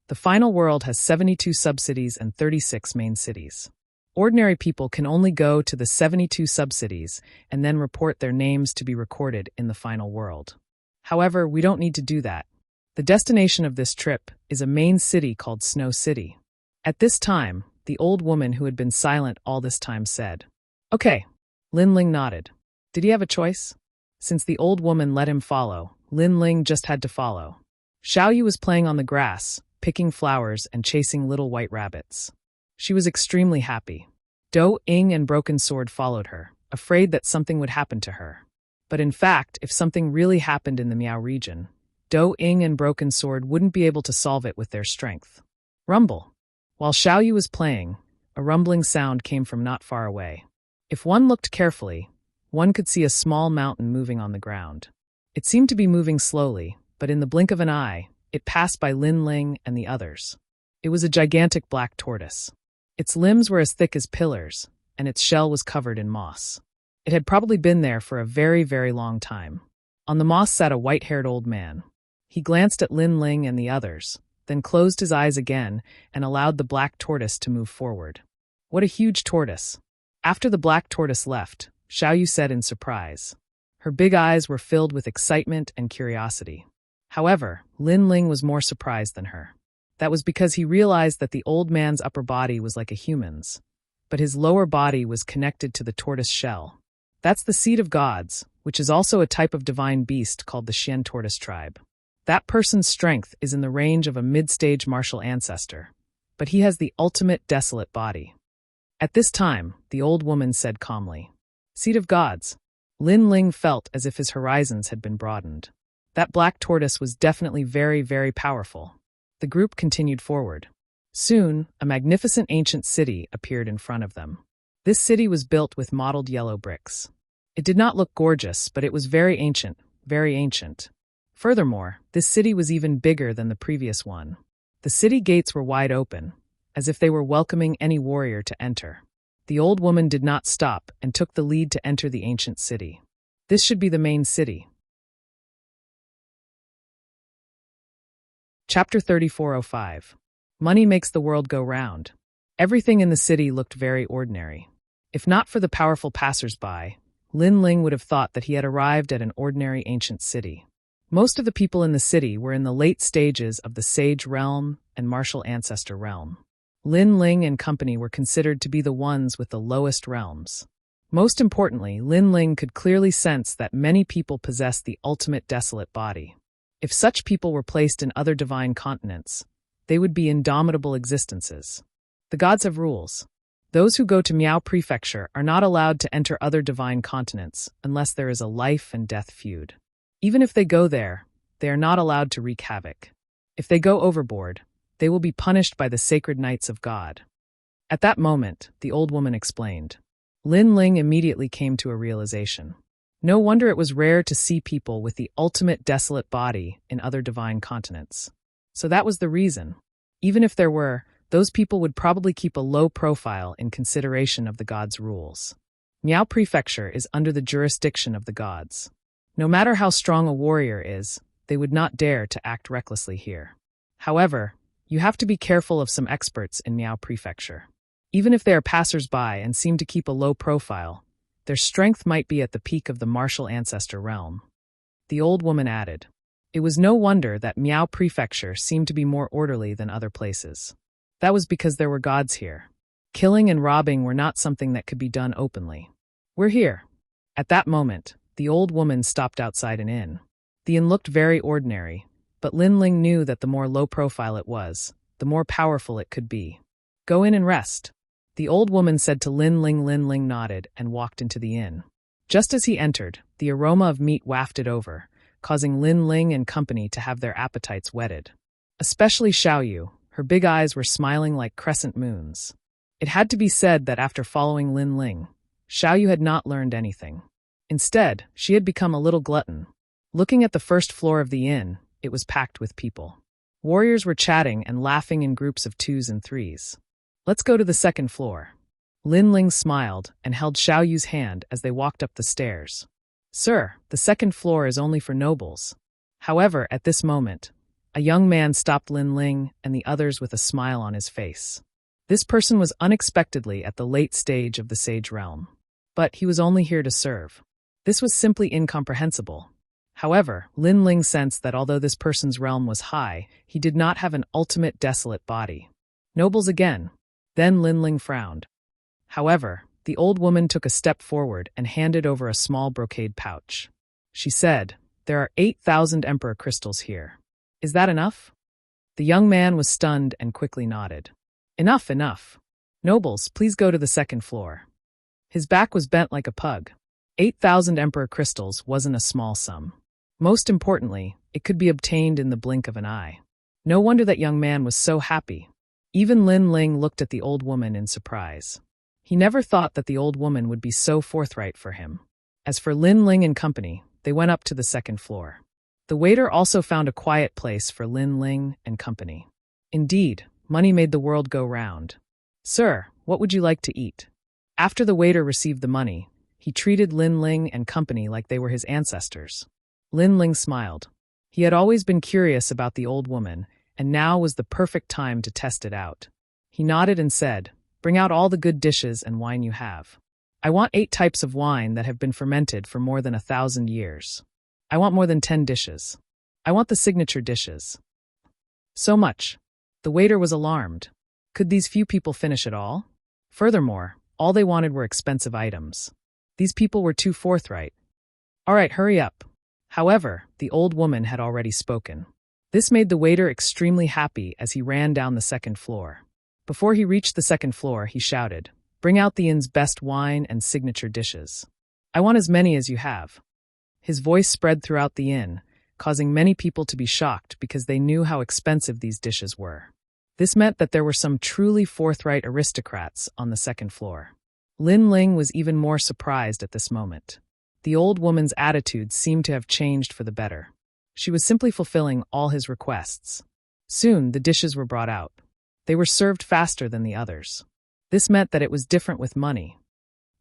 The final world has 72 subcities and 36 main cities. Ordinary people can only go to the 72 subcities and then report their names to be recorded in the final world. However, we don't need to do that. The destination of this trip is a main city called Snow City. At this time, the old woman who had been silent all this time said, Okay. Lin Ling nodded. Did he have a choice? Since the old woman let him follow, Lin Ling just had to follow. Xiaoyu was playing on the grass, picking flowers and chasing little white rabbits. She was extremely happy. Do Ying and Broken Sword followed her, afraid that something would happen to her. But in fact, if something really happened in the Miao region, Do Ying and Broken Sword wouldn't be able to solve it with their strength. Rumble. While Xiaoyu was playing, a rumbling sound came from not far away. If one looked carefully, one could see a small mountain moving on the ground. It seemed to be moving slowly, but in the blink of an eye, it passed by Lin Ling and the others. It was a gigantic black tortoise. Its limbs were as thick as pillars, and its shell was covered in moss. It had probably been there for a very, very long time. On the moss sat a white-haired old man. He glanced at Lin Ling and the others, then closed his eyes again and allowed the black tortoise to move forward. What a huge tortoise! After the black tortoise left, Xiaoyu said in surprise. Her big eyes were filled with excitement and curiosity. However, Lin Ling was more surprised than her. That was because he realized that the old man's upper body was like a human's, but his lower body was connected to the tortoise shell. That's the seed of gods, which is also a type of divine beast called the Xian tortoise tribe. That person's strength is in the range of a mid-stage martial ancestor, but he has the ultimate desolate body. At this time, the old woman said calmly, "Seed of gods." Lin Ling felt as if his horizons had been broadened. That black tortoise was definitely very, very powerful. The group continued forward. Soon, a magnificent ancient city appeared in front of them. This city was built with mottled yellow bricks. It did not look gorgeous, but it was very ancient, very ancient. Furthermore, this city was even bigger than the previous one. The city gates were wide open, as if they were welcoming any warrior to enter. The old woman did not stop and took the lead to enter the ancient city. This should be the main city. Chapter 3405. Money makes the world go round. Everything in the city looked very ordinary. If not for the powerful passers-by, Lin Ling would have thought that he had arrived at an ordinary ancient city. Most of the people in the city were in the late stages of the Sage Realm and Martial Ancestor Realm. Lin Ling and company were considered to be the ones with the lowest realms. Most importantly, Lin Ling could clearly sense that many people possessed the ultimate desolate body. If such people were placed in other divine continents, they would be indomitable existences. The gods have rules. Those who go to Miao Prefecture are not allowed to enter other divine continents unless there is a life and death feud. Even if they go there, they are not allowed to wreak havoc. If they go overboard, they will be punished by the sacred knights of God. At that moment, the old woman explained. Lin Ling immediately came to a realization. No wonder it was rare to see people with the ultimate desolate body in other divine continents. So that was the reason. Even if there were, those people would probably keep a low profile in consideration of the gods' rules. Miao Prefecture is under the jurisdiction of the gods. No matter how strong a warrior is, they would not dare to act recklessly here. However, you have to be careful of some experts in Miao Prefecture. Even if they are passers-by and seem to keep a low profile, their strength might be at the peak of the martial ancestor realm. The old woman added. It was no wonder that Miao Prefecture seemed to be more orderly than other places. That was because there were gods here. Killing and robbing were not something that could be done openly. We're here. At that moment, the old woman stopped outside an inn. The inn looked very ordinary, but Lin Ling knew that the more low profile it was, the more powerful it could be. Go in and rest. The old woman said to Lin Ling. Lin Ling nodded and walked into the inn. Just as he entered, the aroma of meat wafted over, causing Lin Ling and company to have their appetites whetted. Especially Xiaoyu, her big eyes were smiling like crescent moons. It had to be said that after following Lin Ling, Xiaoyu had not learned anything. Instead, she had become a little glutton. Looking at the first floor of the inn, it was packed with people. Warriors were chatting and laughing in groups of 2s and 3s. Let's go to the second floor. Lin Ling smiled and held Xiaoyu's hand as they walked up the stairs. Sir, the second floor is only for nobles. However, at this moment, a young man stopped Lin Ling and the others with a smile on his face. This person was unexpectedly at the late stage of the Sage Realm. But he was only here to serve. This was simply incomprehensible. However, Lin Ling sensed that although this person's realm was high, he did not have an ultimate desolate body. Nobles again. Then Lin Ling frowned. However, the old woman took a step forward and handed over a small brocade pouch. She said, "There are 8,000 Emperor crystals here. Is that enough?" The young man was stunned and quickly nodded. Enough, enough. Nobles, please go to the second floor. His back was bent like a pug. 8,000 Emperor crystals wasn't a small sum. Most importantly, it could be obtained in the blink of an eye. No wonder that young man was so happy. Even Lin Ling looked at the old woman in surprise. He never thought that the old woman would be so forthright for him. As for Lin Ling and company, they went up to the second floor. The waiter also found a quiet place for Lin Ling and company. Indeed, money made the world go round. Sir, what would you like to eat? After the waiter received the money, he treated Lin Ling and company like they were his ancestors. Lin Ling smiled. He had always been curious about the old woman, and now was the perfect time to test it out. He nodded and said, "Bring out all the good dishes and wine you have." I want 8 types of wine that have been fermented for more than 1,000 years. I want more than 10 dishes. I want the signature dishes. So much. The waiter was alarmed. Could these few people finish it all? Furthermore, all they wanted were expensive items. These people were too forthright. All right, hurry up. However, the old woman had already spoken. This made the waiter extremely happy as he ran down the second floor. Before he reached the second floor, he shouted, "Bring out the inn's best wine and signature dishes. I want as many as you have." His voice spread throughout the inn, causing many people to be shocked because they knew how expensive these dishes were. This meant that there were some truly forthright aristocrats on the second floor. Lin Ling was even more surprised at this moment. The old woman's attitude seemed to have changed for the better. She was simply fulfilling all his requests. Soon, the dishes were brought out. They were served faster than the others. This meant that it was different with money.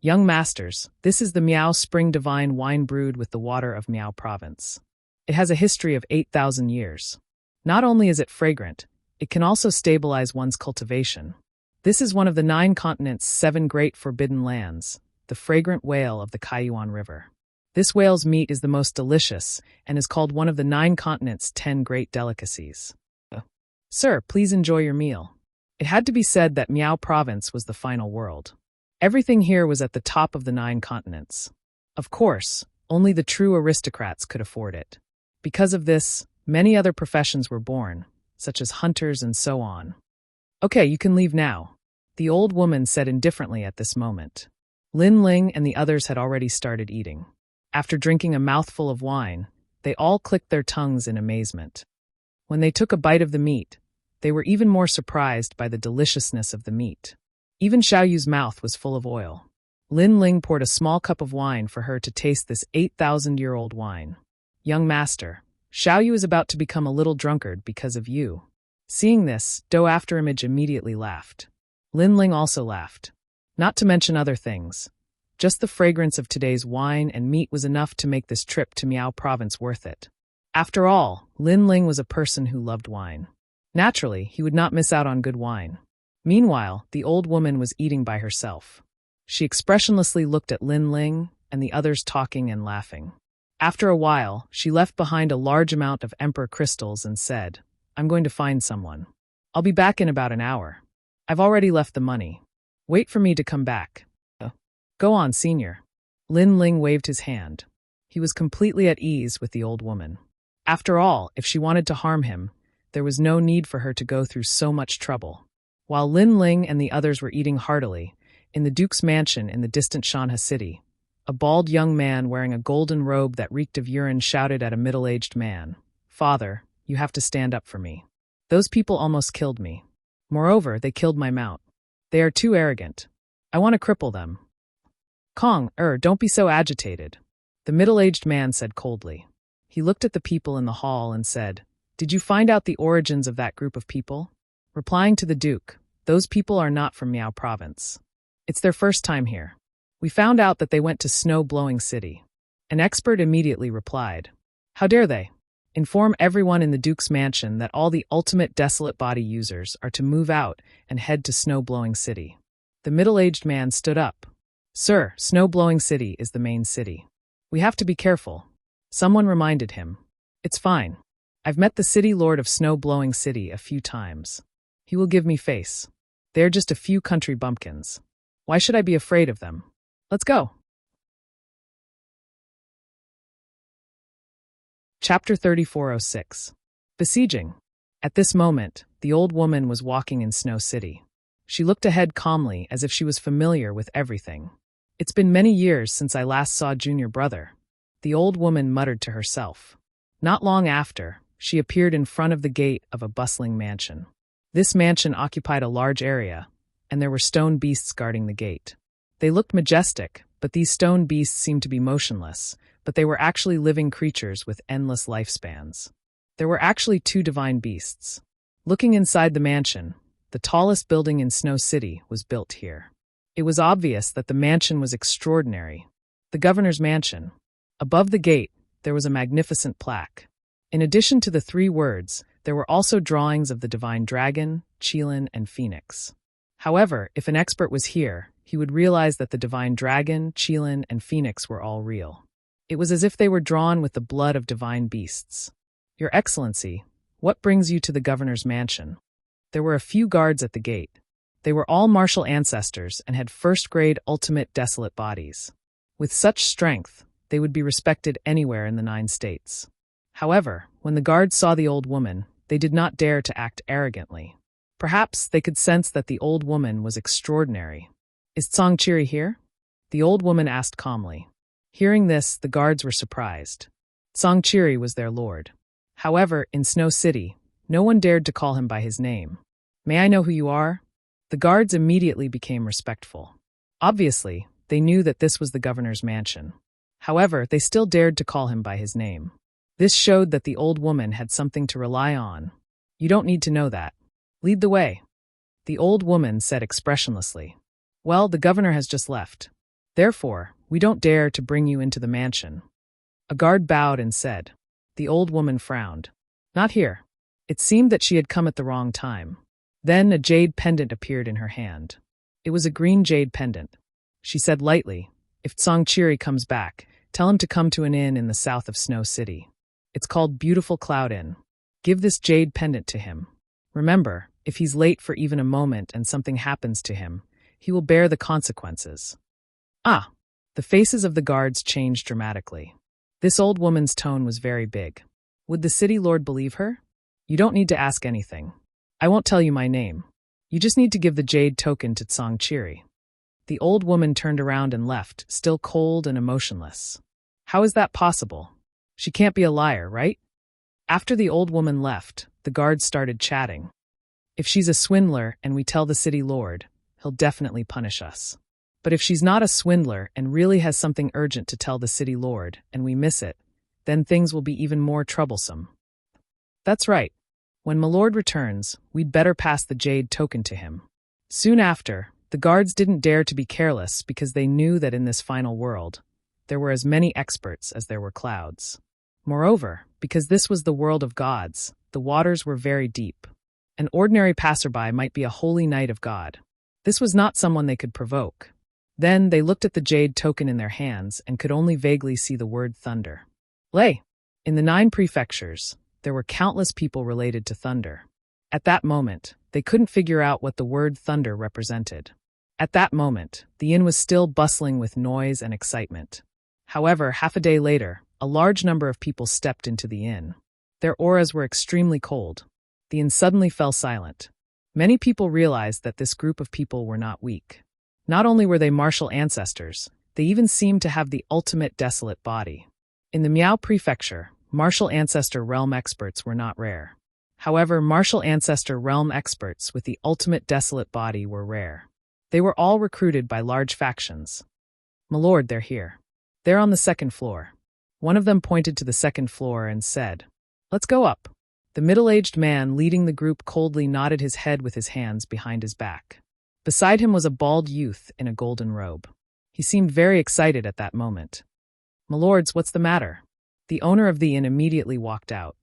Young masters, this is the Miao Spring Divine Wine brewed with the water of Miao Province. It has a history of 8,000 years. Not only is it fragrant, it can also stabilize one's cultivation. This is one of the 9 continents' 7 great forbidden lands, the fragrant whale of the Kaiyuan River. This whale's meat is the most delicious and is called one of the 9 continents' 10 great delicacies. Sir, please enjoy your meal. It had to be said that Miao Province was the final world. Everything here was at the top of the 9 continents. Of course, only the true aristocrats could afford it. Because of this, many other professions were born, such as hunters and so on. Okay, you can leave now, the old woman said indifferently at this moment. Lin Ling and the others had already started eating. After drinking a mouthful of wine, they all clicked their tongues in amazement. When they took a bite of the meat, they were even more surprised by the deliciousness of the meat. Even Xiaoyu's mouth was full of oil. Lin Ling poured a small cup of wine for her to taste this 8,000-year-old wine. Young master, Xiaoyu is about to become a little drunkard because of you. Seeing this, Do Afterimage immediately laughed. Lin Ling also laughed. Not to mention other things. Just the fragrance of today's wine and meat was enough to make this trip to Miao Province worth it. After all, Lin Ling was a person who loved wine. Naturally, he would not miss out on good wine. Meanwhile, the old woman was eating by herself. She expressionlessly looked at Lin Ling and the others talking and laughing. After a while, she left behind a large amount of emperor crystals and said, "I'm going to find someone. I'll be back in about an hour. I've already left the money. Wait for me to come back." Go on, senior. Lin Ling waved his hand. He was completely at ease with the old woman. After all, if she wanted to harm him, there was no need for her to go through so much trouble. While Lin Ling and the others were eating heartily, in the Duke's mansion in the distant Shanha city, a bald young man wearing a golden robe that reeked of urine shouted at a middle-aged man, "Father, you have to stand up for me. Those people almost killed me. Moreover, they killed my mount. They are too arrogant. I want to cripple them." Kong, don't be so agitated, the middle-aged man said coldly. He looked at the people in the hall and said, "Did you find out the origins of that group of people?" Replying to the Duke, "Those people are not from Miao Province. It's their first time here. We found out that they went to Snow-Blowing City." An expert immediately replied, "How dare they? Inform everyone in the Duke's mansion that all the ultimate desolate body users are to move out and head to Snow-Blowing City." The middle-aged man stood up. "Sir, Snow-Blowing City is the main city. We have to be careful." Someone reminded him, "It's fine. I've met the city lord of Snow-Blowing City a few times. He will give me face. They're just a few country bumpkins. Why should I be afraid of them? Let's go." Chapter 3406. Besieging. At this moment, the old woman was walking in Snow City. She looked ahead calmly as if she was familiar with everything. "It's been many years since I last saw Junior Brother," the old woman muttered to herself. Not long after, she appeared in front of the gate of a bustling mansion. This mansion occupied a large area, and there were stone beasts guarding the gate. They looked majestic, but these stone beasts seemed to be motionless, but they were actually living creatures with endless lifespans. There were actually 2 divine beasts. Looking inside the mansion, the tallest building in Snow City was built here. It was obvious that the mansion was extraordinary. The governor's mansion. Above the gate, there was a magnificent plaque. In addition to the 3 words, there were also drawings of the divine dragon, Qilin, and phoenix. However, if an expert was here, he would realize that the divine dragon, Qilin, and phoenix were all real. It was as if they were drawn with the blood of divine beasts. "Your Excellency, what brings you to the governor's mansion?" There were a few guards at the gate. They were all martial ancestors and had first-grade ultimate desolate bodies. With such strength, they would be respected anywhere in the 9 states. However, when the guards saw the old woman, they did not dare to act arrogantly. Perhaps they could sense that the old woman was extraordinary. "Is Tsongchiri here?" the old woman asked calmly. Hearing this, the guards were surprised. Tsongchiri was their lord. However, in Snow City, no one dared to call him by his name. "May I know who you are?" The guards immediately became respectful. Obviously, they knew that this was the governor's mansion. However, they still dared to call him by his name. This showed that the old woman had something to rely on. "You don't need to know that. Lead the way," the old woman said expressionlessly. "Well, the governor has just left. Therefore, we don't dare to bring you into the mansion." A guard bowed and said. The old woman frowned. "Not here." It seemed that she had come at the wrong time. Then a jade pendant appeared in her hand. It was a green jade pendant. She said lightly, "If Tsongchiri comes back, tell him to come to an inn in the south of Snow City. It's called Beautiful Cloud Inn. Give this jade pendant to him. Remember, if he's late for even a moment and something happens to him, he will bear the consequences." Ah! The faces of the guards changed dramatically. This old woman's tone was very big. Would the city lord believe her? "You don't need to ask anything. I won't tell you my name. You just need to give the jade token to Tsongchiri." The old woman turned around and left, still cold and emotionless. How is that possible? She can't be a liar, right? After the old woman left, the guards started chatting. "If she's a swindler and we tell the city lord, he'll definitely punish us. But if she's not a swindler and really has something urgent to tell the city lord and we miss it, then things will be even more troublesome. That's right. When my lord returns, we'd better pass the jade token to him." Soon after, the guards didn't dare to be careless because they knew that in this final world, there were as many experts as there were clouds. Moreover, because this was the world of gods, the waters were very deep. An ordinary passerby might be a holy knight of God. This was not someone they could provoke. Then they looked at the jade token in their hands and could only vaguely see the word thunder. In the 9 prefectures, there were countless people related to thunder. At that moment, they couldn't figure out what the word thunder represented. At that moment, the inn was still bustling with noise and excitement. However, half a day later, a large number of people stepped into the inn. Their auras were extremely cold. The inn suddenly fell silent. Many people realized that this group of people were not weak. Not only were they martial ancestors, they even seemed to have the ultimate desolate body. In the Miao Prefecture, martial ancestor realm experts were not rare. However, martial ancestor realm experts with the ultimate desolate body were rare. They were all recruited by large factions. "My lord, they're here. They're on the 2nd floor." One of them pointed to the 2nd floor and said, "Let's go up." The middle-aged man leading the group coldly nodded his head with his hands behind his back. Beside him was a bald youth in a golden robe. He seemed very excited at that moment. "My lords, what's the matter?" The owner of the inn immediately walked out.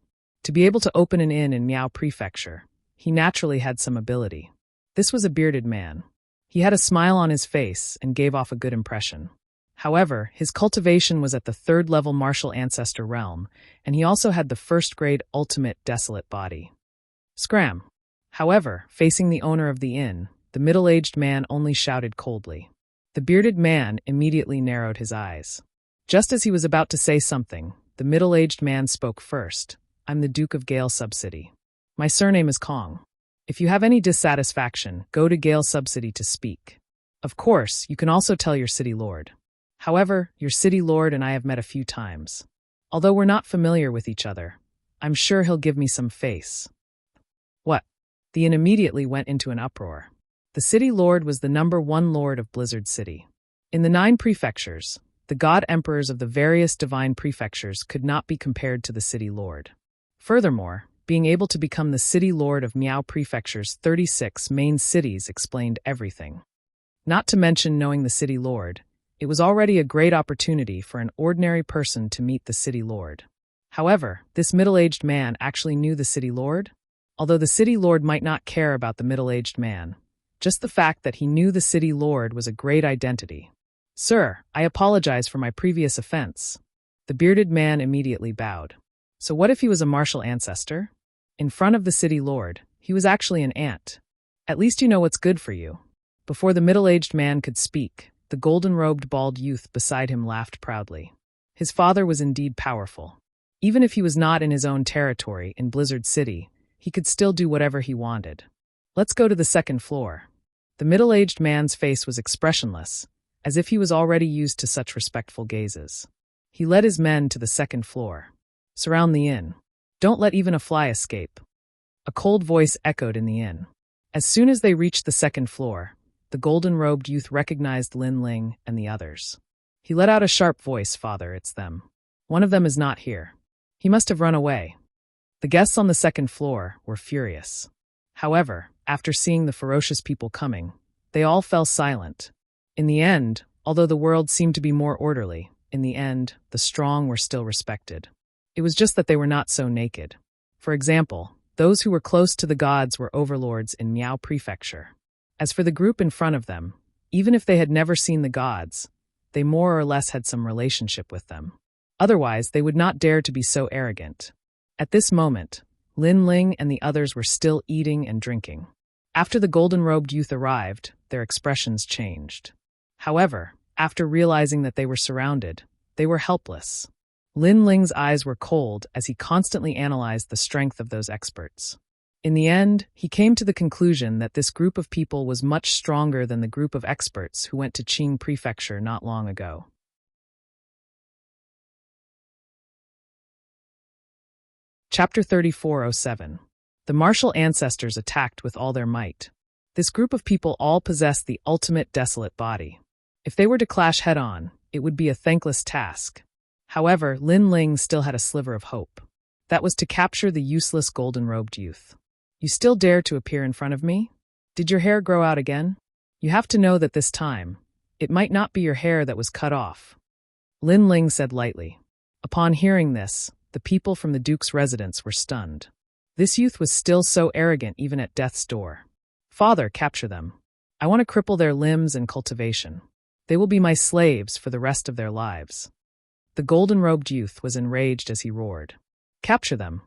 To be able to open an inn in Miao Prefecture, he naturally had some ability. This was a bearded man. He had a smile on his face and gave off a good impression. However, his cultivation was at the 3rd level martial ancestor realm, and he also had the 1st-grade ultimate desolate body. Scram! However, facing the owner of the inn, the middle-aged man only shouted coldly. The bearded man immediately narrowed his eyes. Just as he was about to say something, the middle-aged man spoke first. "I'm the Duke of Gale Subcity. My surname is Kong. If you have any dissatisfaction, go to Gale Subcity to speak. Of course, you can also tell your city lord. However, your city lord and I have met a few times. Although we're not familiar with each other, I'm sure he'll give me some face." What? The inn immediately went into an uproar. The city lord was the #1 lord of Blizzard City. In the 9 prefectures, the god emperors of the various divine prefectures could not be compared to the city lord. Furthermore, being able to become the city lord of Miao Prefecture's 36 main cities explained everything. Not to mention knowing the city lord, it was already a great opportunity for an ordinary person to meet the city lord. However, this middle-aged man actually knew the city lord. Although the city lord might not care about the middle-aged man, Just the fact that he knew the city lord was a great identity. "Sir, I apologize for my previous offense." The bearded man immediately bowed. So what if he was a martial ancestor? In front of the city lord, he was actually an ant. "At least you know what's good for you." Before the middle-aged man could speak, the golden-robed bald youth beside him laughed proudly. His father was indeed powerful. Even if he was not in his own territory in Blizzard City, he could still do whatever he wanted. "Let's go to the second floor." The middle-aged man's face was expressionless, as if he was already used to such respectful gazes. He led his men to the second floor. "Surround the inn. Don't let even a fly escape." A cold voice echoed in the inn. As soon as they reached the second floor, the golden-robed youth recognized Lin Ling and the others. He let out a sharp voice, "Father, it's them. One of them is not here. He must have run away." The guests on the second floor were furious. However, after seeing the ferocious people coming, they all fell silent. In the end, although the world seemed to be more orderly, in the end, the strong were still respected. It was just that they were not so naked. For example, those who were close to the gods were overlords in Miao Prefecture. As for the group in front of them, even if they had never seen the gods, they more or less had some relationship with them. Otherwise, they would not dare to be so arrogant. At this moment, Lin Ling and the others were still eating and drinking. After the golden-robed youth arrived, their expressions changed. However, after realizing that they were surrounded, they were helpless. Lin Ling's eyes were cold as he constantly analyzed the strength of those experts. In the end, he came to the conclusion that this group of people was much stronger than the group of experts who went to Qing Prefecture not long ago. Chapter 3407. The martial ancestors attacked with all their might. This group of people all possessed the ultimate desolate body. If they were to clash head-on, it would be a thankless task. However, Lin Ling still had a sliver of hope. That was to capture the useless golden-robed youth. "You still dare to appear in front of me? Did your hair grow out again? You have to know that this time, it might not be your hair that was cut off." Lin Ling said lightly. Upon hearing this, the people from the Duke's residence were stunned. This youth was still so arrogant even at death's door. "Father, capture them. I want to cripple their limbs and cultivation. They will be my slaves for the rest of their lives." The golden-robed youth was enraged as he roared. "Capture them."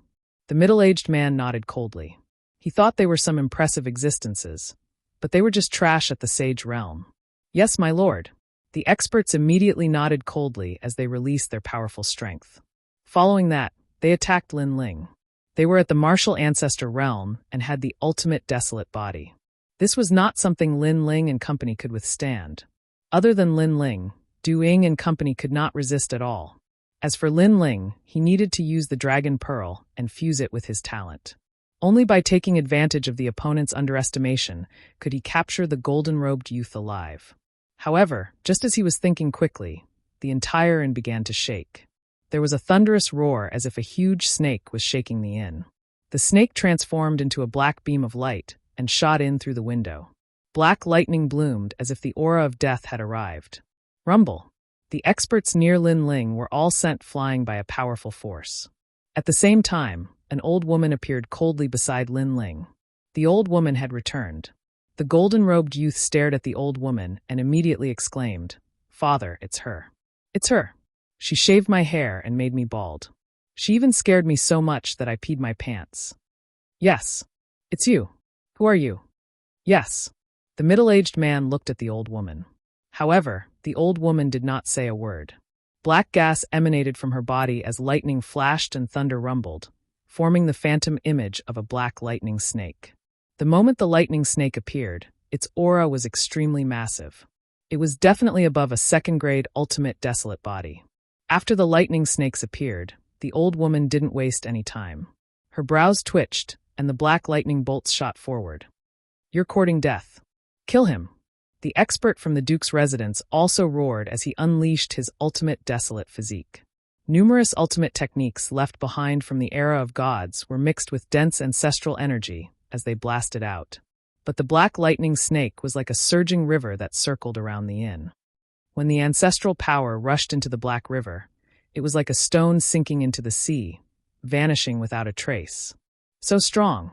The middle-aged man nodded coldly. He thought they were some impressive existences, but they were just trash at the sage realm. "Yes, my lord." The experts immediately nodded coldly as they released their powerful strength. Following that, they attacked Lin Ling. They were at the martial ancestor realm and had the ultimate desolate body. This was not something Lin Ling and company could withstand. Other than Lin Ling, Du Ying and company could not resist at all. As for Lin Ling, he needed to use the dragon pearl and fuse it with his talent. Only by taking advantage of the opponent's underestimation could he capture the golden-robed youth alive. However, just as he was thinking quickly, the entire inn began to shake. There was a thunderous roar as if a huge snake was shaking the inn. The snake transformed into a black beam of light and shot in through the window. Black lightning bloomed as if the aura of death had arrived. Rumble. The experts near Lin Ling were all sent flying by a powerful force. At the same time, an old woman appeared coldly beside Lin Ling. The old woman had returned. The golden-robed youth stared at the old woman and immediately exclaimed, "Father, it's her. It's her. She shaved my hair and made me bald. She even scared me so much that I peed my pants." "Yes. It's you. Who are you?" "Yes." The middle-aged man looked at the old woman. However, the old woman did not say a word. Black gas emanated from her body as lightning flashed and thunder rumbled, forming the phantom image of a black lightning snake. The moment the lightning snake appeared, its aura was extremely massive. It was definitely above a second-grade ultimate desolate body. After the lightning snakes appeared, the old woman didn't waste any time. Her brows twitched, and the black lightning bolts shot forward. "You're courting death. Kill him." The expert from the Duke's residence also roared as he unleashed his ultimate desolate physique. Numerous ultimate techniques left behind from the era of gods were mixed with dense ancestral energy as they blasted out. But the black lightning snake was like a surging river that circled around the inn. When the ancestral power rushed into the Black River, it was like a stone sinking into the sea, vanishing without a trace. So strong.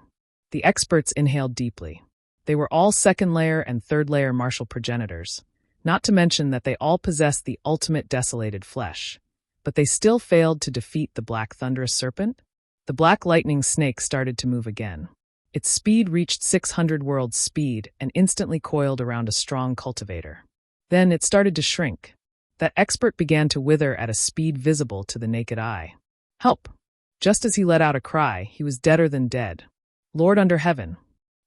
The experts inhaled deeply. They were all second-layer and third-layer martial progenitors, not to mention that they all possessed the ultimate desolated flesh. But they still failed to defeat the black thunderous serpent? The black lightning snake started to move again. Its speed reached 600 worlds speed and instantly coiled around a strong cultivator. Then it started to shrink. That expert began to wither at a speed visible to the naked eye. Help! Just as he let out a cry, he was deader than dead. Lord under heaven!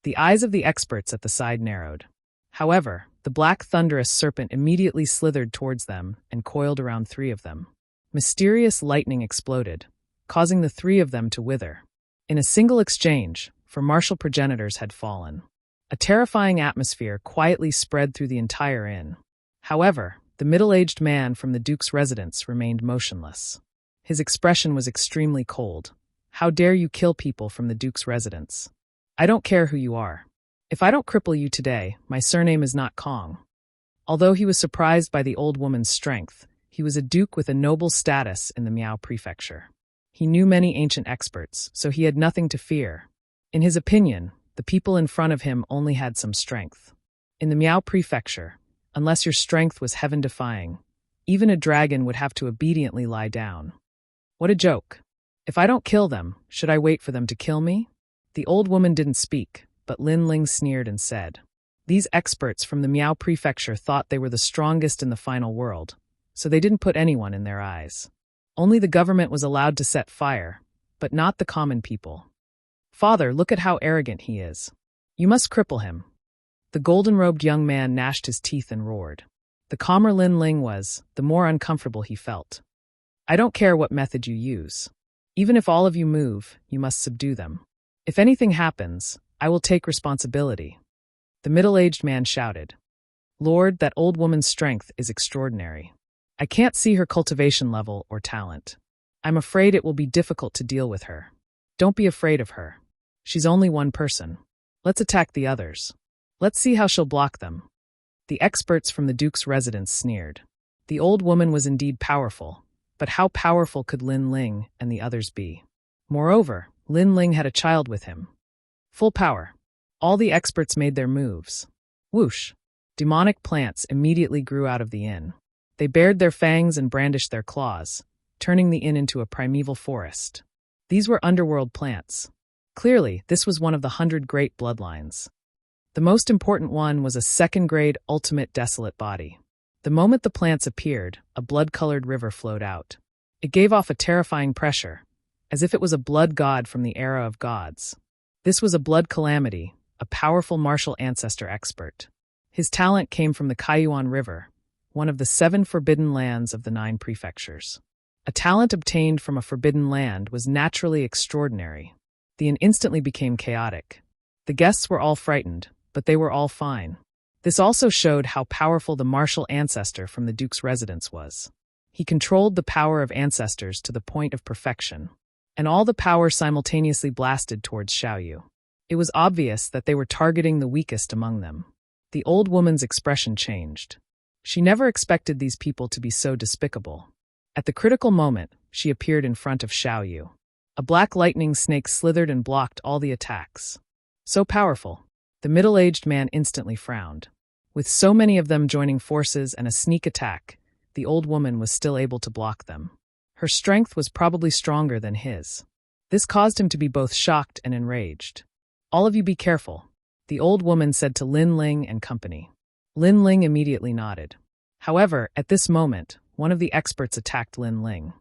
The eyes of the experts at the side narrowed. However, the black thunderous serpent immediately slithered towards them and coiled around 3 of them. Mysterious lightning exploded, causing the 3 of them to wither. In a single exchange, for martial progenitors had fallen. A terrifying atmosphere quietly spread through the entire inn. However, the middle-aged man from the Duke's residence remained motionless. His expression was extremely cold. How dare you kill people from the Duke's residence? I don't care who you are. If I don't cripple you today, my surname is not Kong. Although he was surprised by the old woman's strength, he was a duke with a noble status in the Miao prefecture. He knew many ancient experts, so he had nothing to fear. In his opinion, the people in front of him only had some strength. In the Miao prefecture, unless your strength was heaven-defying, even a dragon would have to obediently lie down. What a joke. If I don't kill them, should I wait for them to kill me? The old woman didn't speak, but Lin Ling sneered and said, "These experts from the Miao prefecture thought they were the strongest in the final world, so they didn't put anyone in their eyes. Only the government was allowed to set fire, but not the common people. Father, look at how arrogant he is. You must cripple him." The golden-robed young man gnashed his teeth and roared. The calmer Lin Ling was, the more uncomfortable he felt. "I don't care what method you use. Even if all of you move, you must subdue them. If anything happens, I will take responsibility." The middle-aged man shouted, "Lord, that old woman's strength is extraordinary. I can't see her cultivation level or talent. I'm afraid it will be difficult to deal with her. Don't be afraid of her. She's only one person. Let's attack the others. Let's see how she'll block them." The experts from the Duke's residence sneered. The old woman was indeed powerful, but how powerful could Lin Ling and the others be? Moreover, Lin Ling had a child with him. Full power. All the experts made their moves. Whoosh! Demonic plants immediately grew out of the inn. They bared their fangs and brandished their claws, turning the inn into a primeval forest. These were underworld plants. Clearly, this was one of the 100 great bloodlines. The most important one was a second-grade ultimate desolate body. The moment the plants appeared, a blood-colored river flowed out. It gave off a terrifying pressure, as if it was a blood god from the era of gods. This was a blood calamity, a powerful martial ancestor expert. His talent came from the Kaiyuan River, one of the 7 forbidden lands of the 9 prefectures. A talent obtained from a forbidden land was naturally extraordinary. The inn instantly became chaotic. The guests were all frightened, but they were all fine. This also showed how powerful the martial ancestor from the Duke's residence was. He controlled the power of ancestors to the point of perfection, and all the power simultaneously blasted towards Xiaoyu. It was obvious that they were targeting the weakest among them. The old woman's expression changed. She never expected these people to be so despicable. At the critical moment, she appeared in front of Xiaoyu. A black lightning snake slithered and blocked all the attacks. So powerful. The middle-aged man instantly frowned. With so many of them joining forces and a sneak attack, the old woman was still able to block them. Her strength was probably stronger than his. This caused him to be both shocked and enraged. "All of you be careful," the old woman said to Lin Ling and company. Lin Ling immediately nodded. However, at this moment, one of the experts attacked Lin Ling.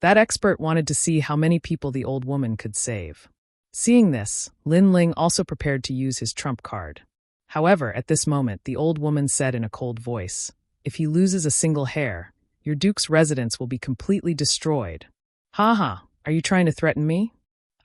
That expert wanted to see how many people the old woman could save. Seeing this, Lin Ling also prepared to use his trump card. However, at this moment, the old woman said in a cold voice, "If he loses a single hair, your duke's residence will be completely destroyed." "Ha ha, are you trying to threaten me?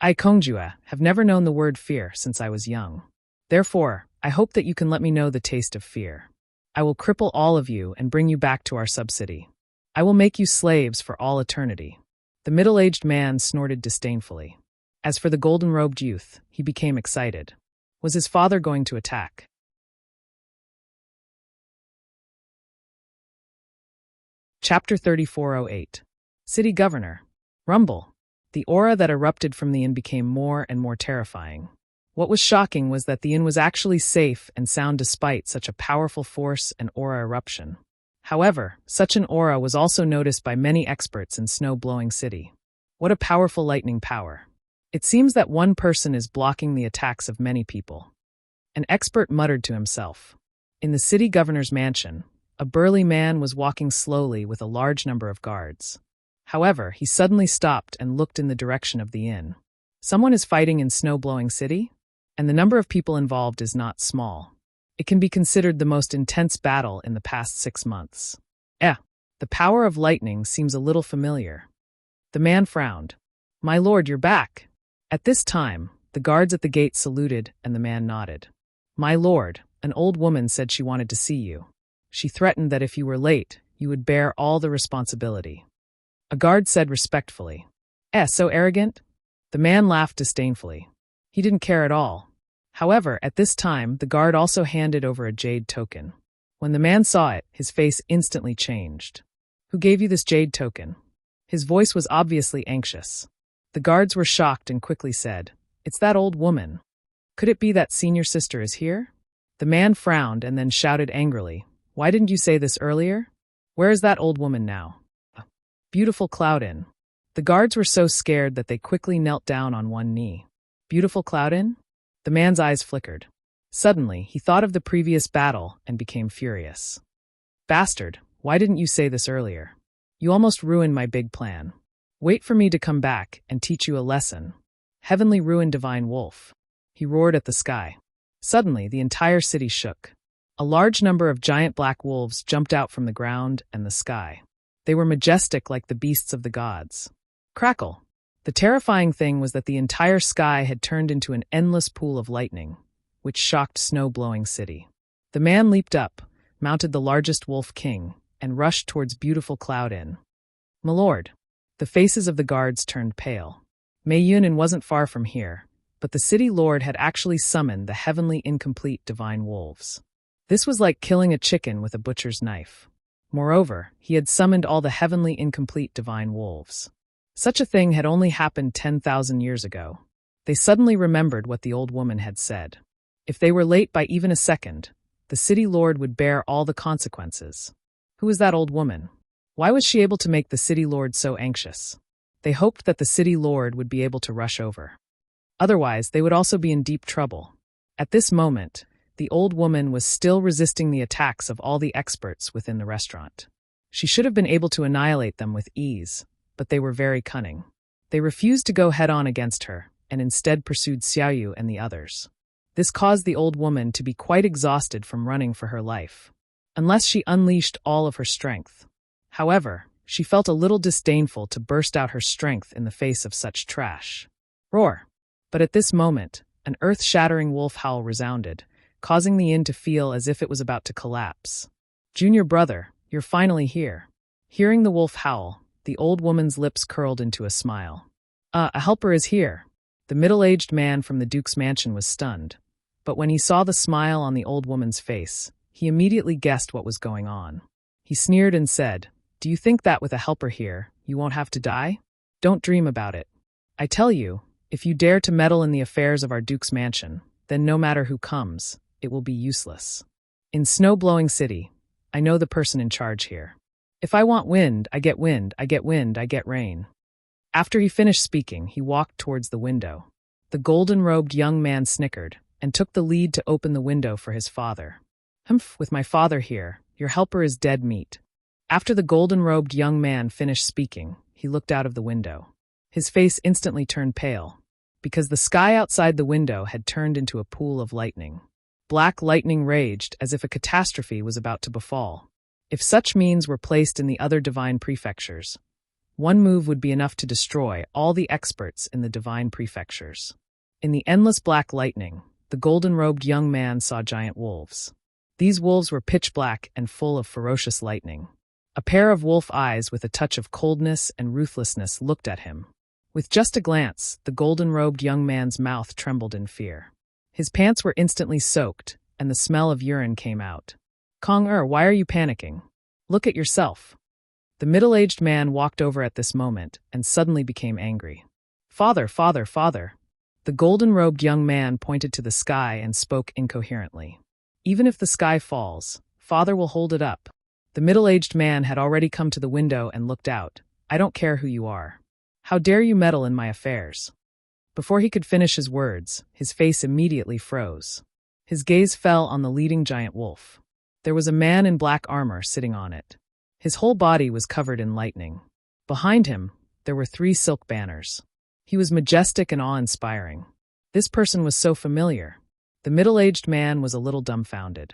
I, Kongjue, have never known the word fear since I was young. Therefore, I hope that you can let me know the taste of fear. I will cripple all of you and bring you back to our subcity. I will make you slaves for all eternity." The middle-aged man snorted disdainfully. As for the golden-robed youth, he became excited. Was his father going to attack? Chapter 3408. City Governor. Rumble. The aura that erupted from the inn became more and more terrifying. What was shocking was that the inn was actually safe and sound despite such a powerful force and aura eruption. However, such an aura was also noticed by many experts in Snow-Blowing City. What a powerful lightning power. It seems that one person is blocking the attacks of many people. An expert muttered to himself. In the city governor's mansion, a burly man was walking slowly with a large number of guards. However, he suddenly stopped and looked in the direction of the inn. Someone is fighting in Snow-Blowing City? And the number of people involved is not small. It can be considered the most intense battle in the past 6 months. The power of lightning seems a little familiar. The man frowned. My lord, you're back. At this time, the guards at the gate saluted and the man nodded. My lord, an old woman said she wanted to see you. She threatened that if you were late, you would bear all the responsibility. A guard said respectfully. So arrogant? The man laughed disdainfully. He didn't care at all. However, at this time, the guard also handed over a jade token. When the man saw it, his face instantly changed. Who gave you this jade token? His voice was obviously anxious. The guards were shocked and quickly said, It's that old woman. Could it be that senior sister is here? The man frowned and then shouted angrily, Why didn't you say this earlier? Where is that old woman now? Beautiful Cloudin. The guards were so scared that they quickly knelt down on one knee. Beautiful Cloudin? The man's eyes flickered. Suddenly, he thought of the previous battle and became furious. Bastard, why didn't you say this earlier? You almost ruined my big plan. Wait for me to come back and teach you a lesson. Heavenly ruin divine wolf. He roared at the sky. Suddenly, the entire city shook. A large number of giant black wolves jumped out from the ground and the sky. They were majestic like the beasts of the gods. Crackle. The terrifying thing was that the entire sky had turned into an endless pool of lightning, which shocked Snow-Blowing City. The man leaped up, mounted the largest wolf king, and rushed towards beautiful Cloudin. My lord. The faces of the guards turned pale. Mei Yunin wasn't far from here, but the city lord had actually summoned the heavenly incomplete divine wolves. This was like killing a chicken with a butcher's knife. Moreover, he had summoned all the heavenly incomplete divine wolves. Such a thing had only happened 10,000 years ago. They suddenly remembered what the old woman had said. If they were late by even a second, the city lord would bear all the consequences. Who was that old woman? Why was she able to make the city lord so anxious? They hoped that the city lord would be able to rush over. Otherwise, they would also be in deep trouble. At this moment, the old woman was still resisting the attacks of all the experts within the restaurant. She should have been able to annihilate them with ease, but they were very cunning. They refused to go head-on against her, and instead pursued Xiaoyu and the others. This caused the old woman to be quite exhausted from running for her life, unless she unleashed all of her strength. However, she felt a little disdainful to burst out her strength in the face of such trash. Roar! But at this moment, an earth-shattering wolf howl resounded, causing the inn to feel as if it was about to collapse. Junior brother, you're finally here. Hearing the wolf howl, the old woman's lips curled into a smile. A helper is here. The middle-aged man from the Duke's mansion was stunned, but when he saw the smile on the old woman's face, he immediately guessed what was going on. He sneered and said, Do you think that with a helper here, you won't have to die? Don't dream about it. I tell you, if you dare to meddle in the affairs of our Duke's mansion, then no matter who comes, it will be useless. In Snow-Blowing City, I know the person in charge here. If I want wind, I get wind, I get wind, I get rain. After he finished speaking, he walked towards the window. The golden-robed young man snickered and took the lead to open the window for his father. Humph, with my father here, your helper is dead meat. After the golden-robed young man finished speaking, he looked out of the window. His face instantly turned pale, because the sky outside the window had turned into a pool of lightning. Black lightning raged as if a catastrophe was about to befall. If such means were placed in the other divine prefectures, one move would be enough to destroy all the experts in the divine prefectures. In the endless black lightning, the golden-robed young man saw giant wolves. These wolves were pitch black and full of ferocious lightning. A pair of wolf eyes with a touch of coldness and ruthlessness looked at him. With just a glance, the golden-robed young man's mouth trembled in fear. His pants were instantly soaked, and the smell of urine came out. Kong-er, why are you panicking? Look at yourself. The middle-aged man walked over at this moment and suddenly became angry. Father, father, father. The golden-robed young man pointed to the sky and spoke incoherently. Even if the sky falls, Father will hold it up. The middle-aged man had already come to the window and looked out. I don't care who you are. How dare you meddle in my affairs? Before he could finish his words, his face immediately froze. His gaze fell on the leading giant wolf. There was a man in black armor sitting on it. His whole body was covered in lightning. Behind him, there were 3 silk banners. He was majestic and awe-inspiring. This person was so familiar. The middle-aged man was a little dumbfounded.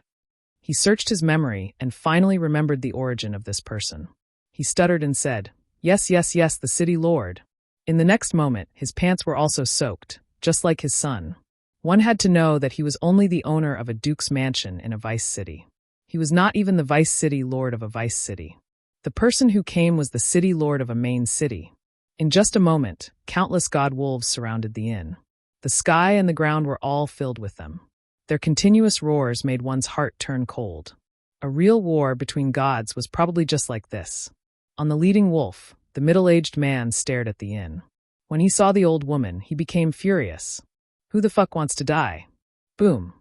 He searched his memory and finally remembered the origin of this person. He stuttered and said, "Yes, yes, yes, the city lord." In the next moment, his pants were also soaked, just like his son. One had to know that he was only the owner of a duke's mansion in a vice city. He was not even the vice city lord of a vice city. The person who came was the city lord of a main city. In just a moment, countless god wolves surrounded the inn. The sky and the ground were all filled with them. Their continuous roars made one's heart turn cold. A real war between gods was probably just like this. On the leading wolf, the middle-aged man stared at the inn. When he saw the old woman, he became furious. Who the fuck wants to die? Boom.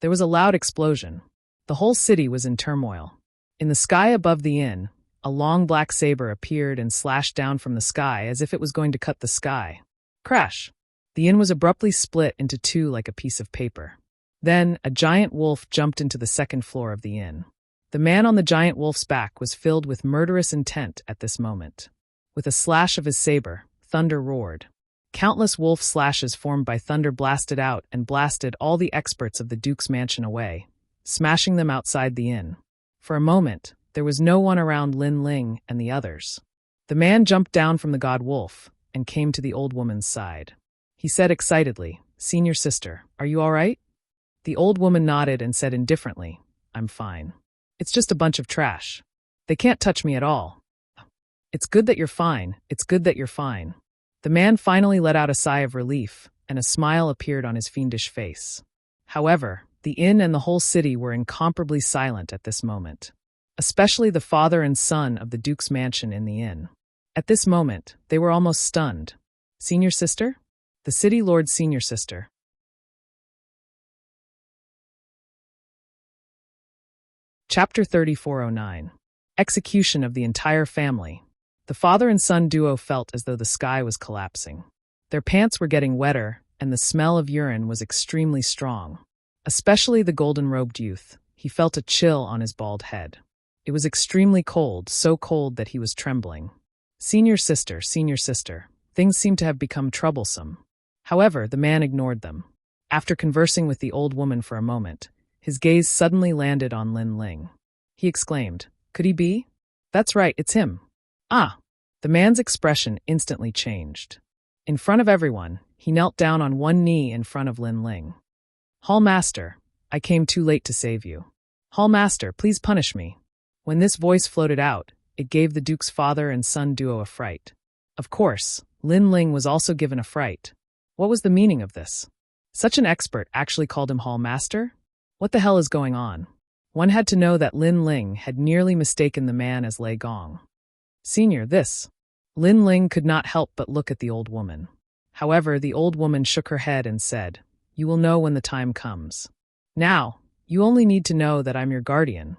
There was a loud explosion. The whole city was in turmoil. In the sky above the inn, a long black saber appeared and slashed down from the sky as if it was going to cut the sky. Crash! The inn was abruptly split into 2 like a piece of paper. Then, a giant wolf jumped into the second floor of the inn. The man on the giant wolf's back was filled with murderous intent at this moment. With a slash of his saber, thunder roared. Countless wolf slashes formed by thunder blasted out and blasted all the experts of the Duke's mansion away, smashing them outside the inn. For a moment, there was no one around Lin Ling and the others. The man jumped down from the god wolf and came to the old woman's side. He said excitedly, "Senior sister, are you all right?" The old woman nodded and said indifferently, "I'm fine. It's just a bunch of trash. They can't touch me at all." "It's good that you're fine. It's good that you're fine." The man finally let out a sigh of relief, and a smile appeared on his fiendish face. However, the inn and the whole city were incomparably silent at this moment, especially the father and son of the Duke's mansion in the inn. At this moment, they were almost stunned. "Senior sister?" The city lord's senior sister. Chapter 3409. Execution of the entire family. The father and son duo felt as though the sky was collapsing. Their pants were getting wetter, and the smell of urine was extremely strong. Especially the golden-robed youth. He felt a chill on his bald head. It was extremely cold, so cold that he was trembling. Senior sister, things seem to have become troublesome. However, the man ignored them. After conversing with the old woman for a moment, his gaze suddenly landed on Lin Ling. He exclaimed, "Could he be? That's right, it's him." "Ah!" The man's expression instantly changed. In front of everyone, he knelt down on one knee in front of Lin Ling. "Hall Master, I came too late to save you. Hall Master, please punish me." When this voice floated out, it gave the Duke's father and son duo a fright. Of course, Lin Ling was also given a fright. What was the meaning of this? Such an expert actually called him Hall Master? What the hell is going on? One had to know that Lin Ling had nearly mistaken the man as Lei Gong. "Senior, this." Lin Ling could not help but look at the old woman. However, the old woman shook her head and said, "You will know when the time comes. Now, you only need to know that I'm your guardian."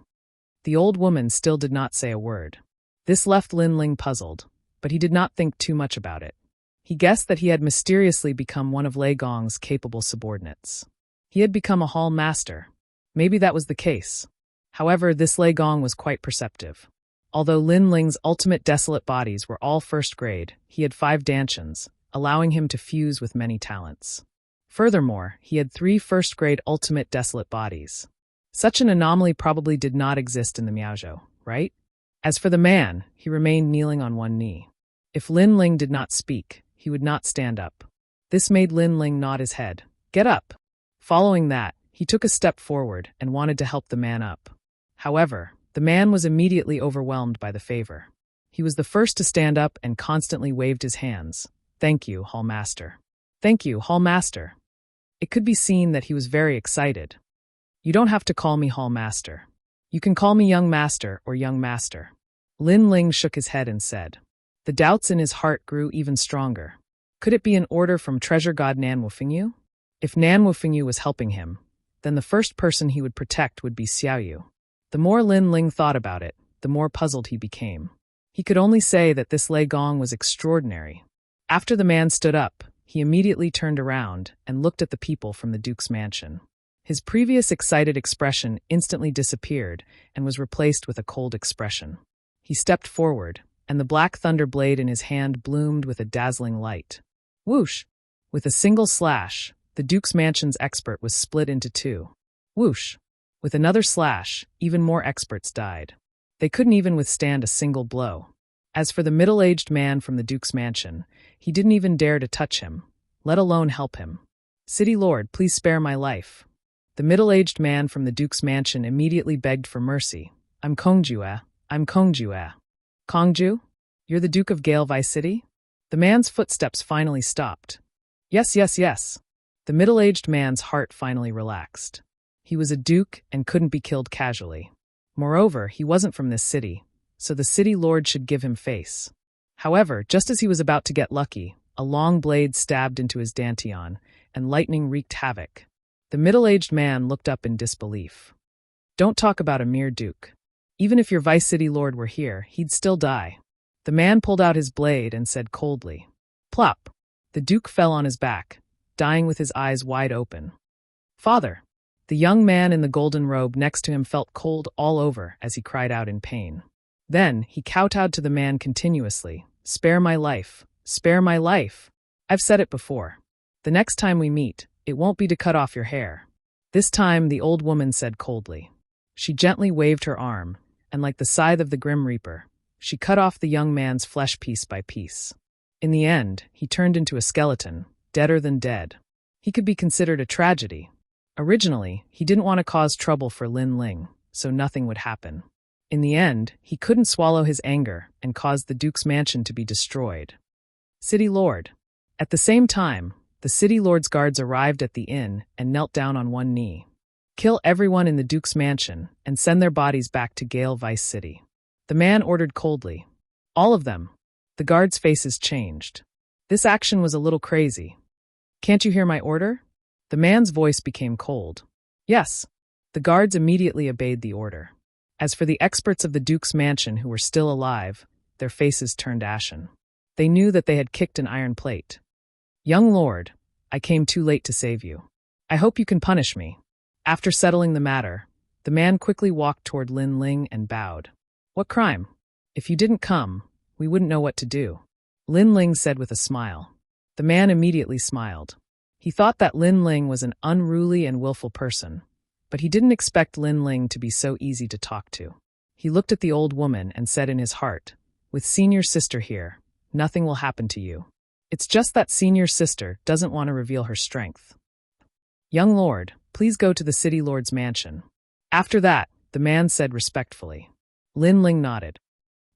The old woman still did not say a word. This left Lin Ling puzzled, but he did not think too much about it. He guessed that he had mysteriously become one of Lei Gong's capable subordinates. He had become a hall master. Maybe that was the case. However, this Lei Gong was quite perceptive. Although Lin Ling's ultimate desolate bodies were all first grade, he had 5 dantians, allowing him to fuse with many talents. Furthermore, he had 3 first-grade ultimate desolate bodies. Such an anomaly probably did not exist in the Miaozhou, right? As for the man, he remained kneeling on one knee. If Lin Ling did not speak, he would not stand up. This made Lin Ling nod his head. "Get up." Following that, he took a step forward and wanted to help the man up. However, the man was immediately overwhelmed by the favor. He was the first to stand up and constantly waved his hands. "Thank you, Hall Master. Thank you, Hall Master." It could be seen that he was very excited. "You don't have to call me Hall Master. You can call me Young Master or Young Master." Lin Ling shook his head and said. The doubts in his heart grew even stronger. Could it be an order from treasure god Nan Wufingyu? If Nan Wufingyu was helping him, then the first person he would protect would be Xiaoyu. The more Lin Ling thought about it, the more puzzled he became. He could only say that this Lei Gong was extraordinary. After the man stood up, he immediately turned around and looked at the people from the Duke's mansion. His previous excited expression instantly disappeared and was replaced with a cold expression. He stepped forward, and the black thunder blade in his hand bloomed with a dazzling light. Whoosh! With a single slash, the Duke's mansion's expert was split into two. Whoosh! With another slash, even more experts died. They couldn't even withstand a single blow. As for the middle-aged man from the Duke's mansion, he didn't even dare to touch him, let alone help him. "City Lord, please spare my life." The middle-aged man from the Duke's mansion immediately begged for mercy. I'm Kongjue. Kongju? You're the Duke of Gale Vice City? The man's footsteps finally stopped. Yes. The middle-aged man's heart finally relaxed. He was a duke and couldn't be killed casually. Moreover, he wasn't from this city, so the city lord should give him face. However, just as he was about to get lucky, a long blade stabbed into his dantian, and lightning wreaked havoc. The middle-aged man looked up in disbelief. Don't talk about a mere duke. Even if your vice city lord were here, he'd still die. The man pulled out his blade and said coldly. Plop! The duke fell on his back, dying with his eyes wide open. Father! The young man in the golden robe next to him felt cold all over as he cried out in pain. Then he kowtowed to the man continuously. Spare my life. Spare my life. I've said it before. The next time we meet, it won't be to cut off your hair. This time the old woman said coldly. She gently waved her arm, and like the scythe of the Grim Reaper, she cut off the young man's flesh piece by piece. In the end, he turned into a skeleton, deader than dead. He could be considered a tragedy. Originally, he didn't want to cause trouble for Lin Ling, so nothing would happen. In the end, he couldn't swallow his anger and caused the Duke's mansion to be destroyed. City Lord. At the same time, the City Lord's guards arrived at the inn and knelt down on one knee. Kill everyone in the Duke's mansion and send their bodies back to Gale Vice City. The man ordered coldly. All of them. The guards' faces changed. This action was a little crazy. Can't you hear my order? The man's voice became cold. Yes. The guards immediately obeyed the order. As for the experts of the Duke's mansion who were still alive, their faces turned ashen. They knew that they had kicked an iron plate. Young lord, I came too late to save you. I hope you can punish me. After settling the matter, the man quickly walked toward Lin Ling and bowed. What crime? If you didn't come, we wouldn't know what to do. Lin Ling said with a smile. The man immediately smiled. He thought that Lin Ling was an unruly and willful person, but he didn't expect Lin Ling to be so easy to talk to. He looked at the old woman and said in his heart, with senior sister here, nothing will happen to you. It's just that senior sister doesn't want to reveal her strength. Young lord, please go to the city lord's mansion. After that, the man said respectfully. Lin Ling nodded.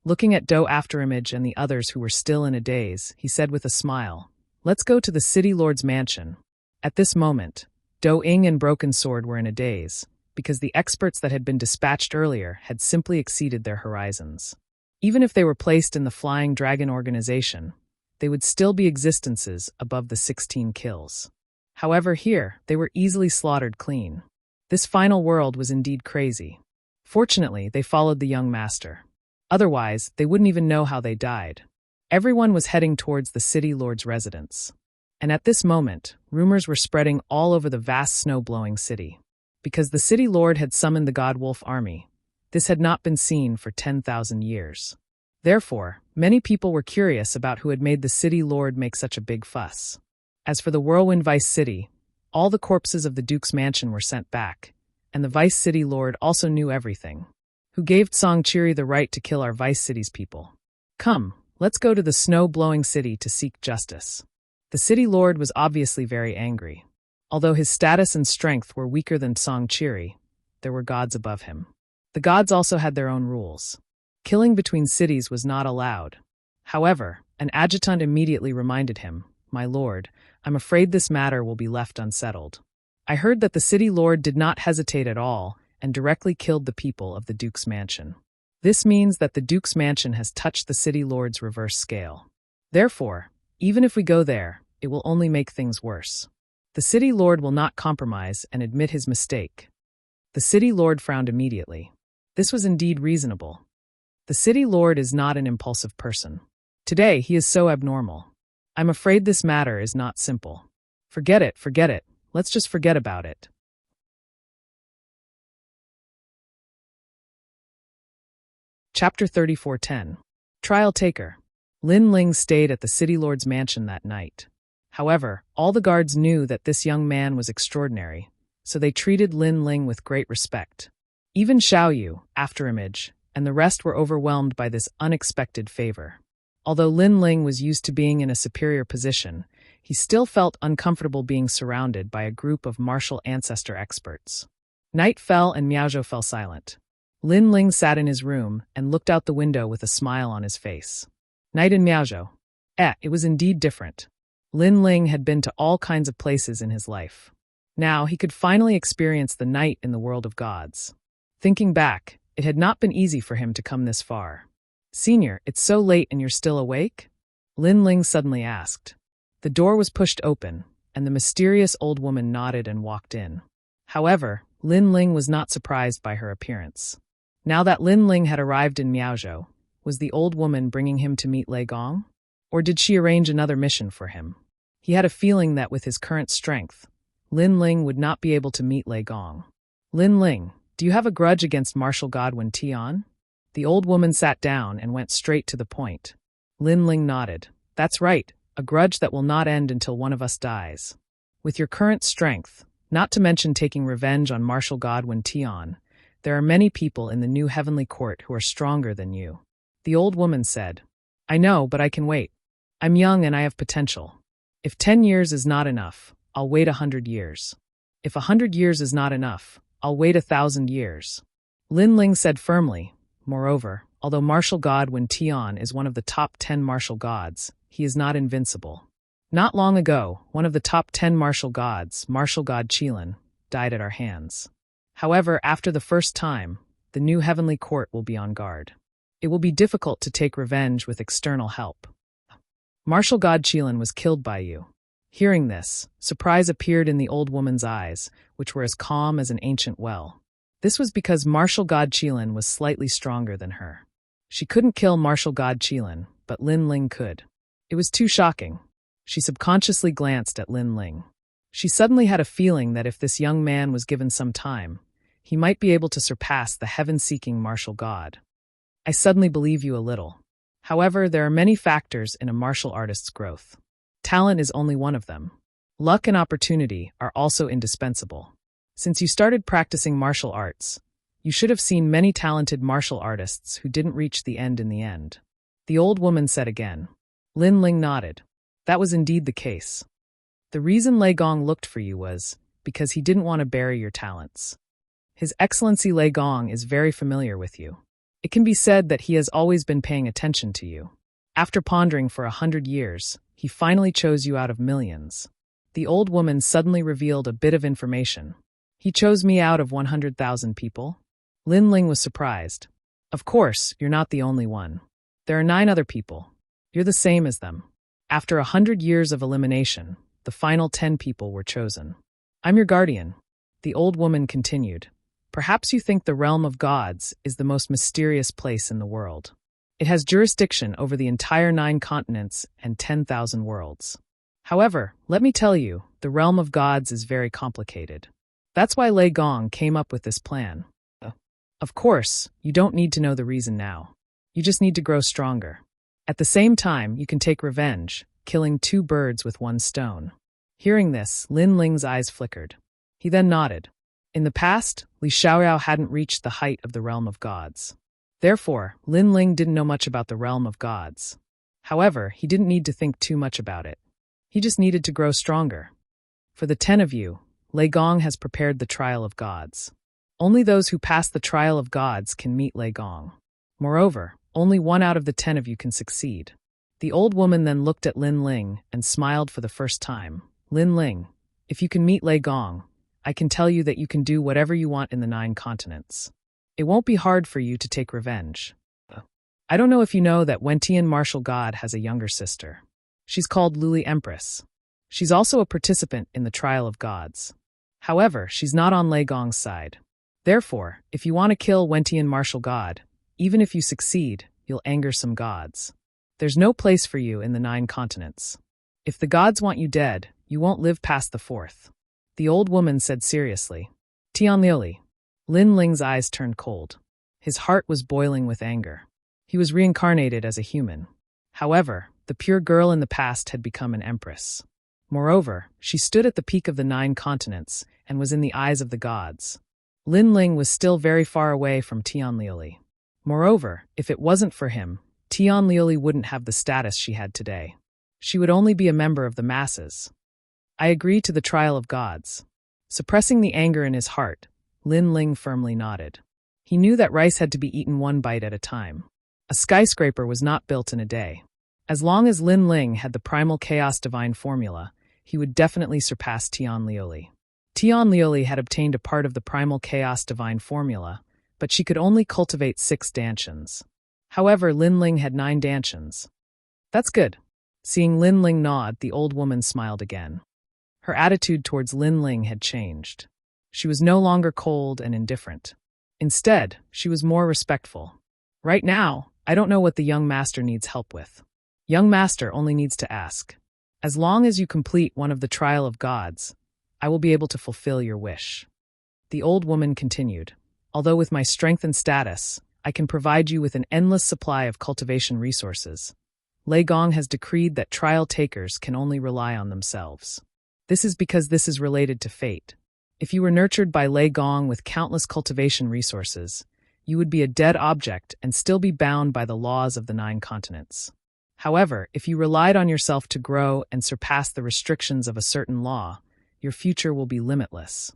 Looking at Do Afterimage and the others who were still in a daze, he said with a smile, Let's go to the city lord's mansion. At this moment, Do Ing and Broken Sword were in a daze, because the experts that had been dispatched earlier had simply exceeded their horizons. Even if they were placed in the Flying Dragon organization, they would still be existences above the 16 kills. However, here, they were easily slaughtered clean. This final world was indeed crazy. Fortunately, they followed the young master. Otherwise, they wouldn't even know how they died. Everyone was heading towards the city lord's residence. And at this moment, rumors were spreading all over the vast snow-blowing city. Because the city lord had summoned the God Wolf army, this had not been seen for 10,000 years. Therefore, many people were curious about who had made the city lord make such a big fuss. As for the Whirlwind Vice City, all the corpses of the Duke's mansion were sent back, and the Vice City Lord also knew everything. Who gave Tsongchiri the right to kill our Vice City's people? Come, let's go to the snow-blowing city to seek justice. The City Lord was obviously very angry. Although his status and strength were weaker than Tsongchiri, there were gods above him. The gods also had their own rules. Killing between cities was not allowed. However, an adjutant immediately reminded him, My lord, I'm afraid this matter will be left unsettled. I heard that the city lord did not hesitate at all and directly killed the people of the Duke's mansion. This means that the Duke's mansion has touched the city lord's reverse scale. Therefore, Even if we go there, it will only make things worse. The city lord will not compromise and admit his mistake. The city lord frowned immediately. This was indeed reasonable. The city lord is not an impulsive person. Today he is so abnormal. I'm afraid this matter is not simple. Forget it. Let's just forget about it. Chapter 34:10. Trial Taker. Lin Ling stayed at the city lord's mansion that night. However, all the guards knew that this young man was extraordinary, so they treated Lin Ling with great respect. Even Xiaoyu, Afterimage, and the rest were overwhelmed by this unexpected favor. Although Lin Ling was used to being in a superior position, he still felt uncomfortable being surrounded by a group of martial ancestor experts. Night fell and Miaozhou fell silent. Lin Ling sat in his room and looked out the window with a smile on his face. Night in Miaozhou. It was indeed different. Lin Ling had been to all kinds of places in his life. Now he could finally experience the night in the world of gods. Thinking back, it had not been easy for him to come this far. "Senior, it's so late and you're still awake?" Lin Ling suddenly asked. The door was pushed open, and the mysterious old woman nodded and walked in. However, Lin Ling was not surprised by her appearance. Now that Lin Ling had arrived in Miaozhou, was the old woman bringing him to meet Lei Gong? Or did she arrange another mission for him? He had a feeling that with his current strength, Lin Ling would not be able to meet Lei Gong. "Lin Ling, do you have a grudge against martial god Wen Tian?" The old woman sat down and went straight to the point. Lin Ling nodded. "That's right, a grudge that will not end until one of us dies. With your current strength, not to mention taking revenge on martial god Wen Tian, there are many people in the new heavenly court who are stronger than you." The old woman said, "I know, but I can wait. I'm young and I have potential. If 10 years is not enough, I'll wait 100 years. If 100 years is not enough, I'll wait 1,000 years." Lin Ling said firmly. Moreover, although martial god Wen Tian is one of the top 10 martial gods, he is not invincible. Not long ago, one of the top 10 martial gods, martial god Qilin, died at our hands. However, after the first time, the new heavenly court will be on guard. It will be difficult to take revenge with external help. Martial god Qilin was killed by you. Hearing this, surprise appeared in the old woman's eyes, which were as calm as an ancient well. This was because martial god Qilin was slightly stronger than her. She couldn't kill martial god Qilin, but Lin Ling could. It was too shocking. She subconsciously glanced at Lin Ling. She suddenly had a feeling that if this young man was given some time, he might be able to surpass the heaven-seeking martial god. "I suddenly believe you a little. However, there are many factors in a martial artist's growth. Talent is only one of them. Luck and opportunity are also indispensable. Since you started practicing martial arts, you should have seen many talented martial artists who didn't reach the end in the end." The old woman said again. Lin Ling nodded. That was indeed the case. The reason Lei Gong looked for you was because he didn't want to bury your talents. His Excellency Lei Gong is very familiar with you. It can be said that he has always been paying attention to you. After pondering for 100 years, he finally chose you out of millions. The old woman suddenly revealed a bit of information. "He chose me out of 100,000 people?" Lin Ling was surprised. "Of course, you're not the only one. There are 9 other people. You're the same as them. After 100 years of elimination, the final 10 people were chosen. I'm your guardian." The old woman continued. "Perhaps you think the realm of gods is the most mysterious place in the world. It has jurisdiction over the entire 9 continents and 10,000 worlds. However, let me tell you, the realm of gods is very complicated. That's why Lei Gong came up with this plan. Of course, you don't need to know the reason now. You just need to grow stronger. At the same time, you can take revenge, killing 2 birds with 1 stone." Hearing this, Lin Ling's eyes flickered. He then nodded. In the past, Li Xiaoyao hadn't reached the height of the realm of gods. Therefore, Lin Ling didn't know much about the realm of gods. However, he didn't need to think too much about it. He just needed to grow stronger. For the 10 of you, Lei Gong has prepared the trial of gods. Only those who pass the trial of gods can meet Lei Gong. Moreover, only 1 out of the 10 of you can succeed. The old woman then looked at Lin Ling and smiled for the first time. "Lin Ling, if you can meet Lei Gong, I can tell you that you can do whatever you want in the 9 continents. It won't be hard for you to take revenge. I don't know if you know that Wen Tian martial god has a younger sister. She's called Luli Empress. She's also a participant in the trial of gods. However, she's not on Lei Gong's side. Therefore, if you want to kill Wentian martial god, even if you succeed, you'll anger some gods. There's no place for you in the 9 continents. If the gods want you dead, you won't live past the 4th. The old woman said seriously. Tianliuli. Lin Ling's eyes turned cold. His heart was boiling with anger. He was reincarnated as a human. However, the pure girl in the past had become an empress. Moreover, she stood at the peak of the 9 continents and was in the eyes of the gods. Lin Ling was still very far away from Tianliuli. Moreover, if it wasn't for him, Tianliuli wouldn't have the status she had today. She would only be a member of the masses. I agree to the trial of gods. Suppressing the anger in his heart, Lin Ling firmly nodded. He knew that rice had to be eaten one bite at a time. A skyscraper was not built in a day. As long as Lin Ling had the primal chaos divine formula, he would definitely surpass Tianliuli. Tianliuli had obtained a part of the primal chaos divine formula, but she could only cultivate 6 dantians. However, Lin Ling had 9 dantians. That's good. Seeing Lin Ling nod, the old woman smiled again. Her attitude towards Lin Ling had changed. She was no longer cold and indifferent. Instead, she was more respectful. Right now, I don't know what the young master needs help with. Young master only needs to ask. As long as you complete one of the trial of gods, I will be able to fulfill your wish. The old woman continued. Although with my strength and status, I can provide you with an endless supply of cultivation resources. Lei Gong has decreed that trial takers can only rely on themselves. This is because this is related to fate. If you were nurtured by Lei Gong with countless cultivation resources, you would be a dead object and still be bound by the laws of the 9 continents. However, if you relied on yourself to grow and surpass the restrictions of a certain law, your future will be limitless.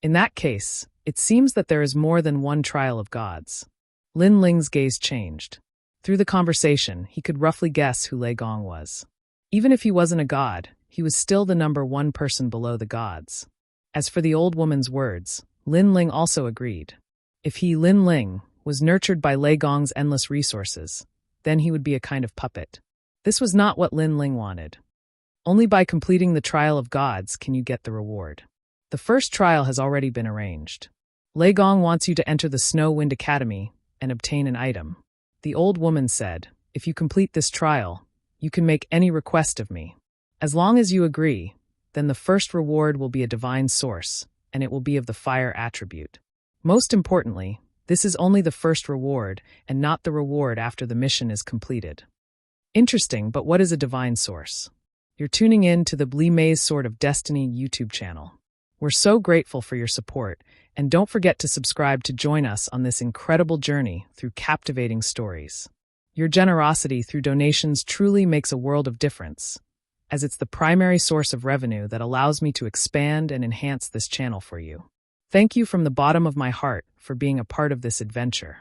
In that case, it seems that there is more than one trial of gods. Lin Ling's gaze changed. Through the conversation, he could roughly guess who Lei Gong was. Even if he wasn't a god, he was still the number 1 person below the gods. As for the old woman's words, Lin Ling also agreed. If he, Lin Ling, was nurtured by Lei Gong's endless resources, then he would be a kind of puppet. This was not what Lin Ling wanted. Only by completing the trial of gods can you get the reward. The first trial has already been arranged. Lei Gong wants you to enter the Snow Wind Academy and obtain an item. The old woman said, if you complete this trial, you can make any request of me. As long as you agree, then the first reward will be a divine source, and it will be of the fire attribute. Most importantly, this is only the first reward and not the reward after the mission is completed. Interesting, but what is a divine source? You're tuning in to the Bli Mei's Sword of Destiny YouTube channel. We're so grateful for your support, and don't forget to subscribe to join us on this incredible journey through captivating stories. Your generosity through donations truly makes a world of difference, as it's the primary source of revenue that allows me to expand and enhance this channel for you. Thank you from the bottom of my heart for being a part of this adventure.